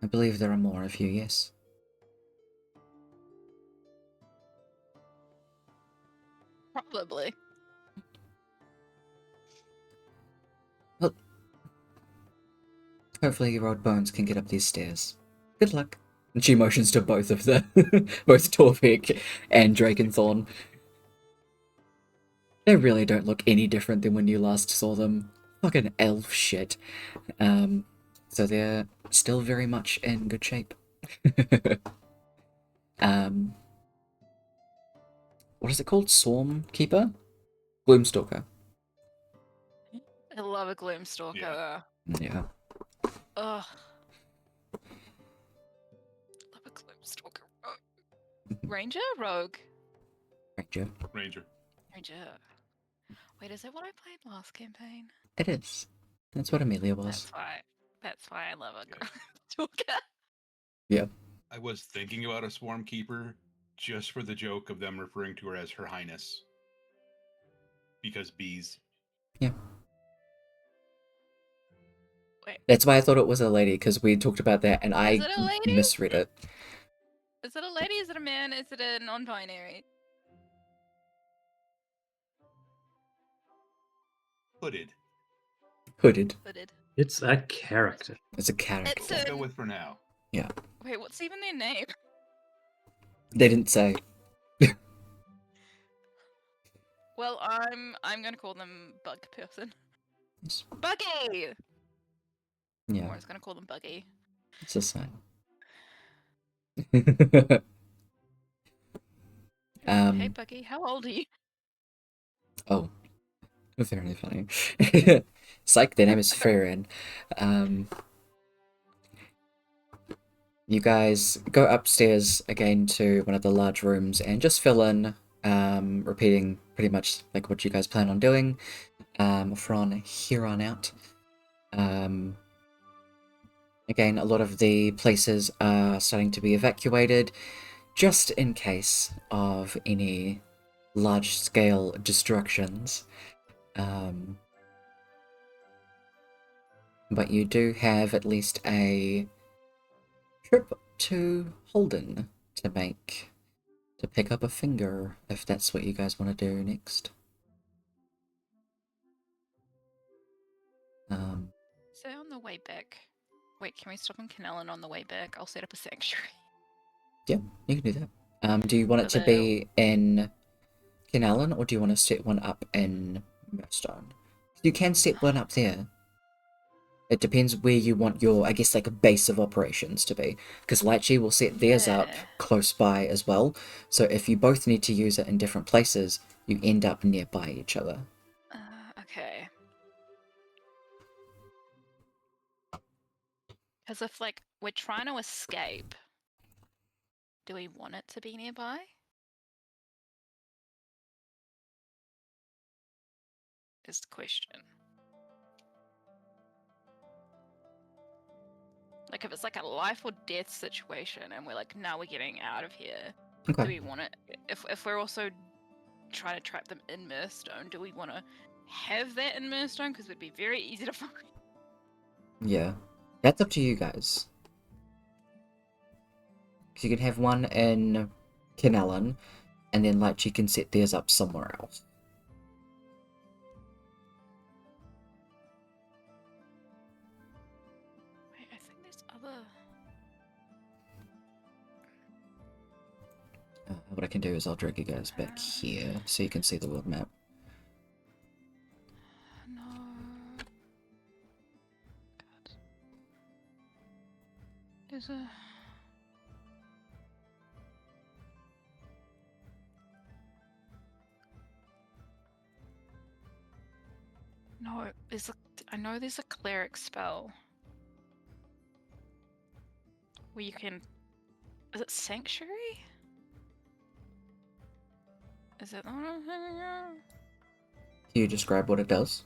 I believe there are more of you, yes? Probably. Well, hopefully your old bones can get up these stairs. Good luck. And she motions to both of the both Torvik and Drakenthorn. They really don't look any different than when you last saw them. Fucking elf shit. So they're still very much in good shape. What is it called? Swarm Keeper? Gloomstalker. I love a Gloomstalker. Yeah. Yeah. Ugh. Love a Gloomstalker. Ranger? Rogue? Ranger. Ranger. Ranger. Wait, is that what I played last campaign? It is. That's what Amelia was. That's why I love a Yeah. Gloomstalker. Yeah. I was thinking about a swarm keeper just for the joke of them referring to her as Her Highness. Because bees. Yeah. Wait. That's why I thought it was a lady, because we talked about that and I Is it a lady? misread it. Is it a lady? Is it a man? Is it a non-binary? Hooded. Hooded. Hooded. It's a character. It's a character. It's We'll a... go with for now. Wait, what's even their name? They didn't say. Well, I'm gonna call them Bug Person. It's- Buggy! Yeah, Or I was gonna call them Buggy. it's a sign. Hey, um. Buggy, how old are you? Oh, very funny. Psych. Their name is Farron. Um. You guys go upstairs again to one of the large rooms and just fill in, repeating pretty much like what you guys plan on doing, from here on out. Again, a lot of the places are starting to be evacuated, just in case of any large-scale destructions. But you do have at least a trip to Holden to make, to pick up a finger, if that's what you guys want to do next. So on the way back. Wait, can we stop in Canellan on the way back? I'll set up a sanctuary. Yeah, you can do that. Do you want it to Although- be in Kinallan, or do you want to set one up in Murstone? You can set one up there. It depends where you want your, I guess, like a base of operations to be. Because Lychee will set theirs up Yeah. close by as well. So if you both need to use it in different places, you end up nearby each other. Okay. Because if, like, we're trying to escape, do we want it to be nearby? Is the question. Like, if it's like a life or death situation and we're like, now we're getting out of here, do Okay. we want it? If we're also trying to trap them in Mirstone, do we want to have that in Mirstone? Because it'd be very easy to find. Yeah. That's up to you guys. Because you can have one in Kinallan, and then Lychee can set theirs up somewhere else. Wait, I think there's other. What I can do is I'll drag you guys back here so you can see the world map. No. God. There's a. No, there's a. I know there's a cleric spell where you can. Is it Sanctuary? Is it the one I'm thinking of? Can you describe what it does?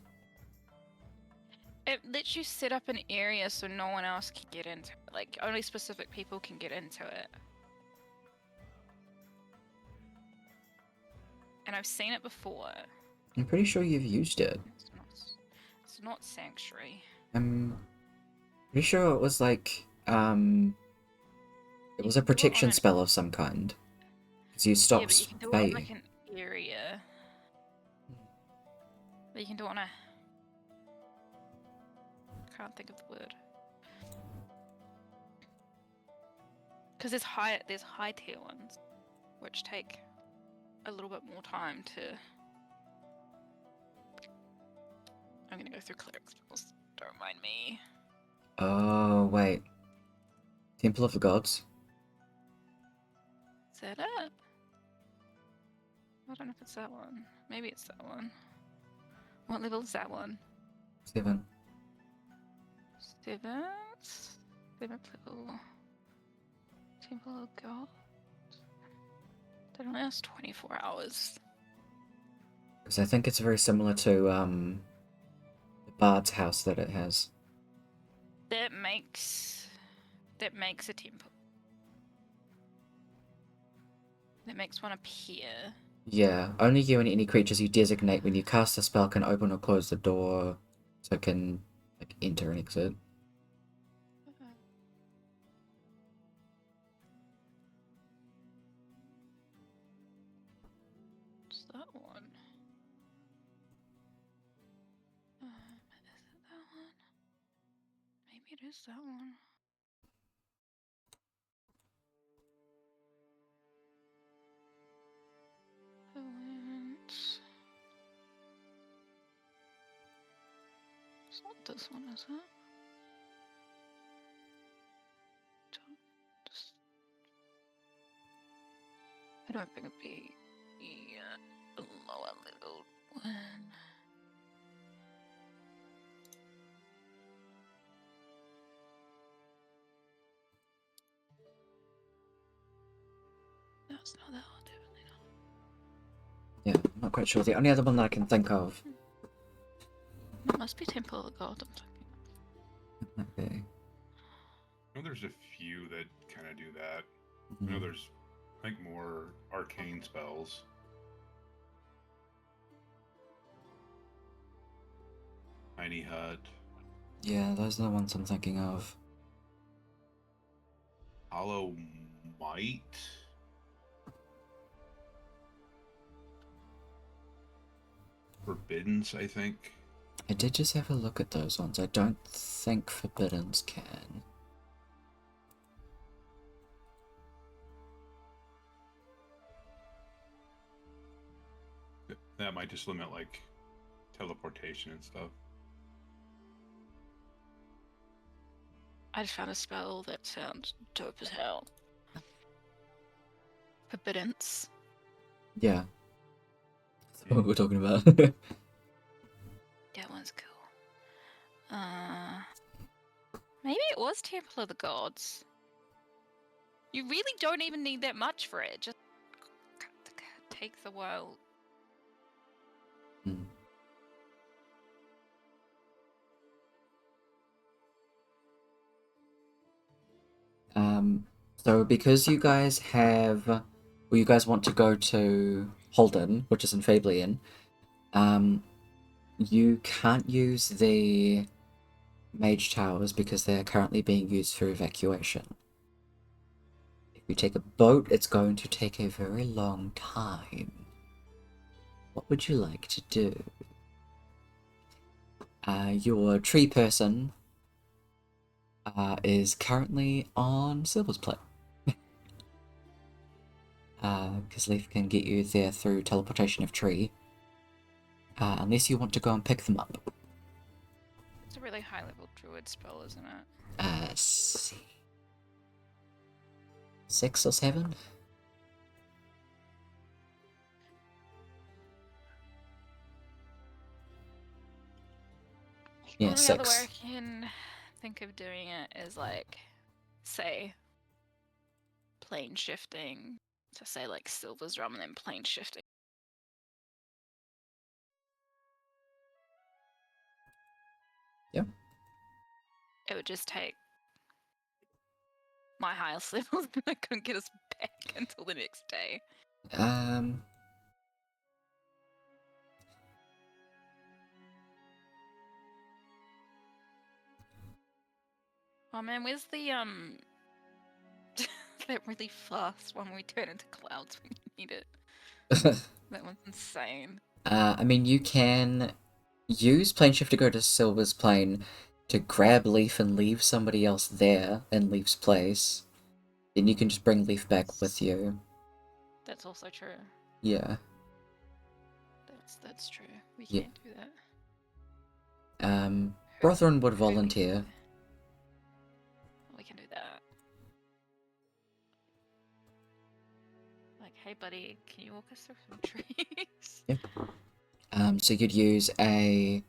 It lets you set up an area so no one else can get into it. Like, only specific people can get into it. And I've seen it before. I'm pretty sure you've used it. It's not Sanctuary. I'm pretty sure it was like, it You was a can do it on protection an- spell of some kind. Because you Yeah, stop but you can do it on like an area. But you can do it on a. Can't think of the word. Because there's high tier ones, which take a little bit more time to. I'm gonna go through cleric spells. Don't mind me. Oh, wait. Temple of the Gods? Set up. I don't know if it's that one. Maybe it's that one. What level is that one? 7. Seventh level. Temple of God. That only lasts 24 hours. Because I think it's very similar to, the Bard's house that it has. That makes a temple. That makes one appear. Yeah, only you and any creatures you designate when you cast a spell can open or close the door, so it can, like, enter and exit. What's that one? Is it that one? Maybe it is that one. Events. Not this one, is it? I don't think it'd be a lower level one. No, it's not that one, definitely not. Yeah, I'm not quite sure. The only other one that I can think of It must be Temple of the God, I'm thinking. might be. I know there's a few that kind of do that. I Mhm. know there's, I think, more arcane spells. Tiny Hut, Yeah, those are the ones I'm thinking of. Hollow Might. Forbiddens, I think. I did just have a look at those ones. I don't think Forbiddens can. That might just limit like teleportation and stuff. I just found a spell that sounds dope as hell. Forbiddance. Yeah. That's what we're talking about. That one's cool. Maybe it was Temple of the Gods. You really don't even need that much for it. Just takes a while. Hmm. So because you guys have, well, you guys want to go to Holden, which is in Fablian, you can't use the mage towers because they are currently being used for evacuation. If you take a boat, it's going to take a very long time. What would you like to do? Your tree person is currently on Silver's plate. Because Leaf can get you there through teleportation of tree. Unless you want to go and pick them up. It's a really high level druid spell, isn't it? 6 or 7? Yeah, The only other way 6. I can think of doing it is like, say, plane shifting. So say like Silver's Drum and then plane shifting. Yeah. It would just take my highest levels, and I couldn't get us back until the next day. Oh man, where's the that really fast one where we turn into clouds when you need it? That one's insane. I mean, you can use plane shift to go to Silver's plane to grab Leaf and leave somebody else there in Leaf's place. Then you can just bring Leaf back with you. That's also true. Yeah. That's true. We Yeah. can do that. Brotheren would Who we- volunteer. We can do that. Like, hey buddy, can you walk us through some trees? So you'd use a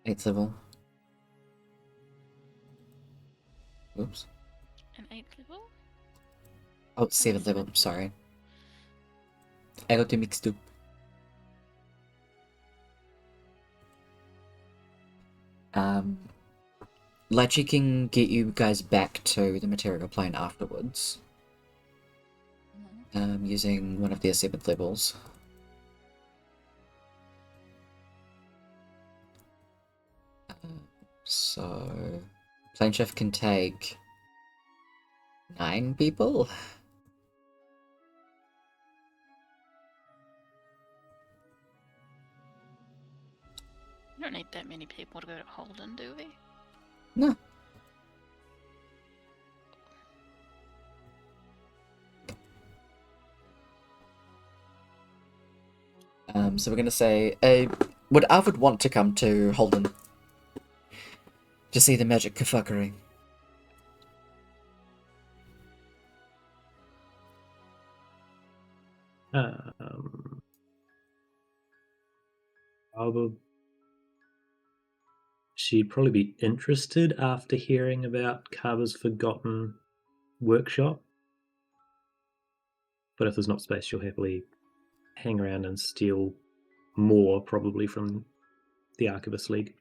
8th level. Oops. An 8th level? Oh, 7th level, sorry. I got them mixed up. Lachi can get you guys back to the material plane afterwards. Using one of their 7th levels. So, plane shift can take 9 people. We don't need that many people to go to Holden, do we? No. So we're gonna say, would Alfred want to come to Holden? to see the magic kafuckery. She'd probably be interested after hearing about Carver's forgotten workshop. But if there's not space, she'll happily hang around and steal more, probably from the Archivist League.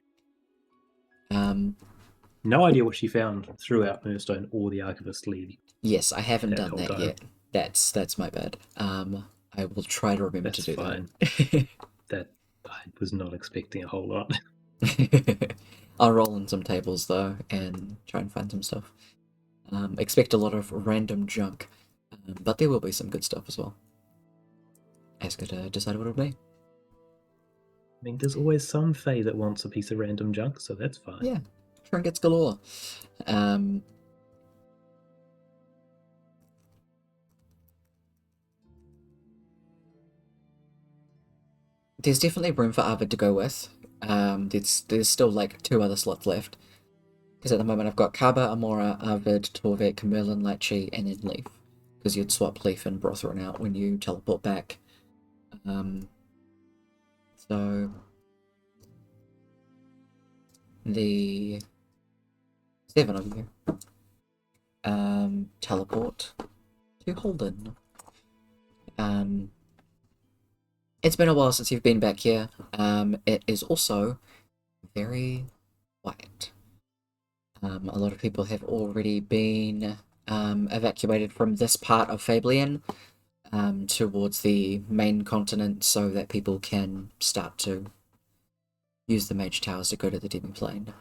No idea what she found throughout Moonstone or the Archivist League. Yes, I haven't that done whole that time. yet. That's my bad. I will try to remember That's to do fine. that. That I was not expecting a whole lot. I'll roll in some tables though and try and find some stuff. Expect a lot of random junk, but there will be some good stuff as well. Ask her to decide what it'll be. I mean, there's always some Fae that wants a piece of random junk, so that's fine. Yeah, trinkets galore. There's definitely room for Arvid to go with. There's still like 2 other slots left. Because at the moment I've got Kaba, Amora, Arvid, Torvik, Merlin, Lachi, and then Leaf. Because you'd swap Leaf and Brothrin out when you teleport back. So the 7 of you teleport to Holden. It's been a while since you've been back here. It is also very quiet. A lot of people have already been evacuated from this part of Fablian towards the main continent so that people can start to use the mage towers to go to the demi-plane.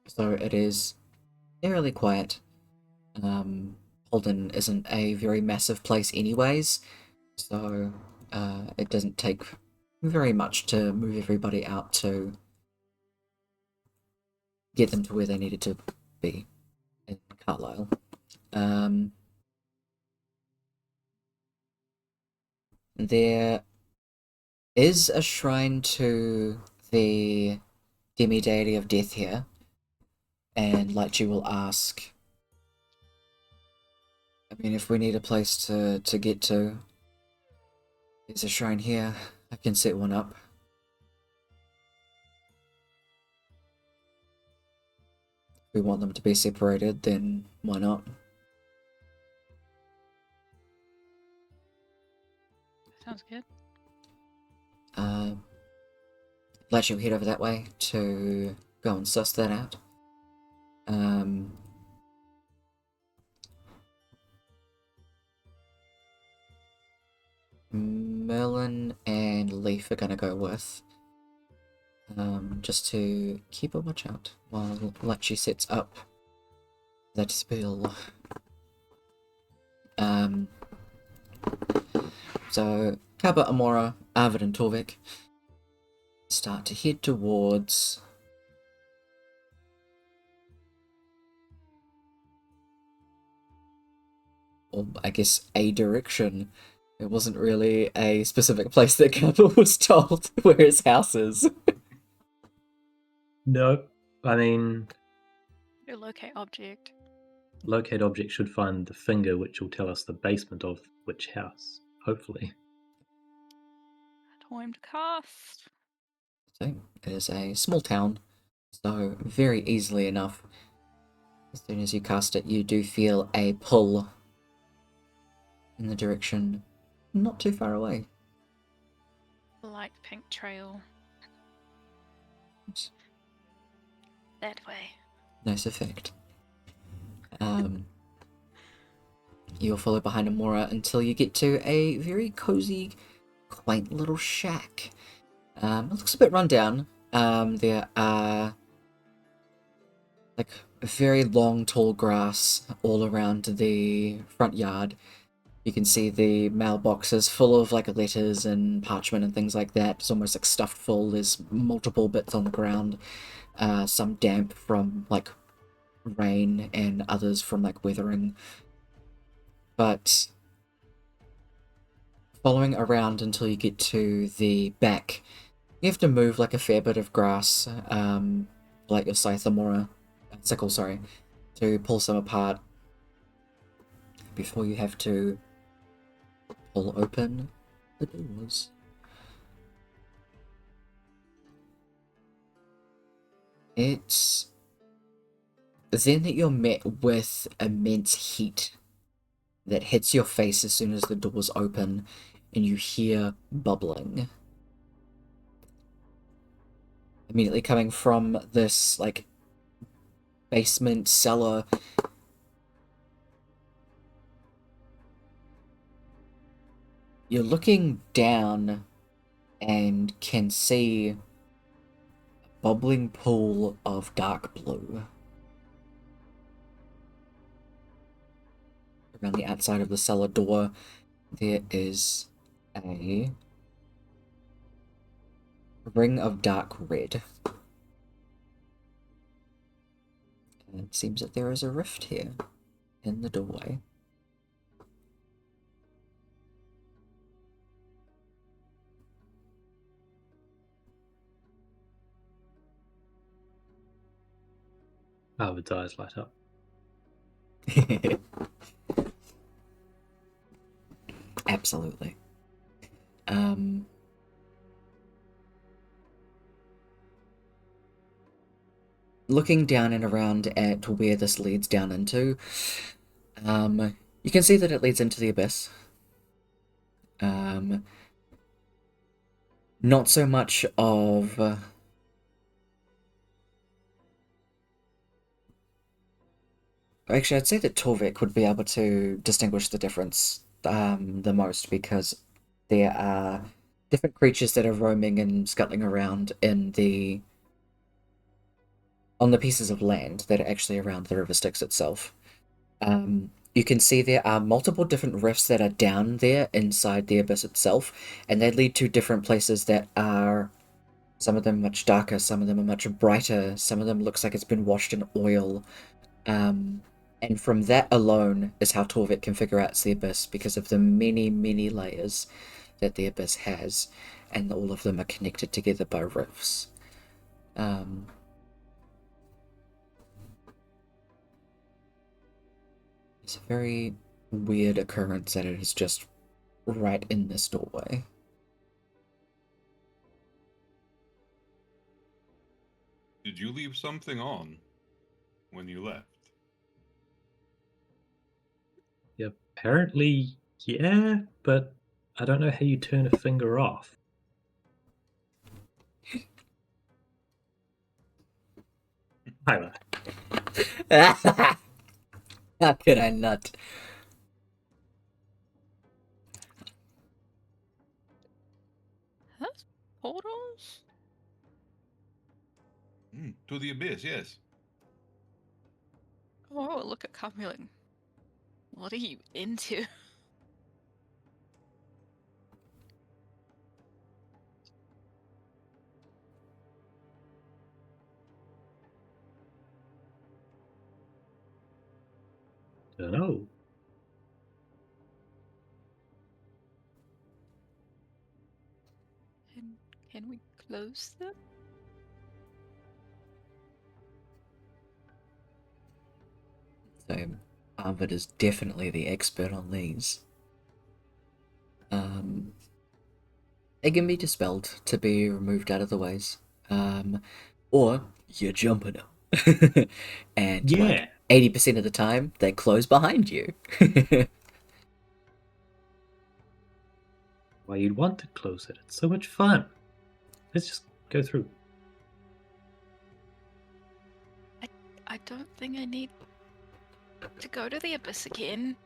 So it is eerily quiet. Holden isn't a very massive place anyways, so it doesn't take very much to move everybody out to get them to where they needed to be in Carlisle. There is a shrine to the demi-deity of death here, and Lychee will ask, I mean, if we need a place to get to, there's a shrine here. I can set one up. If we want them to be separated, then why not? Sounds good. Lychee will head over that way to go and suss that out. Merlin and Leaf are gonna go with, just to keep a watch out while Lychee sets up that spell. So Kaba, Amora, Arvid, and Torvik start to head towards or I guess a direction. It wasn't really a specific place that Kaba was told where his house is. No, I mean, Your locate object. locate object should find the finger, which will tell us the basement of which house, hopefully. Time to cast. So it is a small town, so very easily enough, as soon as you cast it, you do feel a pull in the direction not too far away. Light pink trail. Oops. That way. Nice effect. You'll follow behind Amora until you get to a very cozy, quaint little shack. It looks a bit run down. There are like very long, tall grass all around the front yard. You can see the mailboxes full of like letters and parchment and things like that. It's almost like stuffed full. There's multiple bits on the ground. Some damp from like rain and others from like weathering. But following around until you get to the back, You have to move like a fair bit of grass, like your scythe or a sickle, sorry, to pull some apart before you have to pull open the doors. It's then that you're met with immense heat that hits your face as soon as the doors open, and you hear bubbling. Immediately coming from this, like, basement cellar. You're looking down and can see a bubbling pool of dark blue. Around the outside of the cellar door, there is a ring of dark red. And it seems that there is a rift here in the doorway. Harvard's eyes light up. Absolutely. Looking down and around at where this leads down into, you can see that it leads into the abyss. Not so much of actually, I'd say that Torvik would be able to distinguish the difference the most, because there are different creatures that are roaming and scuttling around on the pieces of land that are actually around the river Styx itself. You can see there are multiple different rifts that are down there inside the abyss itself, and they lead to different places that are, some of them much darker, some of them are much brighter, some of them looks like it's been washed in oil. And from that alone is how Torvik can figure out the abyss, because of the many, many layers that the abyss has, and all of them are connected together by rifts. It's a very weird occurrence that it is just right in this doorway. Did you leave something on when you left? Yeah, apparently, yeah, but I don't know how you turn a finger off. Tyler. How could I not? That's portals? To the abyss, yes. Oh, look at Carmeling. What are you into? Don't know. And can we close them? So, Arvid is definitely the expert on these. They can be dispelled to be removed out of the ways. Or you're jumping them. And Yeah. like 80% of the time, they close behind you. Why you'd want to close it. It's so much fun. Let's just go through. I don't think I need to go to the abyss again.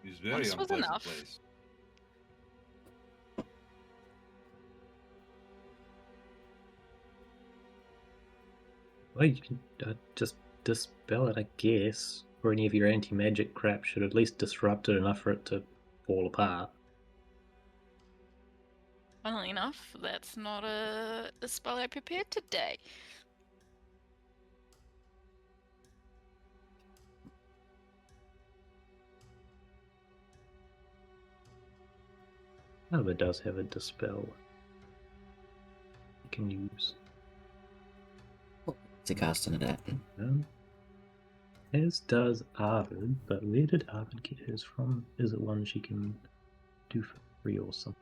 It's a very Once was unpleasant enough. place. Well, you can just dispel it, I guess. Or any of your anti-magic crap should at least disrupt it enough for it to fall apart. Funnily enough, that's not a spell I prepared today. However, it does have a dispel you can use. To cast into that. As does Arvid, but where did Arvid get hers from? Is it one she can do for free or something?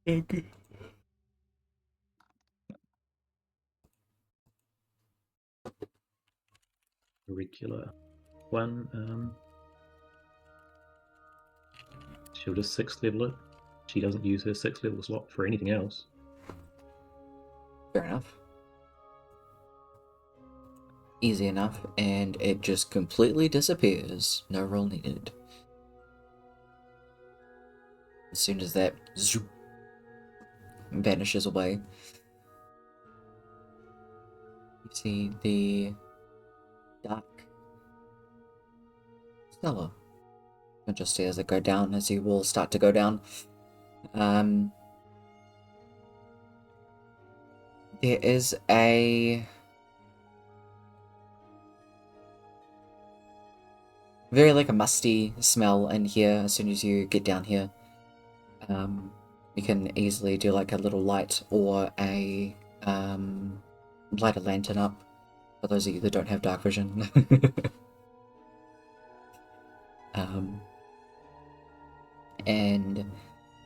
Okay. Regular one. She'll just 6th level it. She doesn't use her 6th level slot for anything else. Fair enough. Easy enough, and it just completely disappears. No roll needed. As soon as that zoop, vanishes away, you see the dark cellar. And just see as it go down, as you will start to go down. There is a very like a musty smell in here as soon as you get down here. You can easily do like a little light or a light a lantern up for those of you that don't have dark vision. And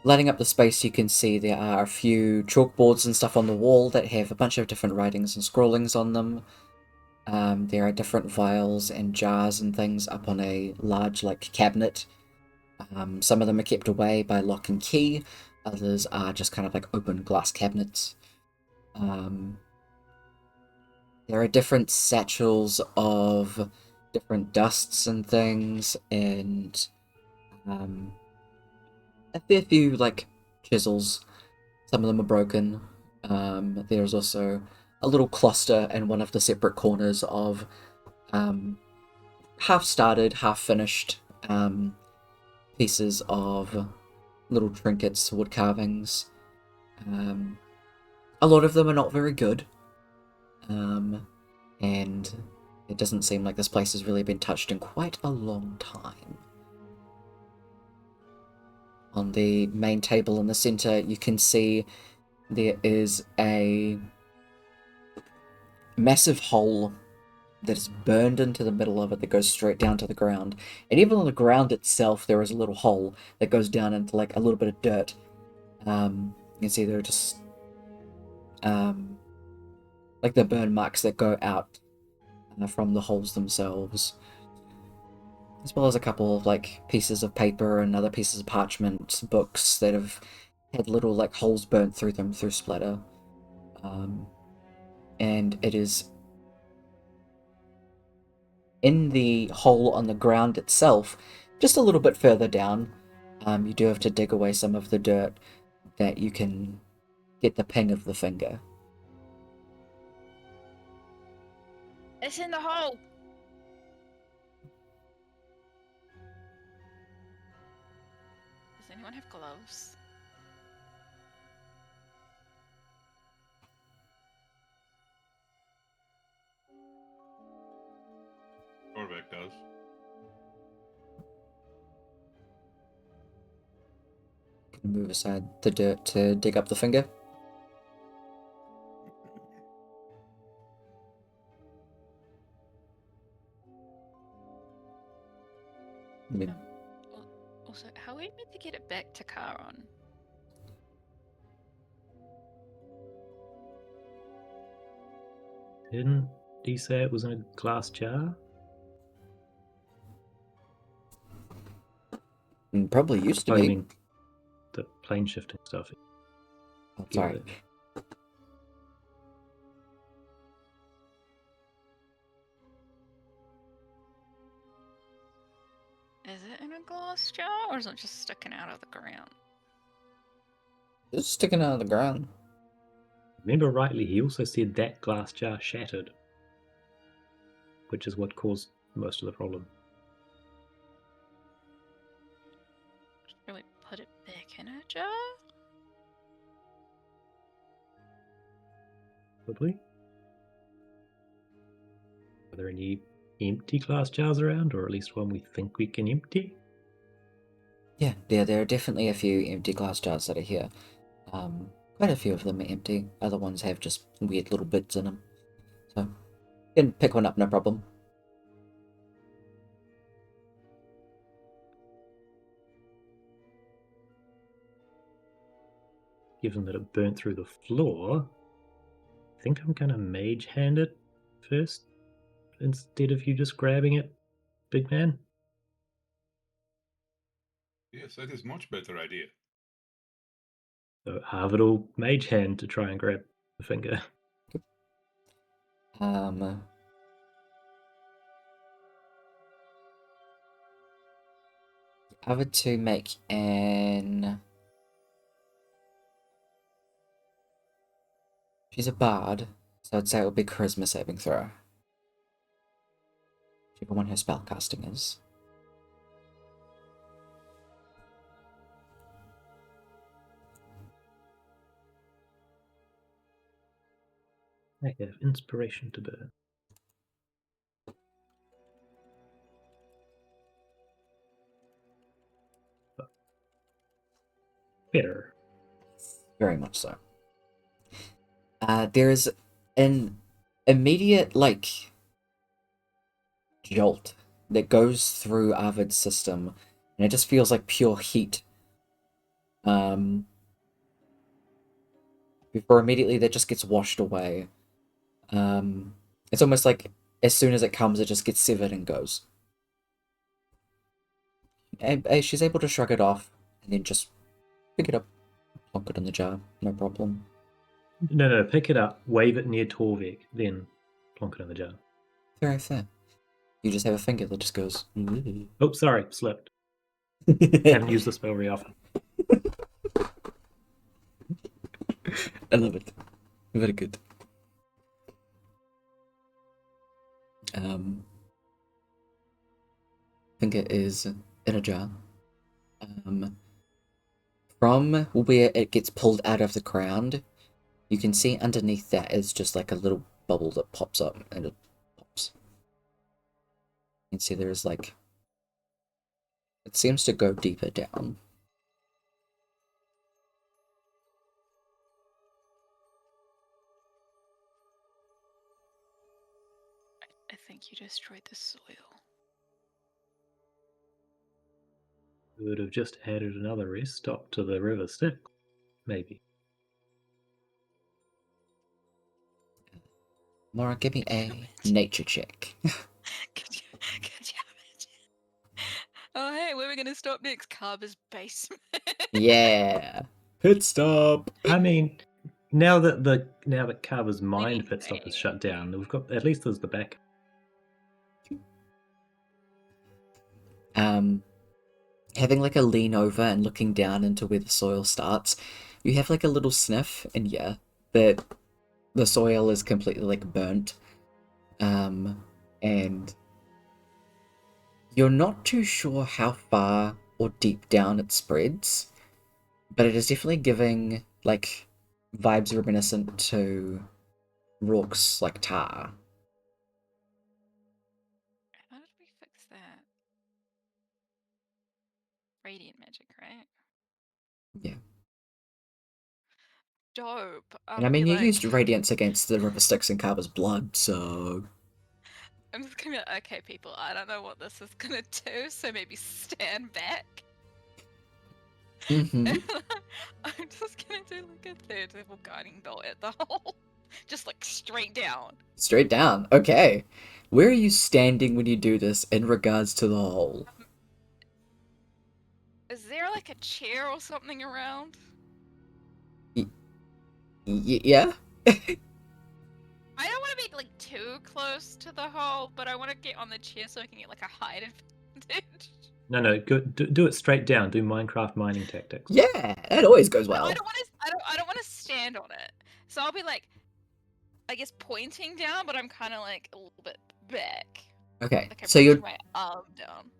lighting up the space, you can see there are a few chalkboards and stuff on the wall that have a bunch of different writings and scrawlings on them. There are different vials and jars and things up on a large like cabinet. Some of them are kept away by lock and key, others are just kind of like open glass cabinets. There are different satchels of different dusts and things, and a fair few like chisels. Some of them are broken. There's also a little cluster in one of the separate corners of half started, half finished pieces of little trinkets, wood carvings. A lot of them are not very good. And it doesn't seem like this place has really been touched in quite a long time. On the main table in the center, you can see there is a massive hole that is burned into the middle of it that goes straight down to the ground. And even on the ground itself, there is a little hole that goes down into like a little bit of dirt. You can see there are just like the burn marks that go out from the holes themselves, as well as a couple of like pieces of paper and other pieces of parchment, books that have had little like holes burnt through them through splatter. And it is in the hole on the ground itself, just a little bit further down. You do have to dig away some of the dirt that you can get the ping of the finger. It's in the hole. Does anyone have gloves? Orvek does. Can move aside the dirt to dig up the finger. Also, how are we meant to get it back to Charon? Didn't he say it was in a glass jar? Probably used to Oh, be. you mean the plane shifting stuff? Oh, sorry. Is it in a glass jar, or is it just sticking out of the ground? It's sticking out of the ground. Remember rightly, he also said that glass jar shattered, which is what caused most of the problem. back in a jar? Probably. Are there any empty glass jars around, or at least one we think we can empty? Yeah, there are definitely a few empty glass jars that are here. Quite a few of them are empty. Other ones have just weird little bits in them. So, you can pick one up, no problem. Given that it burnt through the floor, I think I'm gonna mage hand it first instead of you just grabbing it, big man. Yes, that is much better idea. So Harvard will mage hand to try and grab the finger. Other to make an... She's a bard, so I'd say it would be charisma saving throw. Whichever one her spellcasting is. I have inspiration to burn. Better. Very much so. There is an immediate, like, jolt that goes through Arvid's system, and it just feels like pure heat. Before immediately that just gets washed away. It's almost like as soon as it comes, it just gets severed and goes. And she's able to shrug it off and then just pick it up, plonk it in the jar, no problem. No, pick it up, wave it near Torvik, then plonk it in the jar. Very fair. You just have a finger that just goes. Oh, sorry, slipped. Haven't used the spell very often. I love it. Very good. Finger is in a jar. From where it gets pulled out of the ground, you can see underneath that is just like a little bubble that pops up and it pops. You can see there's like... It seems to go deeper down. I think you destroyed the soil. We would have just added another rest stop to the river Styx, maybe. Mora, give me a nature check. Could you imagine? Oh, hey, where are we going to stop next? Carver's basement. Yeah. Pit stop. I mean, now that Carver's mind Maybe pit stop is they- shut down, we've got at least there's the back. Having like a lean over and looking down into where the soil starts, you have like a little sniff, and yeah, that the soil is completely like burnt. And you're not too sure how far or deep down it spreads, but it is definitely giving like vibes reminiscent to Rourke's like tar. How did we fix that? Radiant magic, right? Yeah. Dope. And I mean, you like, used Radiance against the River Styx and Carver's blood, so... I'm just gonna be like, okay, people, I don't know what this is gonna do, so maybe stand back. Mm-hmm. I'm just gonna do like a third level guiding bolt at the hole. Just like straight down. Straight down. Okay. Where are you standing when you do this in regards to the hole? Is there like a chair or something around? Yeah? I don't want to be like too close to the hole, but I want to get on the chair so I can get like a height advantage. No, do it straight down. Do Minecraft mining tactics. Yeah, that always goes No, well. I don't want to. I don't want to stand on it. So I'll be like, I guess pointing down, but I'm kind of like a little bit back. Okay, Like I'm so you're putting my arm down.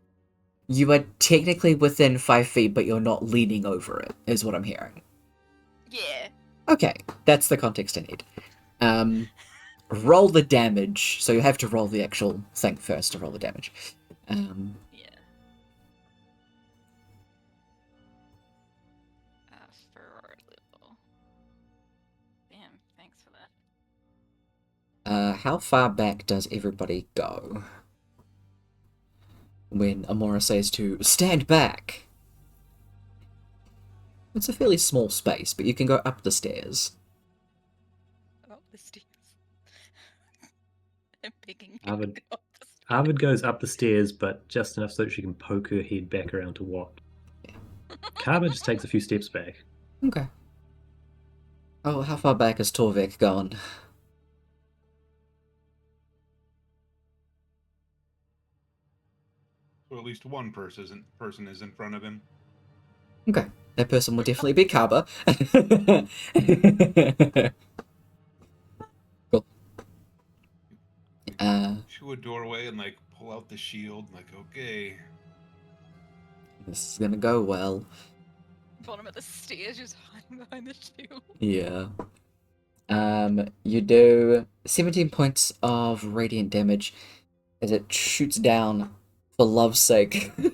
You are technically within 5 feet, but you're not leaning over it, is what I'm hearing. Yeah. Okay, that's the context I need. Roll the damage. So you have to roll the actual thing first to roll the damage. Yeah. For little. Damn, thanks for that. How far back does everybody go? When Amora says to stand back. It's a fairly small space, but you can go up the stairs. Up the stairs. I'm begging I you would- to go up the stairs. Arvid goes up the stairs, but just enough so that she can poke her head back around to watch. Kaba just takes a few steps back. Okay. Oh, how far back has Torvik gone? So at least one person is in front of him. Okay, that person will definitely be Kaba. Cool. To a doorway and like pull out the shield. Like, okay, This is gonna go well. Bottom of the stairs, just hiding behind the shield. Yeah. You do 17 points of radiant damage as it shoots down for love's sake. For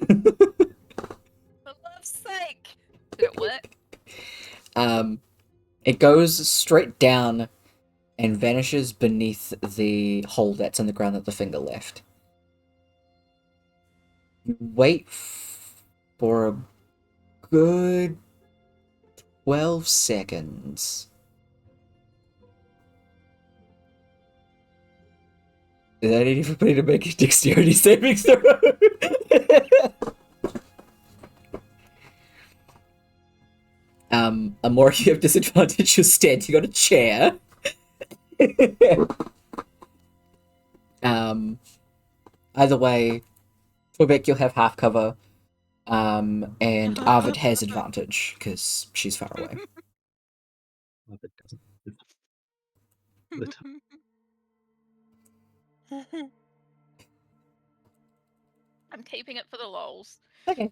love's sake! Did it work? It goes straight down and vanishes beneath the hole that's in the ground that the finger left. You wait for a good 12 seconds. Is that everybody to make a dexterity saving throw? Amora, you have disadvantage. You're standing on a chair. Either way, Quebec, you'll have half cover. And Arvid has advantage because she's far away. Arvid doesn't. The I'm keeping it for the lols. Okay.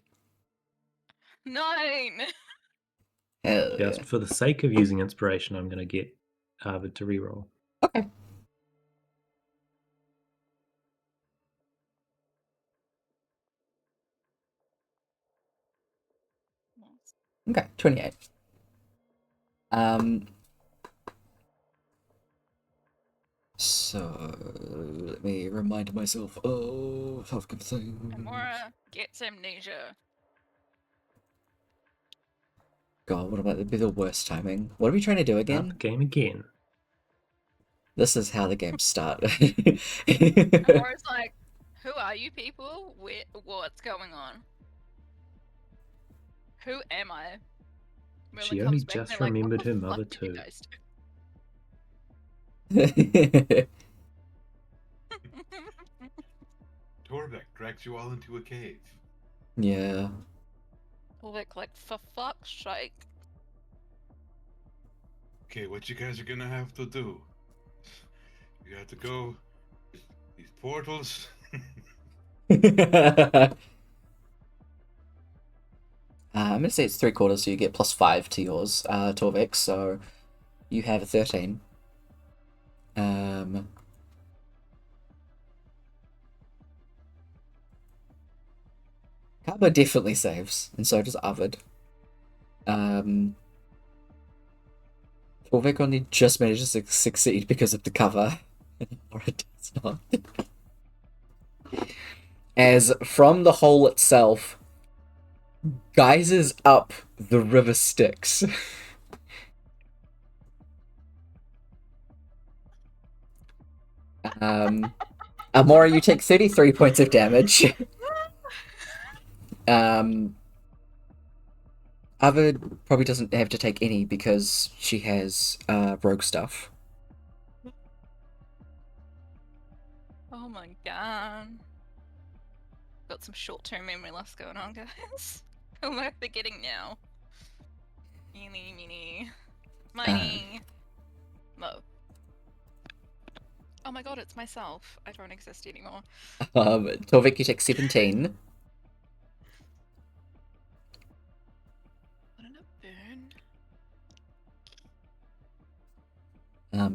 9! Hell yeah. Just for the sake of using inspiration, I'm going to get Arvid to reroll. Okay. Okay, 28. So let me remind myself of thing. Amora gets amnesia. God, what about that'd be the worst timing? What are we trying to do Start the again? game again. This is how the games start. Amora's like, who are you people? What's going on? Who am I? Merlin She comes only back and just they're like, remembered "What the her fuck mother did you too." guys do?" Torvik drags you all into a cave. Yeah. Like, for fuck's sake. Okay, what you guys are gonna have to do? You have to go these portals. I'm gonna say it's 3/4, so you get +5 to yours, Torvik, so you have a 13. Kaba definitely saves, and so does Arvid. Torvik only just manages to succeed because of the cover, or it does not. As from the hole itself, geysers up the river Styx. Amora, you take 33 points of damage. Arvid probably doesn't have to take any because she has rogue stuff. Oh my god. Got some short-term memory loss going on, guys. Who am I forgetting now? Eeny, meeny, miny, mo. Oh my god, it's myself. I don't exist anymore. Torvik, you take 17.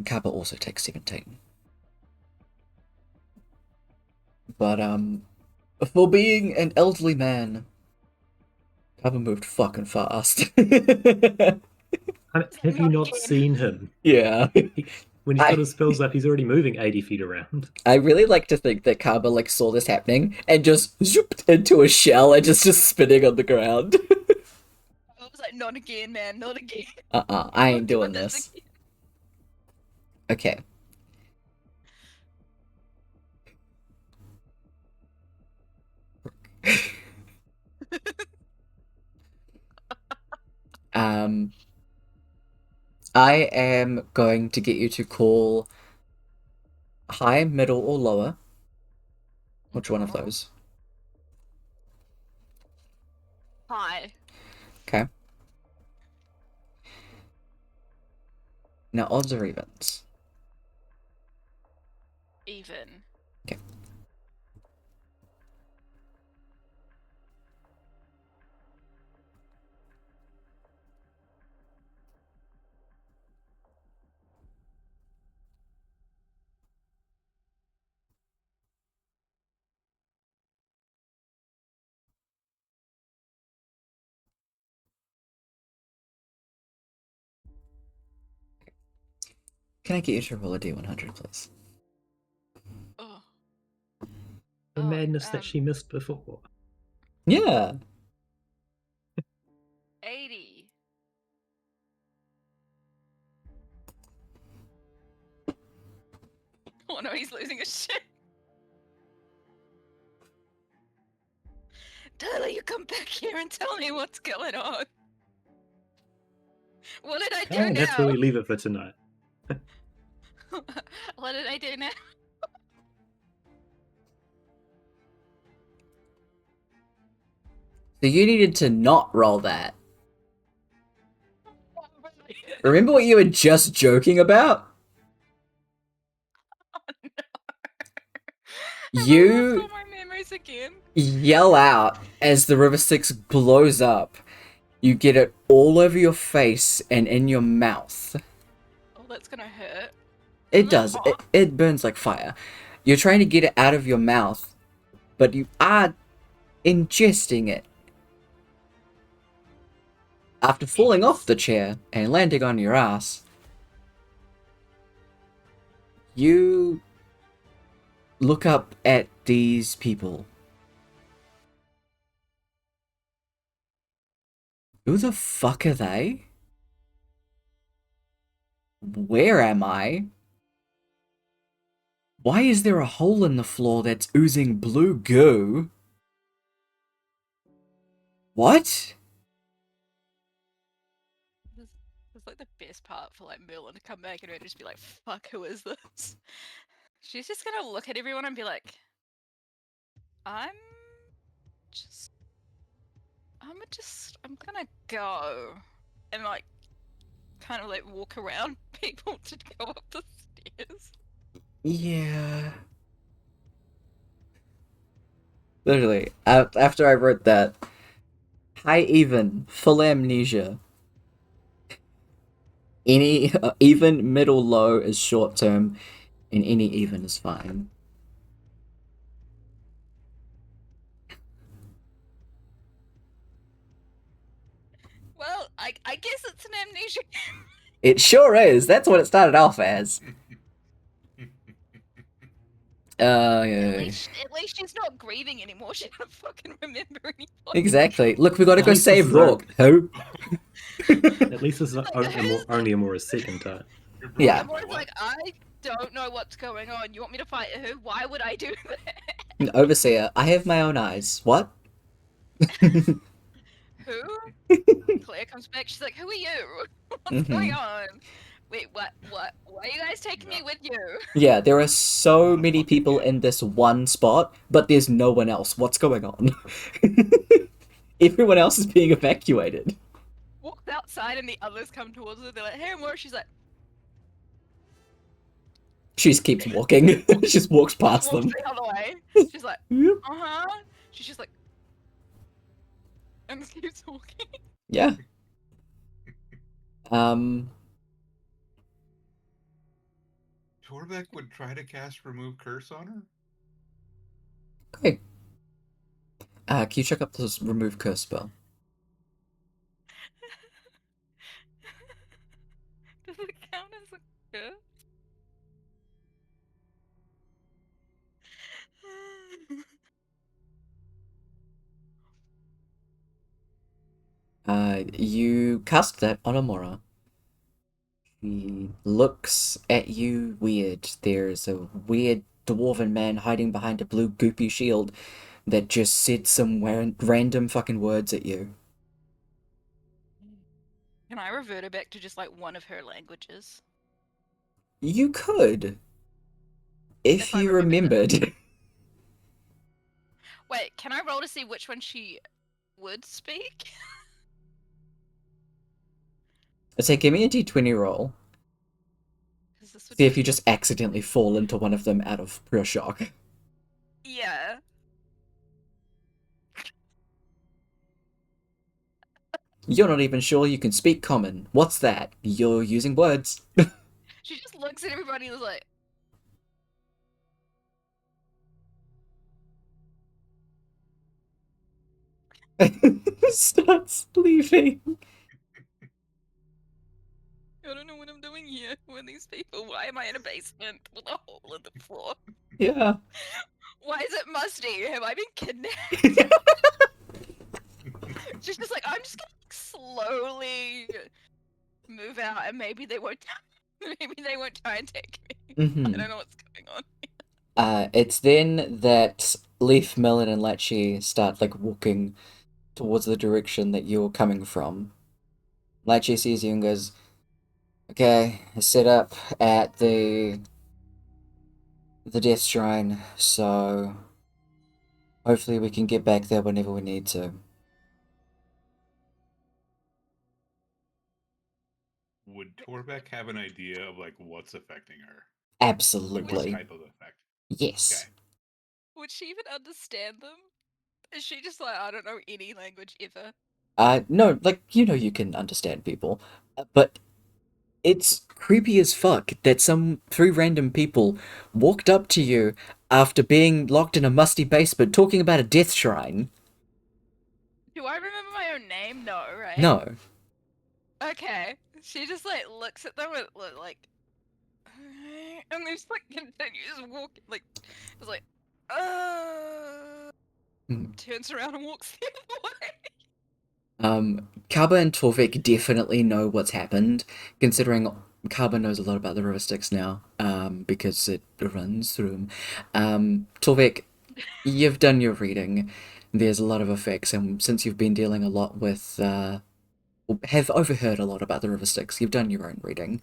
Kappa also takes 17. But, for being an elderly man, Kappa moved fucking fast. Have you Not not again. seen him? Yeah. When he's got his spells up, he's already moving 80 feet around. I really like to think that Kappa, like, saw this happening and just zooped into a shell and just spinning on the ground. I was like, not again, man, not again. I ain't Not doing this. again. Okay. I am going to get you to call high, middle, or lower. Which one of those? Hi. Okay. Now, odds or evens? Even. Okay. Can I get you to roll a D100, please? Oh. The Oh, madness that she missed before. Yeah. 80. Oh no, he's losing his shit. Tyler, you come back here and tell me what's going on. What did I do And now? that's where we leave it for tonight. What did I do now? So you needed to not roll that. Remember what you were just joking about? You all my memories again. yell out as the River Styx blows up. You get it all over your face and in your mouth. Oh, that's gonna hurt. It does. It burns like fire. You're trying to get it out of your mouth, but you are ingesting it. After falling off the chair and landing on your ass, you look up at these people. Who the fuck are they? Where am I? Why is there a hole in the floor that's oozing blue goo? What? It's like the best part for like Merlin to come back and her just be like, fuck, who is this? She's just gonna look at everyone and be like, I'm gonna go and like kind of like walk around people to go up the stairs. Yeah. Literally, after I wrote that, high even, full amnesia. Any even, middle, low is short term, and any even is fine. Well, I guess it's an amnesia. It sure is. That's what it started off as. At Yeah. least she's not grieving anymore. She doesn't fucking remember anything. Exactly. Look, we gotta At go least this save is Brooke. Who? At least this is only a more second time. Yeah. Everyone's like, I don't know what's going on. You want me to fight who? Why would I do that? Overseer, I have my own eyes. What? Who? Claire comes back. She's like, who are you? What's going on? Wait, what? Why are you guys taking me with you? Yeah, there are so many people in this one spot, but there's no one else. What's going on? Everyone else is being evacuated. Walks outside and the others come towards her. They're like, hey, more. She's like, She just keeps walking. She just walks past walks them. the other way. She's like, uh-huh. She's just like, and just keeps walking. Yeah. Torbeck would try to cast Remove Curse on her? Okay. Can you check up this remove curse spell? Does it count as a curse? You cast that on Amora. He looks at you weird. There's a weird dwarven man hiding behind a blue goopy shield that just said some random fucking words at you. Can I revert her back to just like one of her languages? You could, if I you remembered them. remembered. Wait, can I roll to see which one she would speak? I'd say give me a d20 roll. 'Cause this would See if you be- just accidentally fall into one of them out of pure shock. Yeah. You're not even sure you can speak common. What's that? You're using words. She just looks at everybody and is like, Starts leaving. I don't know what I'm doing here. Who are these people? Why am I in a basement with a hole in the floor? Yeah. Why is it musty? Have I been kidnapped? She's just like, I'm just gonna slowly move out and maybe they won't try and take me. I Mhm. don't know what's going on. It's then that Leaf, Millen, and Latchy start like walking towards the direction that you're coming from. Latchy sees you and goes, "Okay, I set up at the Death Shrine, so hopefully we can get back there whenever we need to." Would Torbeck have an idea of like what's affecting her? Like what Absolutely. type of effect? Yes. Okay. Would she even understand them? Is she just like, I don't know any language ever? No, like, you can understand people, but it's creepy as fuck that some three random people walked up to you after being locked in a musty basement talking about a death shrine. Do I remember my own name? No, right? No. Okay. She just like looks at them and like, and then just like continues walking, like, it's like, Hmm. turns around and walks the other way. Kaba and Torvik definitely know what's happened, considering Kaba knows a lot about the River Styx now, because it runs through him. Torvik, you've done your reading. There's a lot of effects, and since you've been dealing a lot with, have overheard a lot about the River Styx, you've done your own reading.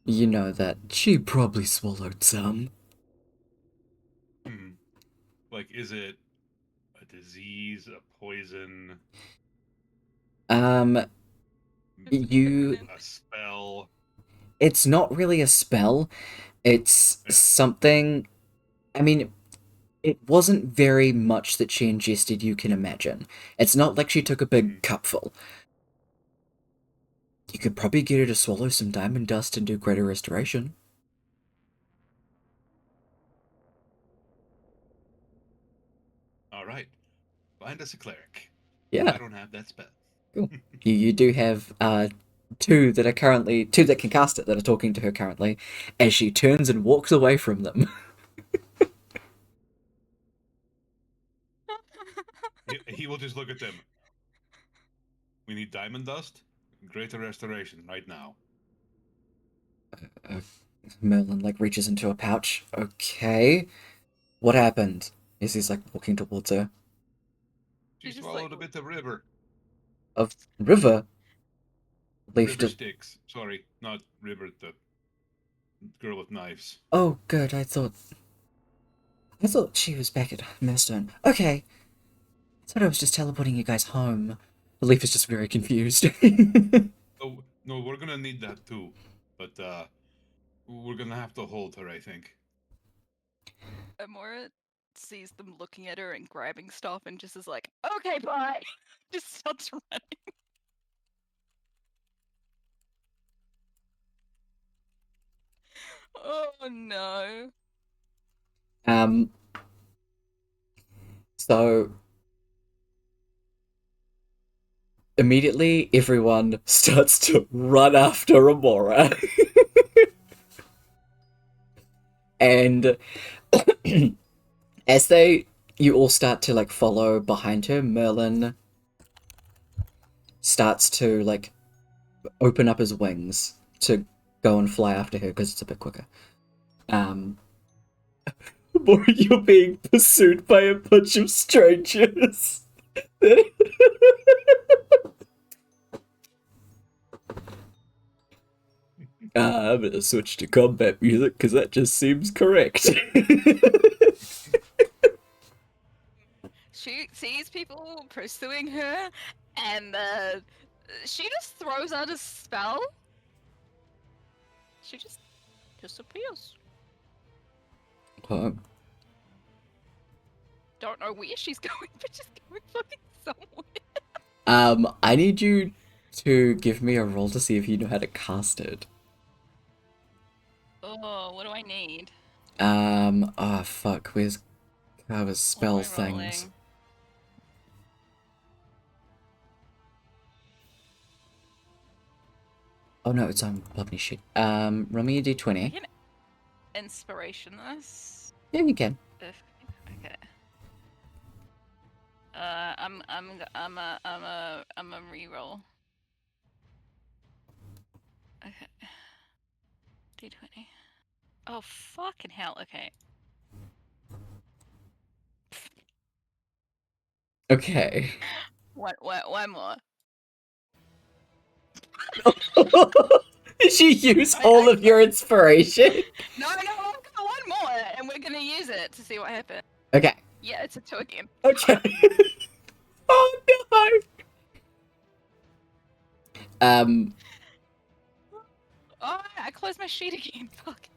You know that she probably swallowed some. Hmm. Like, is it a disease, a poison, Um, you. a spell? It's not really a spell. It's something. I mean, it wasn't very much that she ingested, you can imagine. It's not like she took a big cupful. You could probably get her to swallow some diamond dust and do greater restoration. All right. Find us a cleric. Yeah, I don't have that spell. cool. You do have two that can cast it that are talking to her currently, as she turns and walks away from them. He will just look at them. We need diamond dust, greater restoration right now. Merlin like reaches into a pouch. Okay, what happened? As he's like walking towards her. She She's just swallowed like, a bit of river. Of river. Leaf River just. sticks. Sorry, not river. The girl with knives. Oh, good. I thought she was back at Millstone. Okay. I thought I was just teleporting you guys home. Leaf is just very confused. Oh no, we're gonna need that too. But we're gonna have to hold her, I think. Amora sees them looking at her and grabbing stuff and just is like, okay, bye. Just starts running. Oh Oh no. So immediately everyone starts to run after Amora. And as you all start to like follow behind her, Merlin starts to like open up his wings to go and fly after her because it's a bit quicker. Or you're being pursued by a bunch of strangers. I'm gonna switch to combat music because that just seems correct. She sees people pursuing her, and she just throws out a spell. She just disappears. Oh. Don't know where she's going, but she's going fucking somewhere. I need you to give me a roll to see if you know how to cast it. Oh, what do I need? Oh fuck, where's Carver's spell What am I things? rolling? Oh no, it's on Lovely shit. Roll me a I d20. can inspiration this. Yeah, you can. Okay. I'm a reroll. Okay. D20. Oh fucking hell! Okay. Okay. One more. Did you use all of your inspiration? No, I've got one more, and we're gonna use it to see what happens. Okay. Yeah, it's a 2 again. Okay. Oh no. Oh, I closed my sheet again. Fuck.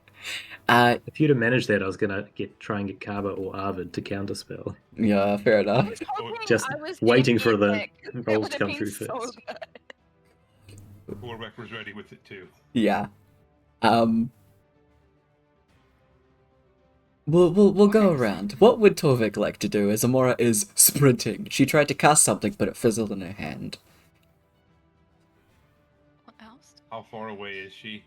If you'd have managed that, I was gonna try and get Kaba or Arvid to counterspell. Yeah, fair I enough. was hoping Just I was waiting gonna for the get Nick. That rolls would to have come been through so first. good. Torbeck was ready with it too. Yeah. We'll go around. What would Torvik like to do as Amora is sprinting? She tried to cast something, but it fizzled in her hand. What else? How far away is she?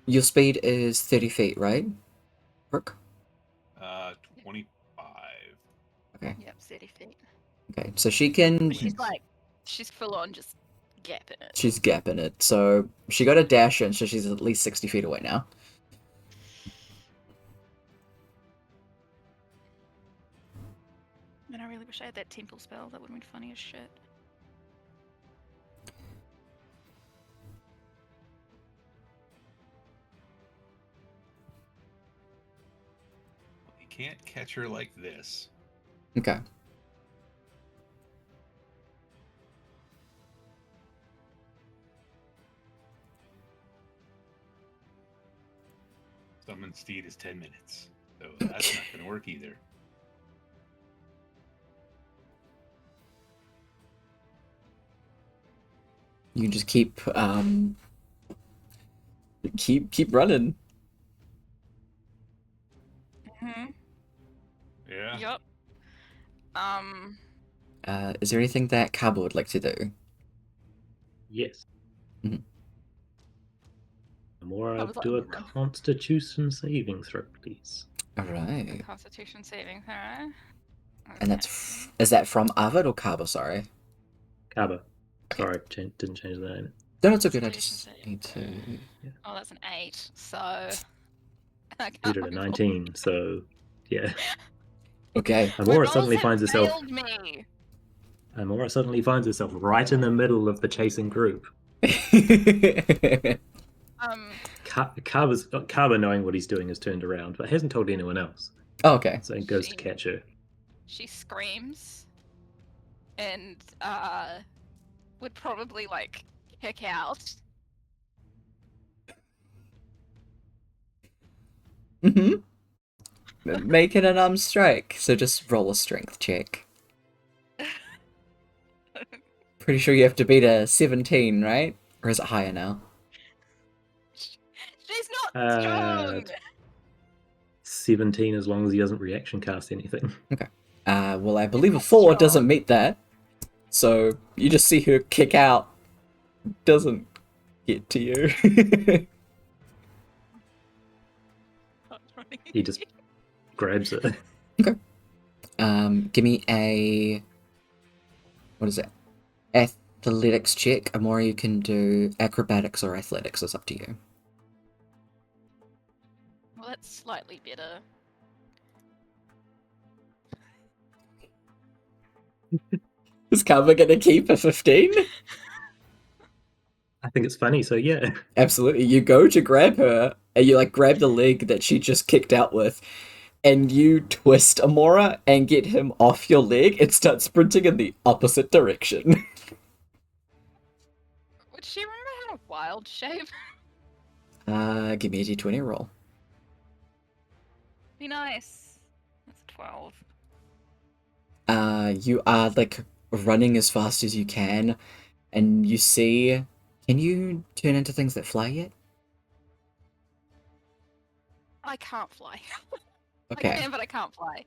Your speed is 30 feet, right? Brooke? 25. Okay. Yep, 30 feet. Okay, so she can... But she's full on just gapping it. She's gapping it, so she got a dash in, so she's at least 60 feet away now. Man, I really wish I had that temple spell. That would have been funny as shit. You can't catch her like this. Okay. Summon Steed is 10 minutes. So that's not going to work either. You can just keep running. Mm-hmm. Yeah. Yep. Is there anything that Kaba would like to do? Yes. Mhm. Amora, I was like, do a Constitution saving throw, please. Alright. Constitution saving throw. And that's... Is that from Arvid or Kaba, sorry? Kaba. Sorry, didn't change the name. No, it's okay, I just Constitution need to... Oh, that's an 8. So I You did a 19, so yeah. Okay. Amora My suddenly rolls finds have herself. failed me. Amora suddenly finds herself right in the middle of the chasing group. Kaba, knowing what he's doing, has turned around, but hasn't told anyone else. Oh, okay. So he goes to catch her. She screams and would probably like kick out. Make it an armed strike, so just roll a strength check. Pretty sure you have to beat a 17, right? Or is it higher now? Strong. 17 as long as he doesn't reaction cast anything. Well, I believe a not 4 strong. doesn't meet that. So you just see her kick out. Doesn't get to you. He just grabs it. Give me a... What is it? Athletics check. Amora, you can do acrobatics or athletics. It's up to you. Well, that's slightly better. Is Karma gonna keep a 15? I think it's funny, so yeah. Absolutely. You go to grab her, and you like grab the leg that she just kicked out with, and you twist Amora and get him off your leg and start sprinting in the opposite direction. Would she remember how to wild shape? Give me a d20 roll. Be nice. That's a 12. You are like running as fast as you can, and you see. Can you turn into things that fly yet? I can't fly. Okay. I can, but I can't fly.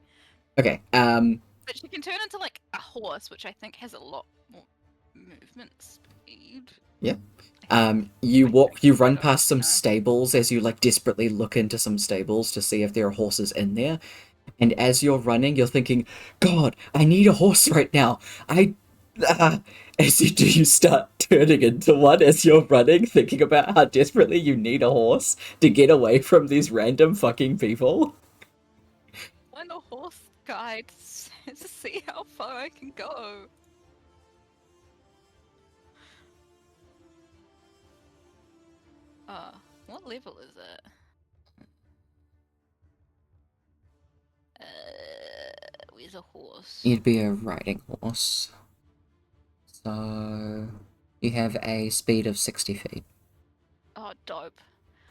Okay. But she can turn into like a horse, which I think has a lot more movement speed. You run I don't past some know. stables as you like desperately look into some stables to see if there are horses in there. And as you're running, you're thinking, God, I need a horse right now. As you do, you start turning into one as you're running, thinking about how desperately you need a horse to get away from these random fucking people. Find a horse guide to see how far I can go. What level is it? Where's a horse? You'd be a riding horse. So you have a speed of 60 feet. Oh, dope.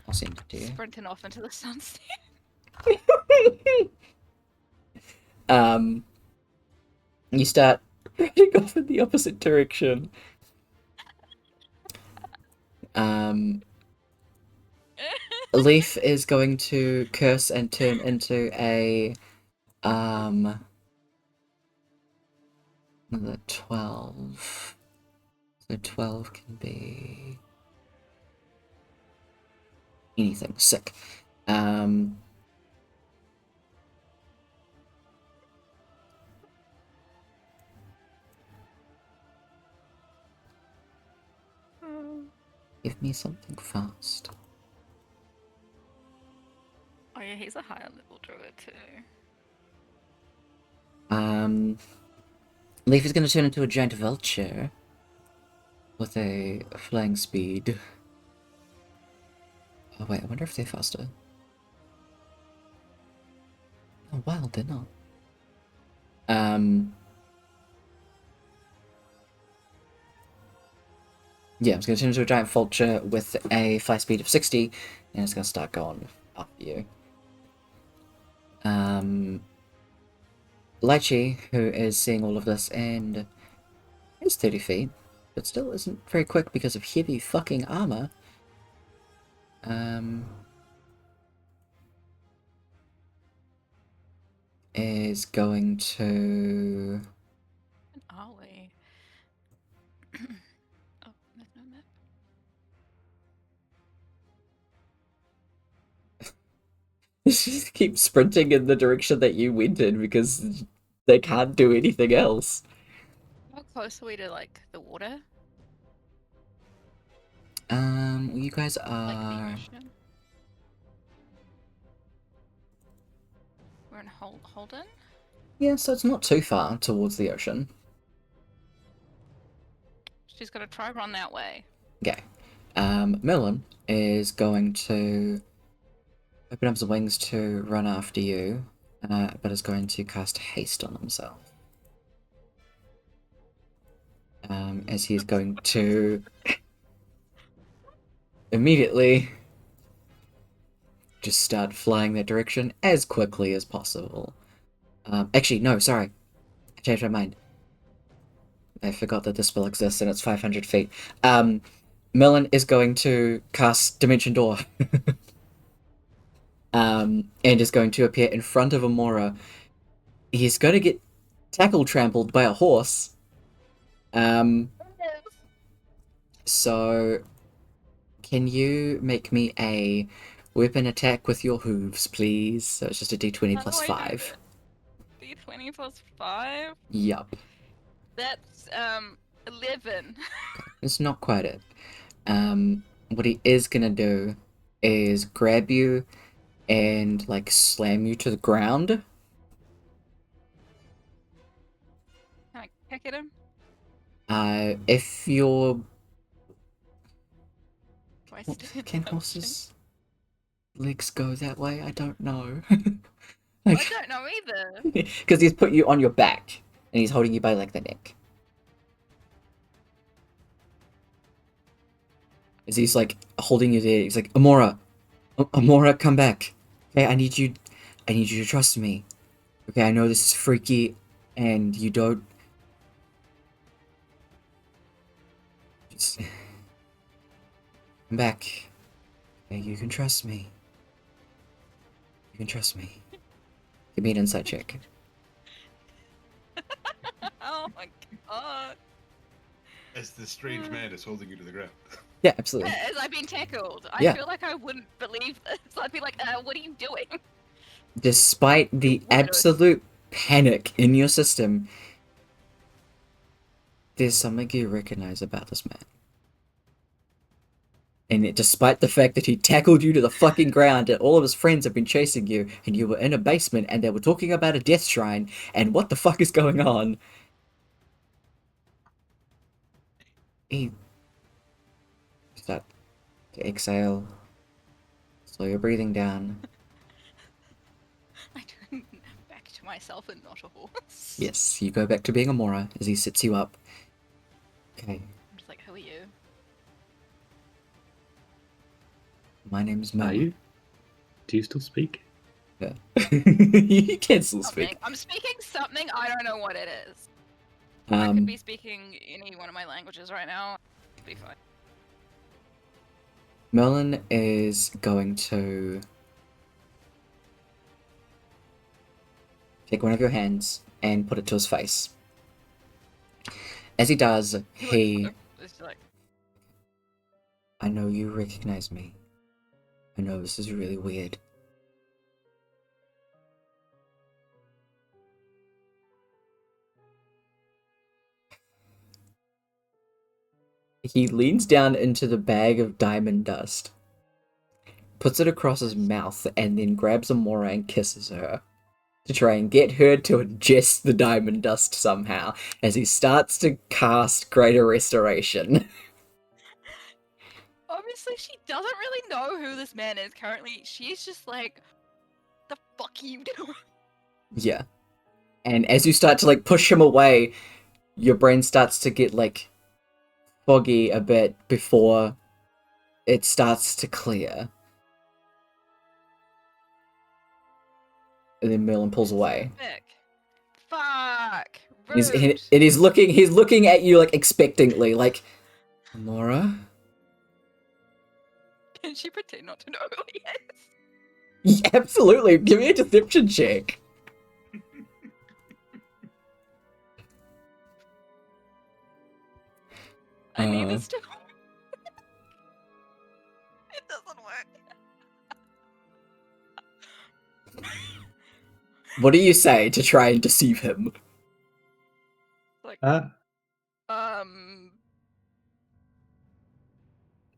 I'll send it to you. Sprinting off into the sunset. You start running off in the opposite direction. Leaf is going to curse and turn into a another 12. So 12 can be anything. Sick. Give me something fast. Oh yeah, he's a higher level druid too. Leaf is going to turn into a giant vulture with a flying speed. Oh wait, I wonder if they're faster. Oh wow, they're not. Yeah, it's going to turn into a giant vulture with a fly speed of 60, and it's going to start going after you. Lychee, who is seeing all of this and is 30 feet, but still isn't very quick because of heavy fucking armor. Is going to... When are we? Oh, there's no map. just keep sprinting in the direction that you went in because they can't do anything else. How close are we to like the water? You guys Like the are... ocean? We're in Holden? Yeah, so it's not too far towards the ocean. She's gonna try run that way. Okay. Merlin is going to open up his wings to run after you, but is going to cast haste on himself. As he's going to immediately just start flying that direction as quickly as possible. Actually, no, sorry. I changed my mind. I forgot that this spell exists and it's 500 feet. Merlin is going to cast Dimension Door. and is going to appear in front of Amora. He's going to get trampled by a horse. So can you make me a weapon attack with your hooves, please? So it's just a d20 How plus do I do 5. D20 plus 5? Yup. That's 11. It's not quite it. What he is gonna do is grab you and like slam you to the ground. Can I kick at him? If you're Do I stand can up? horses legs go that way? I don't know. I don't know either. Because he's put you on your back and he's holding you by like the neck. As he's like holding you there, he's like, Amora, Amora, come back. Okay, I need you to trust me. Okay, I know this is freaky, and you don't. Just come back. Okay, you can trust me. You can trust me. Give me an insight check. Oh my god. As the strange man is holding you to the ground. Yeah, absolutely. As I've been tackled, I Yeah. feel like I wouldn't believe this. I'd be like, what are you doing? Despite the Weirdos. absolute panic in your system, there's something you recognize about this man. And despite the fact that he tackled you to the fucking ground and all of his friends have been chasing you and you were in a basement and they were talking about a death shrine and what the fuck is going on, he start to exhale, slow your breathing down. I turn back to myself and not a horse. Yes, you go back to being Amora as he sits you up. Okay, I'm just like, who are you? my name's Are Mel. you? Do you still speak? Yeah. You can still Something. speak. I'm speaking something, I don't know what it is. I could Um, be speaking any one of my languages right now. It'd be fine. Merlin is going to take one of your hands and put it to his face. As he does, he... It's like, I know you recognize me. I know this is really weird. He leans down into the bag of diamond dust, puts it across his mouth, and then grabs Amora and kisses her to try and get her to ingest the diamond dust somehow as he starts to cast Greater Restoration. obviously, she doesn't really know who this man is currently. She's just like, the fuck are you doing? Yeah. And as you start to like push him away, your brain starts to get like foggy a bit before it starts to clear. And then Merlin pulls away. Vic. Fuck. He's, Rude. and he's looking at you like expectantly, like, Amora? Can she pretend not to know who he is? Yeah, absolutely. Give me a deception check. I need Uh. this to. It doesn't work. What do you say to try and deceive him? Like, Can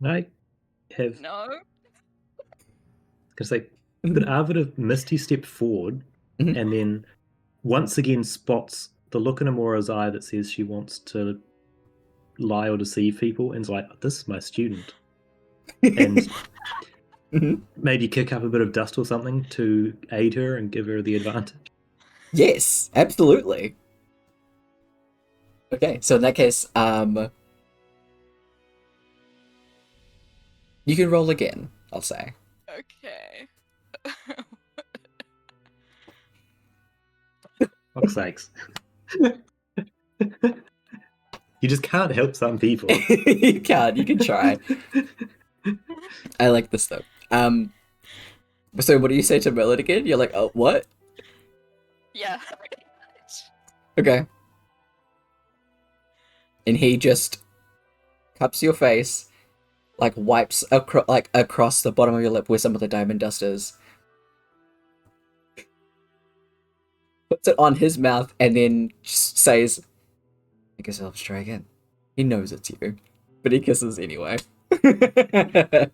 I have... no. Because like, could Arvid misty step forward Mhm. and then once again spots the look in Amora's eye that says she wants to lie or deceive people and is like, this is my student. And Mhm. maybe kick up a bit of dust or something to aid her and give her the advantage. Yes, absolutely. Okay, so in that case, you can roll again, I'll say. Okay. Fuck's sakes. You just can't help some people. You can try. I like this though. So what do you say to Merlin again? You're like, oh, what? Yeah, pretty much. Okay. And he just cups your face, like wipes across the bottom of your lip where some of the diamond dust is. Puts it on his mouth and then just says, "Make yourself try again." He knows it's you, but he kisses anyway. Let's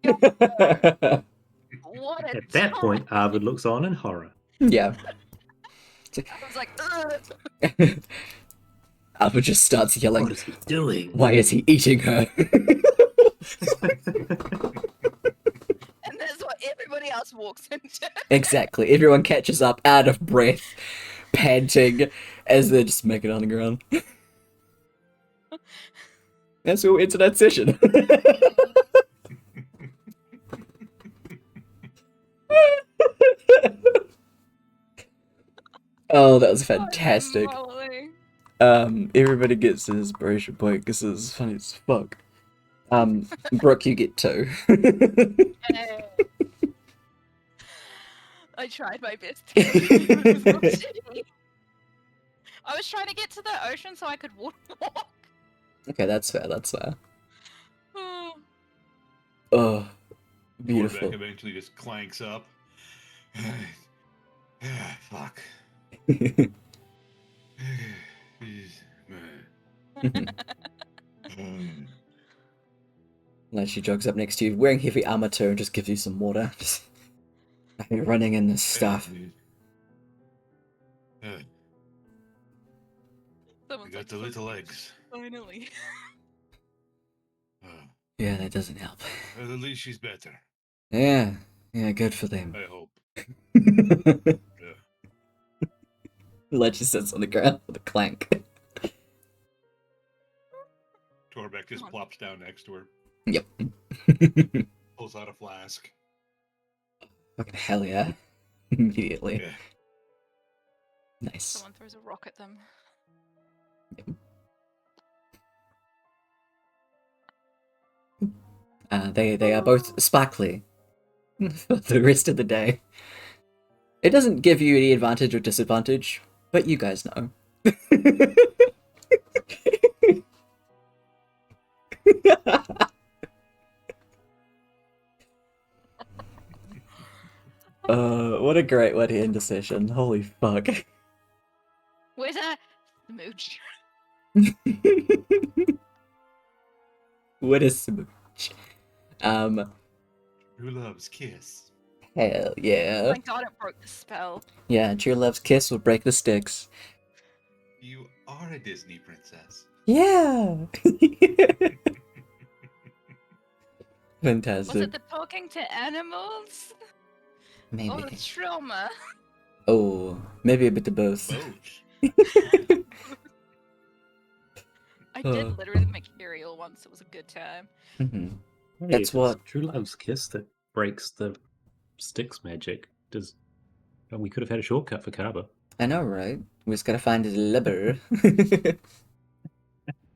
go. What a At that time. point, Arvid looks on in horror. Yeah. I was like, ugh. Alpha just starts yelling, What is he doing? "Why is he eating her?" And that's what everybody else walks into. Exactly. Everyone catches up, out of breath, panting, as they're just making it on the ground. That's all internet session. Oh, that was fantastic. Everybody gets an inspiration point because it's funny as fuck. Brooke, you get 2. Hey. I tried my best. It was not shitty. I was trying to get to the ocean so I could walk. Okay, that's fair, that's fair. Oh, Oh, beautiful. Torbeck eventually just clanks up. Fuck. Like she jogs up next to you, wearing heavy armor too, and just gives you some water. Just I've been running in this stuff. I someone's got like, the little legs. finally. Yeah, that doesn't help. Well, at least she's better. Yeah, good for them. I hope. Like she sits on the ground with a clank. Torbeck just plops down next to her, Yep. pulls out a flask. Fucking hell yeah. Immediately. Yeah. Nice. Someone throws a rock at them. They are both sparkly for the rest of the day. It doesn't give you any advantage or disadvantage, but you guys know. What a great way to end the session. Holy fuck. Where's a smooch? What a smooch. Who loves kiss? Hell Oh yeah. my god, it broke the spell. Yeah, true love's kiss will break the sticks. You are a Disney princess. Yeah. Was Fantastic. it the talking to animals? Or Maybe. the trauma? Oh, maybe a bit of both. Both. I did literally make Ariel once. It was a good time. Mhm. Hey, That's if it's what- True Love's kiss that breaks the sticks magic. We could have had a shortcut for Kaba. I know, right? We just gotta find his liver.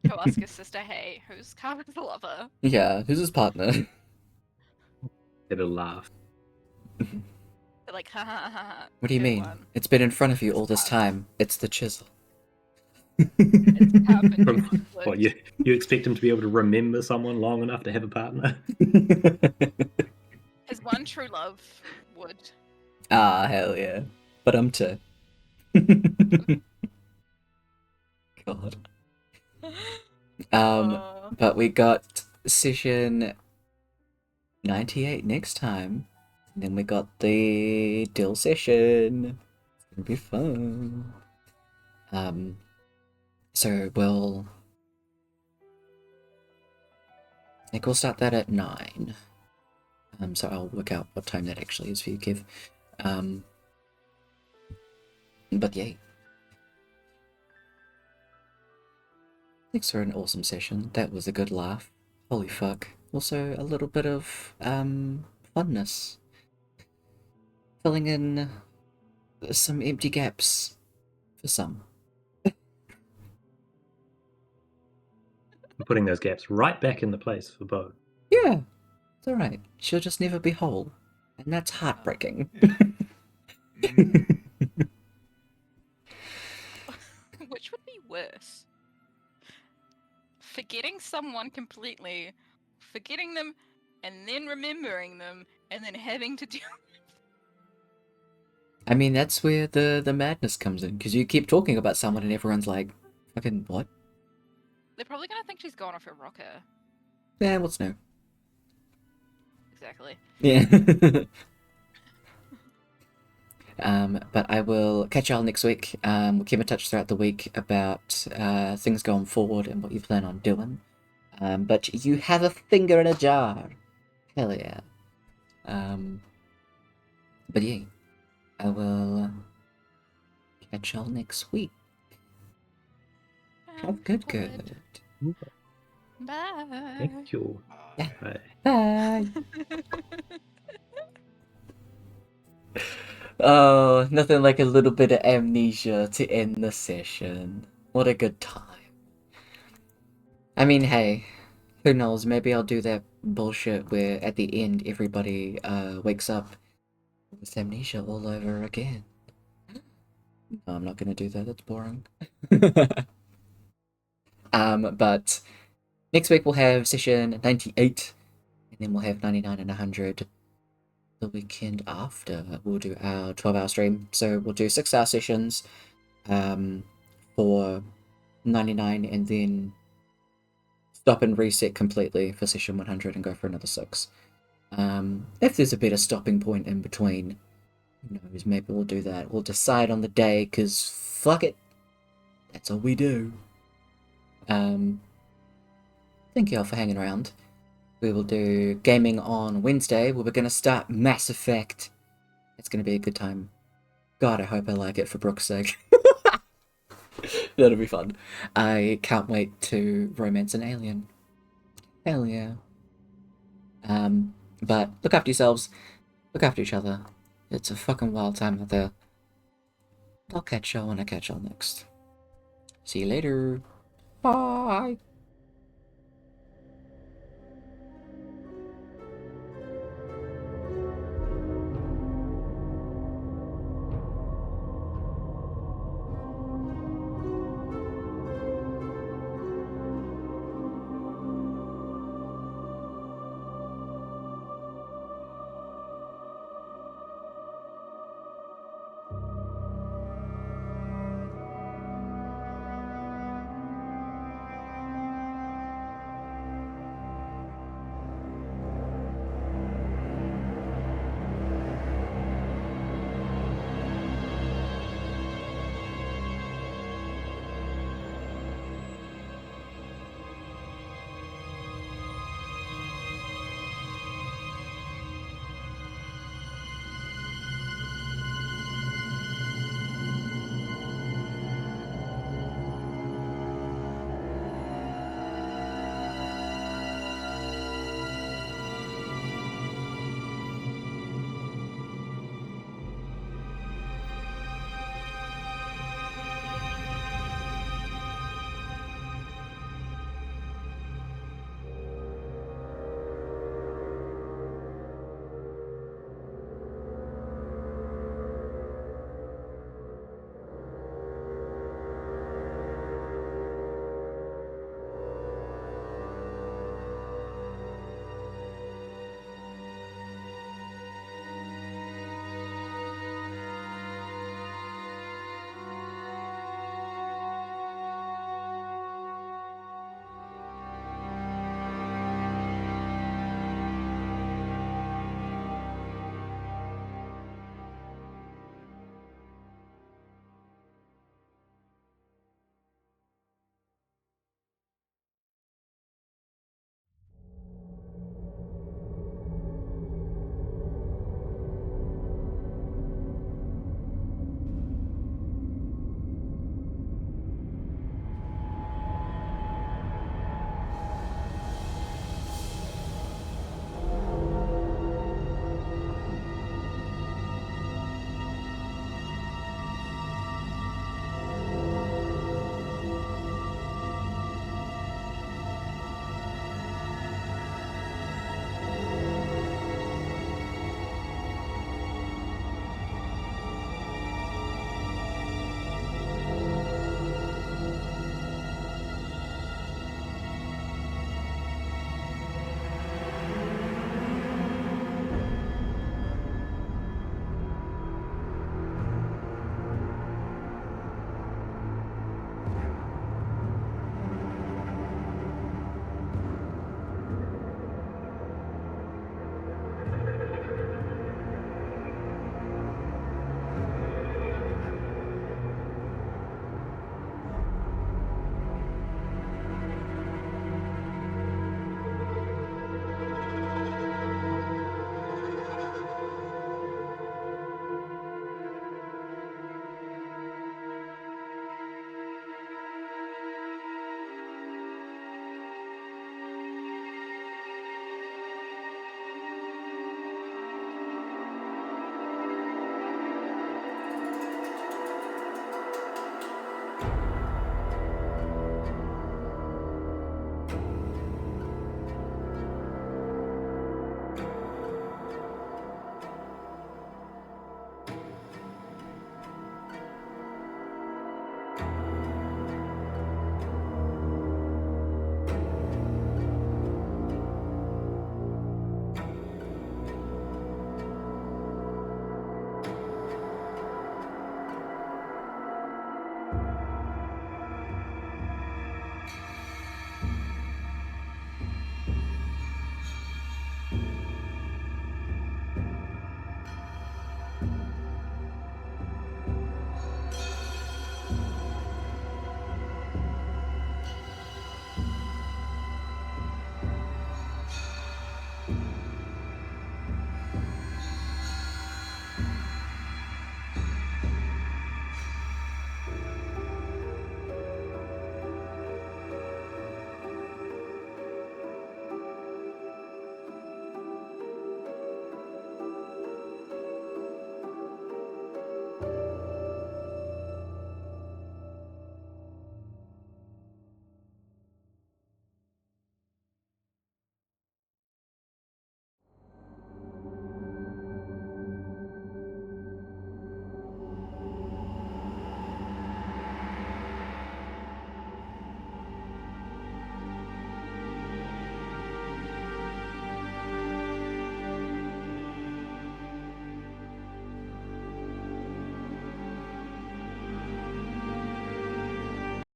Go ask his sister, hey, who's Carmen's lover? Yeah, who's his partner? Had a laugh. They're like, ha ha ha ha. What do you good mean? one. It's been in front of you It's all this Carmen. time. It's the chisel. It's Carmen. From- What, you expect him to be able to remember someone long enough to have a partner? His one true love would. Ah, hell yeah. But I'm too. God. But we got session 98 next time. And then we got the Dill session. It's gonna be fun. So we'll... I think we'll start that at 9. So I'll work out what time that actually is for you, Kev. But yay. Thanks for an awesome session. That was a good laugh. Holy fuck. Also a little bit of funness. Filling in some empty gaps for some. I'm putting those gaps right back in the place for Bo. Yeah, it's alright. She'll just never be whole. And that's heartbreaking. Mm. Which would be worse? Forgetting someone completely, forgetting them, and then remembering them, and then having to deal. I mean, that's where the madness comes in, because you keep talking about someone and everyone's like, fucking what? They're probably gonna think she's gone off her rocker. Yeah, what's new? Exactly. Yeah. But I will catch y'all next week. We'll keep in touch throughout the week about things going forward and what you plan on doing. But you have a finger in a jar. Hell yeah. But yeah, I will catch y'all next week. Have good. Bye. Thank you. Yeah. Bye. Bye. Oh, nothing like a little bit of amnesia to end the session. What a good time. I mean, hey, who knows? Maybe I'll do that bullshit where at the end everybody wakes up with amnesia all over again. No, I'm not gonna do that. That's boring. But next week we'll have session 98, and then we'll have 99 and 100. The weekend after we'll do our 12-hour stream. So we'll do 6-hour sessions for 99, and then stop and reset completely for session 100 and go for another 6. If there's a better stopping point in between, who knows, maybe we'll do that. We'll decide on the day, because fuck it. That's all we do. Thank you all for hanging around. We will do gaming on Wednesday, where we're going to start Mass Effect. It's going to be a good time. God, I hope I like it for Brooke's sake. That'll be fun. I can't wait to romance an alien. Hell yeah. But look after yourselves. Look after each other. It's a fucking wild time out there. I'll catch y'all when I catch y'all next. See you later. Bye.